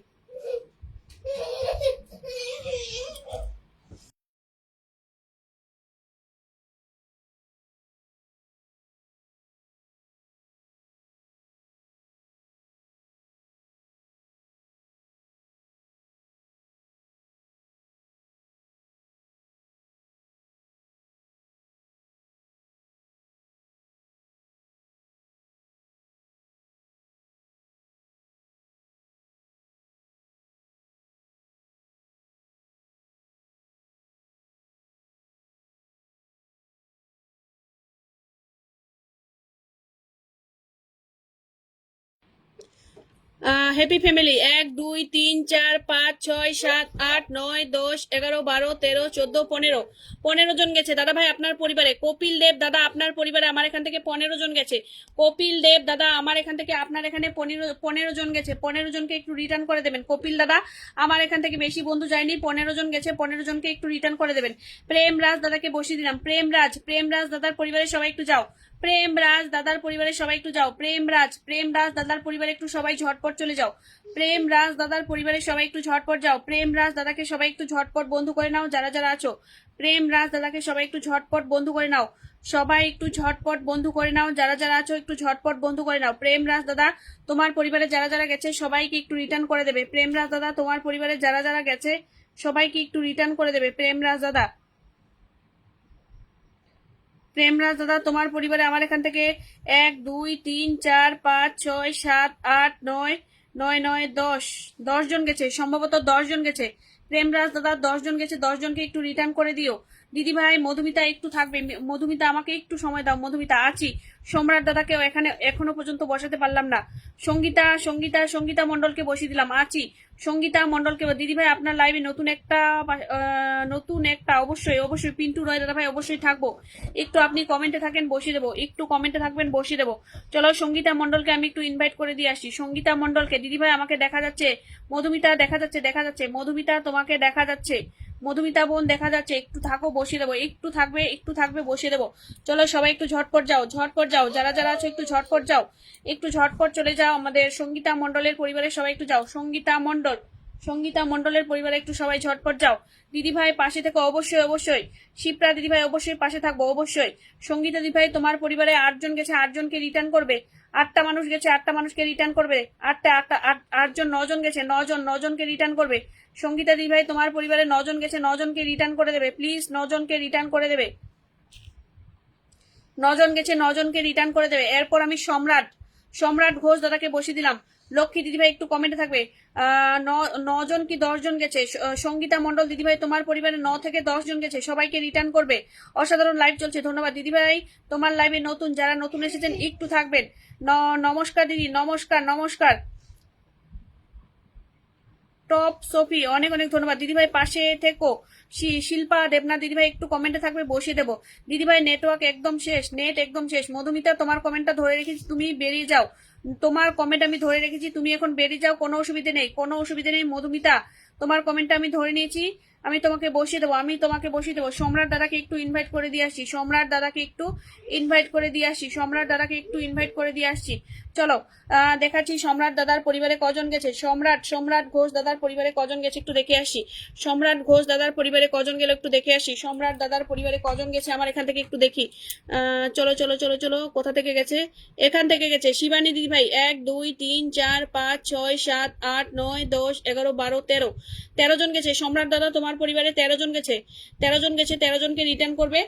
A: হ্যাপি ফ্যামিলি 1 2 3 4 5 6 7 8 9 10 11 12 13 14 15, 15 জন গেছে দাদা ভাই আপনার পরিবারে। কপিল দেব দাদা আপনার পরিবারে আমার এখান থেকে 15 জন গেছে। কপিল দেব দাদা আমার এখান থেকে আপনার এখানে 15 জন গেছে। 15 জনকে একটু রিটার্ন করে দেবেন। কপিল দাদা আমার এখান থেকে বেশি বন্ধু যায়নি, 15 জন গেছে, 15 জনকে একটু রিটার্ন করে দেবেন। প্রেম রাজ দাদাকে বসিয়ে দিলাম। প্রেম রাজ দাদার পরিবারে সবাই একটু যাও। প্রেম রাজ দাদার পরিবারে সবাই একটু যাও। প্রেম রাজ দাদার পরিবারে একটু সবাই ঝটপট চলে যাও। প্রেম রাজ দাদার পরিবারে সবাই একটু ঝটপট যাও। প্রেম রাজ দাদাকে সবাই একটু ঝটপট বন্ধু করে নাও যারা যারা আছো। প্রেম রাজ দাদাকে সবাই একটু ঝটপট বন্ধু করে নাও, সবাই একটু ঝটপট বন্ধু করে নাও যারা যারা আছো, একটু ঝটপট বন্ধু করে নাও। প্রেম রাজ দাদা তোমার পরিবারে যারা যারা গেছে সবাইকে একটু রিটার্ন করে দেবে। প্রেম রাজ দাদা তোমার পরিবারে যারা যারা গেছে সবাইকে একটু রিটার্ন করে দেবে। প্রেম রাজ দাদা, প্রেমরাজ দাদা তোমার পরিবারে আমার এখান থেকে 1 2 3 4 5 6 7 8 9 9 9 10, 10 জন গেছে, সম্ভবত 10 জন গেছে। প্রেমরাজ দাদা 10 জন গেছে, 10 জনকে একটু রিটার্ন করে দিও। দিদিভাই মধুমিতা একটু থাকবে, মধুমিতা আমাকে একটু সময় দাও, মধুমিতা আছি। সম্রাট দাদাকেও এখানে এখনো পর্যন্ত বসাতে পারলাম না। সঙ্গীতা সঙ্গীতা সঙ্গীতা মন্ডলকে বসিয়ে দিলাম, আছি। সঙ্গীতা মন্ডলকে দিদিভাই আপনার লাইভে নতুন একটা অবশ্যই অবশ্যই পিন্টু রয় দাদাভাই অবশ্যই থাকবো, একটু আপনি কমেন্টে থাকেন বসিয়ে দেবো, একটু কমেন্টে থাকবেন বসিয়ে দেবো। চলো সঙ্গীতা মন্ডলকে আমি একটু ইনভাইট করে দিয়ে আসি। সঙ্গীতা মন্ডলকে দিদিভাই আমাকে দেখা যাচ্ছে, মধুমিতা দেখা যাচ্ছে মধুমিতা তোমাকে দেখা যাচ্ছে, মধুমিতা বোন দেখা যাচ্ছে, একটু থাকো বসিয়ে দেবো, একটু থাকবে বসিয়ে দেবো। চলো সবাই একটু ঝটপট যাও, যারা যারা আছো একটু ঝটপট যাও, একটু ঝটপট চলে যাও। আমাদের সঙ্গীতা মন্ডলের পরিবারের সবাই একটু যাও, সঙ্গীতা মন্ডলের পরিবারে একটু সবাই ঝটপট যাও। দিদিভাই পাশে থেকে অবশ্যই অবশ্যই, শিপ্রা দিদিভাই অবশ্যই পাশে থাকবো অবশ্যই। সঙ্গীতা দিদিভাই তোমার পরিবারে 8 জন গেছে, 8 জনকে রিটার্ন করবে। 8টা মানুষ গেছে, 8টা মানুষকে রিটার্ন করবে। 8জন 9 জন গেছে, 9জনকে রিটার্ন করবে। সঙ্গীতা দিদিভাই তোমার পরিবারে 9 জন গেছে, 9জনকে রিটার্ন করে দেবে প্লিজ, 9জনকে রিটার্ন করে দেবে। 9 জন গেছে, 9জনকে রিটার্ন করে দেবে। এরপর আমি সম্রাট ঘোষ দাদাকে বসিয়ে দিলাম। লক্ষ্মী দিদিভাই একটু কমেন্টে থাকবে। 9 জন কি 10 জন গেছে। সঙ্গীতা মন্ডল দিদিভাই তোমার পরিবারে 9 থেকে 10 জন গেছে, সবাইকে রিটার্ন করবে। অসাধারণ লাইভ চলছে, ধন্যবাদ দিদিভাই। তোমার লাইভে নতুন, যারা নতুন এসেছেন একটু থাকবেন। নমস্কার দিদি, নমস্কার। টপ সফি অনেক অনেক ধন্যবাদ দিদিভাই, পাশে থেকো। শিল্পা দেবনাথ দিদিভাই একটু কমেন্টে থাকবে বসিয়ে দেবো। দিদিভাই নেট একদম শেষ। মধুমিতা তোমার কমেন্টটা ধরে রেখেছি, তুমি বেরিয়ে যাও। তোমার কমেন্ট আমি ধরে রেখেছি, তুমি এখন বেরিয়ে যাও, কোনো অসুবিধা নেই। মধুমিতা তোমার কমেন্টটা আমি ধরে নিয়েছি, আমি তোমাকে বসিয়ে দেবো। সম্রাট দাদাকে একটু ইনভাইট করে দিয়ে আসছি। চলো দেখাচ্ছি সম্রাট দাদার পরিবারে কজন গেছে। সম্রাট ঘোষ দাদার পরিবারে কজন গেছে একটু দেখে আসি। সম্রাট ঘোষ দাদার পরিবারে কজন গেল একটু দেখে আসি। সম্রাট দাদার পরিবারে কজন গেছে আমার এখান থেকে একটু দেখি। চলো কোথা থেকে গেছে, এখান থেকে গেছে। শিবানী দিদিভাই 1 2 3 4 5 6 7 8 9 10 11 12 13 জন গেছে। সম্রাট দাদা তোমার পরিবারে 13 জন গেছে, 13 জনকে রিটার্ন করবে।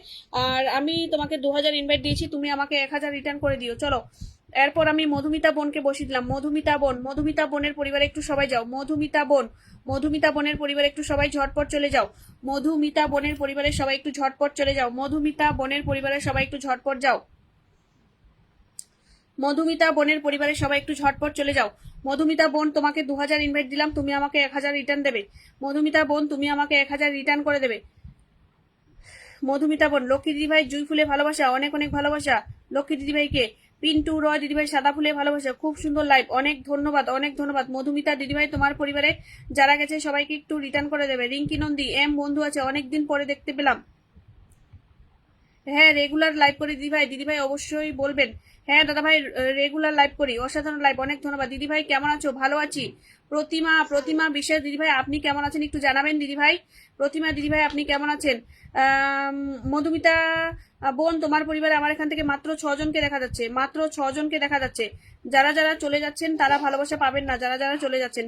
A: আর আমি তোমাকে 2000 ইনভাইট দিয়েছি, তুমি আমাকে 1000 রিটার্ন করে দিও। চলো এরপর আমি মধুমিতা বোনকে বসিয়ে দিলাম। মধুমিতা বোনের পরিবারে একটু সবাই যাও। মধুমিতা বোনের পরিবারে একটু সবাই ঝটপট চলে যাও। মধুমিতা বোনের পরিবারে সবাই একটু ঝটপট চলে যাও। মধুমিতা বোনের পরিবারে সবাই একটু ঝটপট যাও। মধুমিতা বোনের পরিবারে সবাই একটু ঝটপট চলে যাও। মধুমিতা বোন তোমাকে 2000 ইনভাইট দিলাম, তুমি আমাকে 1000 রিটার্ন দেবে। মধুমিতা বোন তুমি আমাকে 1000 রিটার্ন করে দেবে। মধুমিতা বোন, লক্ষ্মী দিদিভাই জুই ফুলে ভালোবাসা, অনেক অনেক ভালোবাসা লক্ষ্মী দিদিভাইকে। পিন্টু রয় দিদিভাই সাদা ফুলে ভালোবাসা, খুব সুন্দর লাইভ, অনেক ধন্যবাদ। মধুমিতা দিদিভাই তোমার পরিবারে যারা গেছে সবাইকে একটু রিটার্ন করে দেবে। রিঙ্কি নন্দী বন্ধু আছে, অনেকদিন পরে দেখতে পেলাম। হ্যাঁ রেগুলার লাইভ করি দিদিভাই অবশ্যই বলবেন। হ্যাঁ দাদাভাই রেগুলার লাইভ করি, অসাধারণ লাইভ, অনেক ধন্যবাদ। দিদিভাই কেমন আছো? ভালো আছি। প্রতিমা বিশ্বাস দিদিভাই আপনি কেমন আছেন একটু জানাবেন দিদিভাই। প্রতিমা দিদিভাই আপনি কেমন আছেন? মধুমিতা বোন তোমার পরিবারে আমার এখান থেকে মাত্র 6 জনকে দেখা যাচ্ছে। যারা যারা চলে যাচ্ছেন তারা ভালোবাসা পাবেন না, যারা যারা চলে যাচ্ছেন।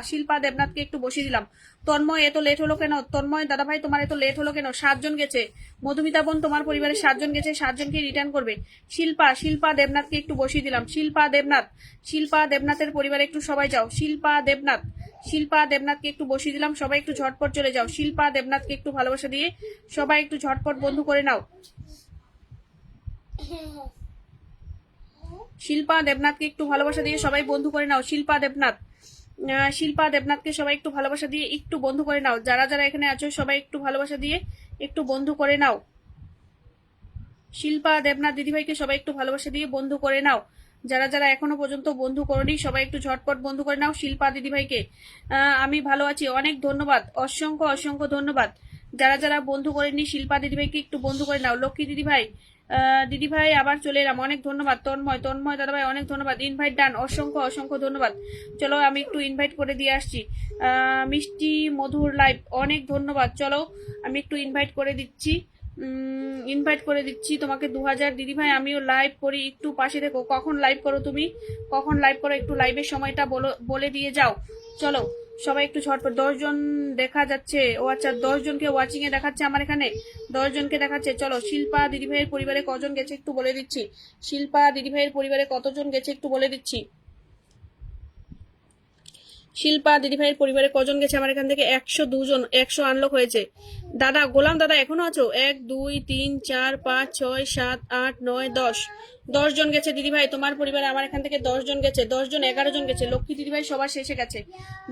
A: শিল্পা দেবনাথকে একটু বসিয়ে দিলাম। তন্ময় এত লেট হলো কেন? তন্ময় দাদাভাই তোমার এত লেট হলো কেন? 7 জন গেছে। মধুমিতা বোন তোমার পরিবারে 7 জন গেছে, 7 জনকে রিটার্ন করবে। শিল্পা দেবনাথকে একটু বসিয়ে দিলাম। শিল্পা দেবনাথের পরিবারে একটু সবাই যাও। শিল্পা দেবনাথকে একটু বসিয়ে দিলাম, সবাই একটু ঝটপট চলে যাও। শিল্পা দেবনাথকে একটু ভালোবাসা দিয়ে সবাই একটু ঝটপট বন্ধু করে নাও। শিল্পা দেবনাথকে একটু ভালোবাসা দিয়ে সবাই বন্ধু করে নাও। শিল্পা দেবনাথকে সবাই একটু ভালোবাসা দিয়ে একটু বন্ধু করে নাও। যারা যারা এখানে আছো সবাই একটু ভালোবাসা দিয়ে একটু বন্ধু করে নাও। শিল্পা দেবনাথ দিদিভাইকে সবাই একটু ভালোবাসা দিয়ে বন্ধু করে নাও। যারা যারা এখনো পর্যন্ত বন্ধু করনি সবাই একটু ঝটপট বন্ধু করে নাও শিল্পা দিদিভাইকে। আমি ভালো আছি, অনেক ধন্যবাদ, অসংখ্য ধন্যবাদ। যারা যারা বন্ধু করেনি শিল্পা দিদিভাইকে একটু বন্ধু করে নাও। লক্ষ্মী দিদিভাই আবার চলে এলাম, অনেক ধন্যবাদ। তন্ময় দাদাভাই অনেক ধন্যবাদ, ইনভাইট ডান, অসংখ্য ধন্যবাদ। চলো আমি একটু ইনভাইট করে দিয়ে আসছি। মিষ্টি মধুর লাইভ, অনেক ধন্যবাদ। চলো আমি একটু ইনভাইট করে দিচ্ছি তোমাকে 2000। দিদিভাই আমিও লাইভ করি, একটু পাশে দেখো। কখন লাইভ করো তুমি? একটু লাইভের সময়টা বলে দিয়ে যাও। চলো সবাই একটু ঝটপট। 10 জন দেখা যাচ্ছে, ও আচ্ছা 10 জনকে ওয়াচিং এ দেখাচ্ছে আমার এখানে, 10 জনকে দেখাচ্ছে। চলো শিল্পা দিদিভাইয়ের পরিবারে কজন গেছে একটু বলে দিচ্ছি। শিল্পা দিদিভাইয়ের পরিবারে কতজন গেছে একটু বলে দিচ্ছি। শিল্পা দিদিভাইয়ের পরিবারে কজন গেছে আমার এখান থেকে? 102 জন, 100 আনলক হয়েছে। দাদা গোলাম দাদা এখনো আছো? 1 2 3 4 5 6 7 8 9 10, 10 জন গেছে দিদিভাই তোমার পরিবারে আমার এখান থেকে। 10 জন গেছে, 10 জন, 11 জন গেছে। লক্ষ্মী দিদিভাই সবার শেষে গেছে,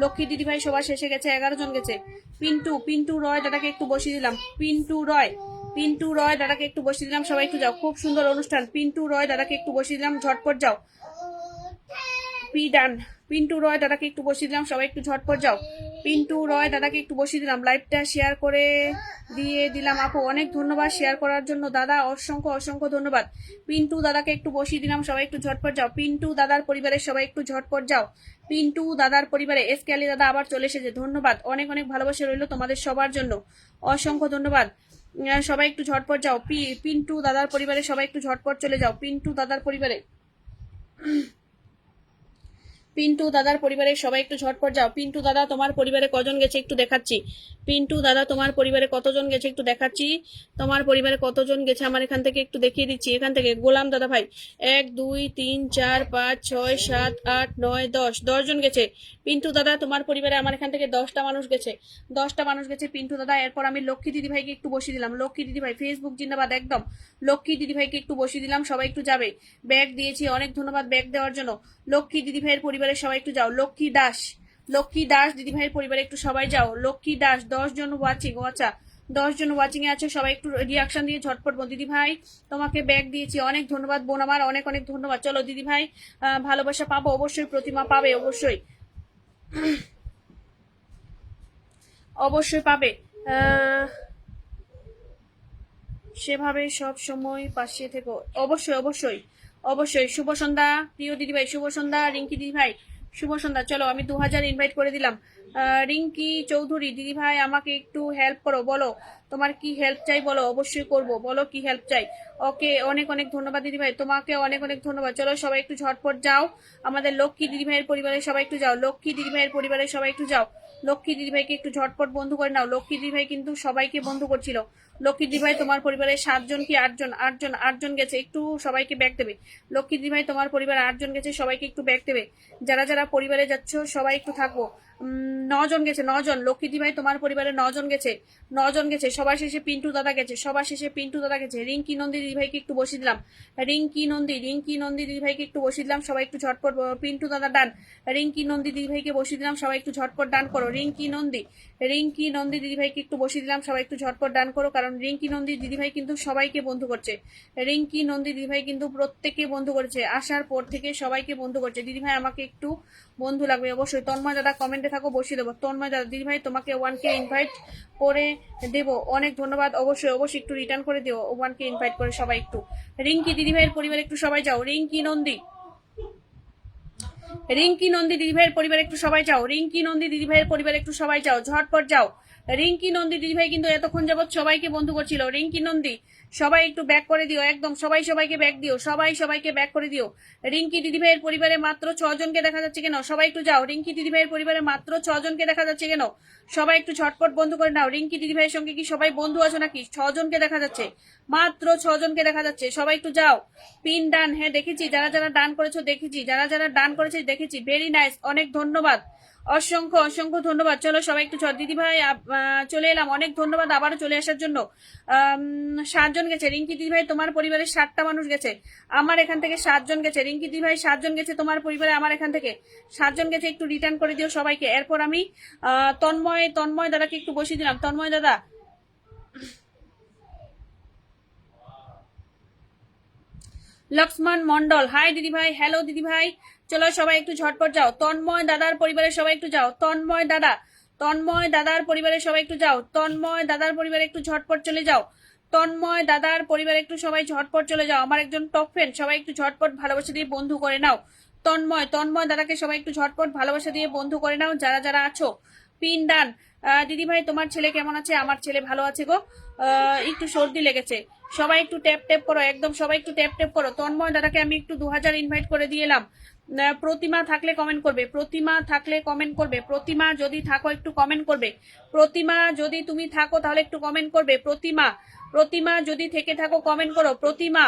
A: লক্ষ্মী দিদিভাই সবার শেষে গেছে, 11 জন গেছে। পিন্টু পিন্টু রয় দাদাকে একটু বসিয়ে দিলাম, পিন্টু রয়, পিন্টু রয় দাদাকে একটু বসিয়ে দিলাম, সবাই একটু যাও, খুব সুন্দর অনুষ্ঠান। পিন্টু রয় দাদাকে একটু বসিয়ে দিলাম, ঝটপট যাও। পি ডান, পিন্টু রয় দাদাকে একটু বসিয়ে দিলাম, সবাই একটু ঝটপট যাও। পিন্টু রয় দাদাকে একটু বসিয়ে দিলাম, লাইভটা শেয়ার করে দিয়ে দিলাম আপু, অনেক ধন্যবাদ শেয়ার করার জন্য দাদা, অসংখ্য অসংখ্য ধন্যবাদ। পিন্টু দাদাকে একটু বসিয়ে দিলাম, সবাই একটু ঝটপট যাও। পিন্টু দাদার পরিবারের সবাই একটু ঝটপট যাও। পিন্টু দাদার পরিবারে এস কে আলী দাদা আবার চলে এসেছে, ধন্যবাদ, অনেক অনেক ভালোবাসা রইল তোমাদের সবার জন্য, অসংখ্য ধন্যবাদ। সবাই একটু ঝটপট যাও। পিন্টু দাদার পরিবারে সবাই একটু ঝটপট চলে যাও। পিন্টু দাদার পরিবারে, পিন্টু দাদার পরিবারের সবাই একটু ঝটপট যাও। পিন্টু দাদা তোমার পরিবারে কজন গেছে একটু দেখাচ্ছি। পিন্টু দাদা তোমার পরিবারে কতজন গেছে একটু দেখাচ্ছি, তোমার পরিবারে কতজন গেছে আমার এখান থেকে একটু দেখিয়ে দিচ্ছি। এখান থেকে গোলাম দাদা ভাই 1 2 3 4 5 6 7 8 9 10, 10 জন গেছে। পিন্টু দাদা তোমার পরিবারে আমার এখান থেকে 10টা মানুষ গেছে, 10টা মানুষ গেছে পিন্টু দাদা। এরপর আমি লক্ষ্মী দিদি ভাইকে একটু বসিয়ে দিলাম, লক্ষ্মী দিদি ভাই ফেসবুক জিন্দাবাদ একদম, লক্ষ্মী দিদি ভাইকে একটু বসিয়ে দিলাম, সবাই একটু যাবে। ব্যাগ দিয়েছি, অনেক ধন্যবাদ ব্যাগ দেওয়ার জন্য। লক্ষ্মী দিদি ভাইয়ের পরিবারে সবাই একটু যাও। লক্ষ্মী দাস, লক্ষ্মী দাস দিদি ভাইয়ের পরিবারে একটু সবাই যাও। লক্ষ্মী দাস, 10 জন ওয়াচিং, আচ্ছা 10 জন ওয়াচিং এ আছে, সবাই একটু রিয়াকশন দিয়ে ঝটপট। দিদি ভাই তোমাকে ব্যাগ দিয়েছি, অনেক ধন্যবাদ বোন আমার, অনেক অনেক ধন্যবাদ। চলো দিদি ভাই ভালোবাসা পাবো অবশ্যই, প্রতিমা পাবে অবশ্যই, অবশ্যই পাবে। সেভাবে সব সময় পাশে থেকো, অবশ্যই অবশ্যই অবশ্যই। শুভ সন্ধ্যা প্রিয় দিদিভাই, শুভ সন্ধ্যা রিঙ্কি দিদিভাই, শুভ সন্ধ্যা। চলো আমি 2000 ইনভাইট করে দিলাম। রিঙ্কি চৌধুরী দিদিভাই আমাকে একটু হেল্প করো, বলো তোমার কি হেল্প চাই, বলো অবশ্যই করব, বলো কি হেল্প চাই। ওকে অনেক অনেক ধন্যবাদ দিদিভাই, তোমাকে অনেক অনেক ধন্যবাদ। চলো সবাই একটু ঝটপট যাও, আমাদের লক্ষ্মী দিদিভাইয়ের পরিবারের সবাই একটু যাও, লক্ষ্মী দিদিভাইয়ের পরিবারের সবাই একটু যাও। লক্ষ্মী দিদিভাইকে একটু ঝটপট বন্ধু করে নাও, লক্ষ্মী দিদিভাই কিন্তু সবাইকে বন্ধু করছিল। লক্ষ্মী দিদিভাই তোমার পরিবারে 7 জন কি 8 জন, 8 জন, 8 জন গেছে, একটু সবাইকে ব্যাগ দেবে। লক্ষ্মী দিদিভাই তোমার পরিবারে 8 জন গেছে, সবাইকে একটু ব্যাগ দেবে। যারা যারা পরিবারে যাচ্ছ সবাই একটু থাকবো। 9 জন গেছে, 9 জন। লক্ষ্মী দিদিভাই তোমার পরিবারে 9 জন গেছে, 9 জন গেছে। সবার শেষে পিন্টু দাদা গেছে, সবার শেষে পিন্টু দাদা গেছে। রিঙ্কি নন্দী দিদিভাইকে একটু বসিয়ে দিলাম, রিঙ্কি নন্দী দিদিভাইকে একটু বসিয়ে দিলাম, সবাই একটু ঝটপট। পিন্টু দাদা ডান, রিঙ্কি নন্দী দিদিভাইকে বসিয়ে দিলাম, সবাই একটু ঝটপট ডান করো। রিঙ্কি নন্দী দিদিভাইকে একটু বসিয়ে দিলাম, সবাই একটু ঝটপট ডান করো, কারণ রিঙ্কি নন্দী দিদিভাই কিন্তু সবাইকে বন্ধু করছে। রিঙ্কি নন্দী দিদিভাই কিন্তু প্রত্যেককে বন্ধু করেছে, আসার পর থেকে সবাইকে বন্ধু করছে। দিদিভাই আমাকে একটু বন্ধু লাগবে অবশ্যই। তন্ময় দাদা কমেন্টে থাকো, বসিয়ে দেবো। তন্ময় দাদা দিদিভাই তোমাকে 1K ইনভাইট করে দেব, অনেক ধন্যবাদ। অবশ্যই অবশ্যই একটু রিটার্ন করে দিও 1K ইনভাইট করে সবাই একটু। রিঙ্কি দিদিভাইয়ের পরিবার একটু সবাই যাও। রিঙ্কি নন্দী দিদিভাইয়ের পরিবারে একটু সবাই যাও। রিঙ্কি নন্দী দিদিভাইয়ের পরিবারে একটু সবাই যাও, ঝটপট যাও। রিঙ্কি নন্দী দিদিভাই কিন্তু এতক্ষণ যাবৎ সবাইকে বন্ধু করছিল। রিঙ্কি নন্দী সবাই একটু ব্যাক করে দিও, একদম সবাই সবাইকে ব্যাক দিও, সবাই সবাইকে ব্যাক করে দিও। রিঙ্কি দিদিভাইয়ের পরিবারে মাত্র 6 জনকে দেখা যাচ্ছে কেন, সবাই একটু যাও। রিঙ্কি দিদিভাইয়ের পরিবারে মাত্র 6 জনকে দেখা যাচ্ছে কেন, সবাই একটু ঝটপট বন্ধু করে নাও। রিঙ্কি দিদিভাইয়ের সঙ্গে কি সবাই বন্ধু আছো নাকি? 6 জনকে দেখা যাচ্ছে, মাত্র 6 জনকে দেখা যাচ্ছে, সবাই একটু যাও। পিন ডান, হ্যাঁ দেখেছি, যারা যারা ডান করেছো দেখেছি, যারা যারা ডান করেছে দেখেছি। ভেরি নাইস, অনেক ধন্যবাদ, অসংখ্য অসংখ্য ধন্যবাদ। চলো সবাই একটু দিদি ভাই চলে এলাম, অনেক ধন্যবাদ আবারও চলে আসার জন্য। 7 জন গেছে। রিঙ্কি দিদি ভাই তোমার পরিবারে 7টা মানুষ গেছে, আমার এখান থেকে 7 জন গেছে। রিঙ্কি দিদি ভাই 7 জন গেছে তোমার পরিবারে, আমার এখান থেকে 7 জন গেছে, একটু রিটার্ন করে দিও সবাইকে। এরপর আমি তন্ময় দাদাকে একটু বসিয়ে দিলাম। তন্ময় দাদা, লক্ষ্মণ মন্ডল হাই দিদি ভাই, হ্যালো দিদি ভাই। চলো সবাই একটু ঝটপট যাও। তন্ময় দাদার পরিবারের সবাই একটু যাও। তন্ময় দাদার পরিবারের সবাই একটু যাও। তন্ময় দাদার পরিবারে একটু ঝটপট চলে যাও। তন্ময় দাদার পরিবারে একটু সবাই ঝটপট চলে যাও। আমার একজন টপ ফ্রেন্ড, সবাই একটু ঝটপট ভালোবাসা দিয়ে বন্ধু করে নাও। তন্ময় দাদাকে সবাই একটু ঝটপট ভালোবাসা দিয়ে বন্ধু করে নাও, যারা যারা আছো। পিন ডান। দিদি ভাই তোমার ছেলে কেমন আছে? আমার ছেলে ভালো আছে গো, একটু সর্দি লেগেছে। সবাই একটু ট্যাপ ট্যাপ করো, একদম সবাই একটু ট্যাপ ট্যাপ করো। তন্ময় দাদাকে আমি একটু 2000 ইনভাইট করে দিয়ে এলাম। প্রতিমা থাকলে কমেন্ট করবে, প্রতিমা থাকলে কমেন্ট করবে, প্রতিমা যদি থাকো একটু কমেন্ট করবে। প্রতিমা যদি তুমি থাকো তাহলে একটু কমেন্ট করবে। প্রতিমা যদি থেকে থাকো কমেন্ট করো। প্রতিমা,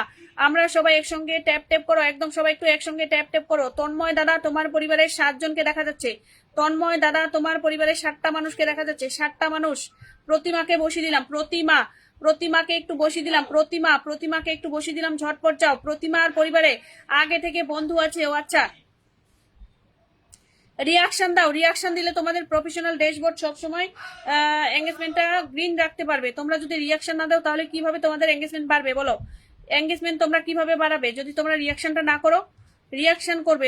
A: আমরা সবাই একসঙ্গে ট্যাপ ট্যাপ করো, একদম সবাই একটু একসঙ্গে ট্যাপ ট্যাপ করো। তন্ময় দাদা তোমার পরিবারের 7 জনকে দেখা যাচ্ছে, তন্ময় দাদা, তোমার পরিবারের 7টা মানুষকে দেখা যাচ্ছে, 7টা মানুষ। প্রতিমাকে বসিয়ে দিলাম, প্রতিমাকে একটু বসিয়ে দিলাম, প্রতিমাকে একটু বসিয়ে দিলাম, ঝটপট যাও। প্রতিমার পরিবারে আগে থেকে বন্ধু আছে, ও আচ্ছা। রিয়াকশন দাও, রিয়াকশন দিলে তোমাদের প্রফেশনাল ড্যাশবোর্ড সবসময় এঙ্গেজমেন্টটা গ্রিন রাখতে পারবে। তোমরা যদি রিয়াকশন না দাও তাহলে কিভাবে তোমাদের এঙ্গেজমেন্ট বাড়বে বলো? এঙ্গেজমেন্ট তোমরা কিভাবে বাড়াবে যদি তোমরা রিয়াকশনটা না করো? রিয়াকশন করবে,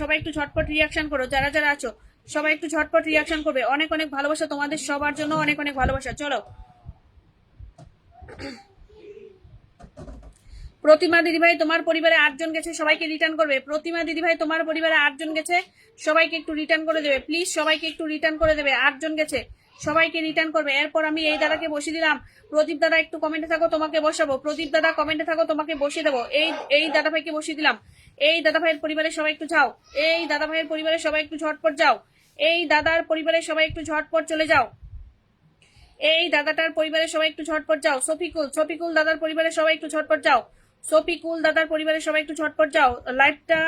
A: সবাই একটু ঝটপট রিয়াকশন করো, যারা যারা আছো সবাই একটু ঝটপট রিয়াকশন করবে। অনেক অনেক ভালোবাসা তোমাদের সবার জন্য, অনেক অনেক ভালোবাসা। চলো, প্রতিমা দিদিভাই তোমার পরিবারে 8জন গেছে, সবাইকে রিটার্ন করবে। প্রতিমা দিদিভাই তোমার পরিবারে 8জন গেছে, সবাইকে একটু রিটার্ন করে দেবে প্লিজ, সবাইকে একটু রিটার্ন করে দেবে। 8জন গেছে, সবাইকে রিটার্ন করবে। এরপর আমি এই দাদাকে বসিয়ে দিলাম। প্রদীপ দাদা একটু কমেন্টে থাকো, তোমাকে বসাবো। প্রদীপ দাদা কমেন্টে থাকো, তোমাকে বসিয়ে দেবো। এই দাদা ভাইকে বসিয়ে দিলাম। এই দাদা ভাইয়ের পরিবারে সবাই একটু যাও, এই দাদা ভাইয়ের পরিবারে সবাই একটু ঝটপট যাও, এই দাদার পরিবারে সবাই একটু ঝটপট চলে যাও, এই দাদাটার পরিবারে সবাই একটু ঝটপট যাও। শফিকুল দাদার পরিবারে সবাই একটু ঝটপট যাও, শফিকুল দাদার পরিবারে সবাই একটু ঝটপট যাও। লাইভটা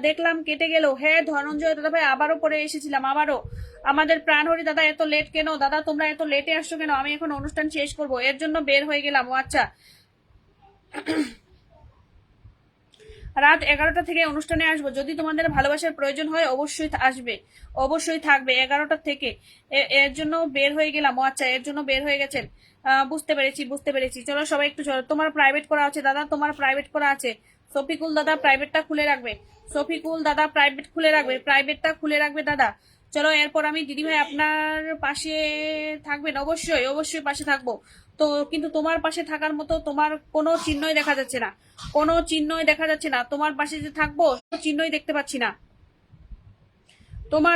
A: দেখলাম কেটে গেল। হ্যাঁ ধনঞ্জয় দাদা ভাই, আবারও পরে এসেছিলাম, আবারও। আমাদের প্রাণহরি দাদা এত লেট কেন? দাদা তোমরা এত লেটে আসছো কেন? আমি এখন অনুষ্ঠান শেষ করব, এর জন্য বের হয়ে গেলাম। ও আচ্ছা, রাত 11টা থেকে অনুষ্ঠানে আসবো। যদি তোমাদের ভালোবাসার প্রয়োজন হয় অবশ্যই আসবে, অবশ্যই থাকবে 11টা থেকে। এর জন্য বের হয়ে গেলাম। ও আচ্ছা, এর জন্য বের হয়ে গেছেন। বুঝতে পেরেছি। চলো সবাই একটু চলো। তোমার প্রাইভেট করা আছে দাদা, তোমার প্রাইভেট করা আছে। শফিকুল দাদা প্রাইভেটটা খুলে রাখবে, শফিকুল দাদা প্রাইভেট খুলে রাখবে, প্রাইভেটটা খুলে রাখবে দাদা। চলো, এরপর আমি দিদিভাই আপনার পাশে থাকবেন, অবশ্যই পাশে থাকবো। তো কিন্তু তোমার পাশে থাকার মতো তোমার কোনো চিহ্নই দেখা যাচ্ছে না, কোনো চিহ্নই দেখা যাচ্ছে না। তোমার পাশে যে থাকবো চিহ্নই দেখতে পাচ্ছি না। তোমার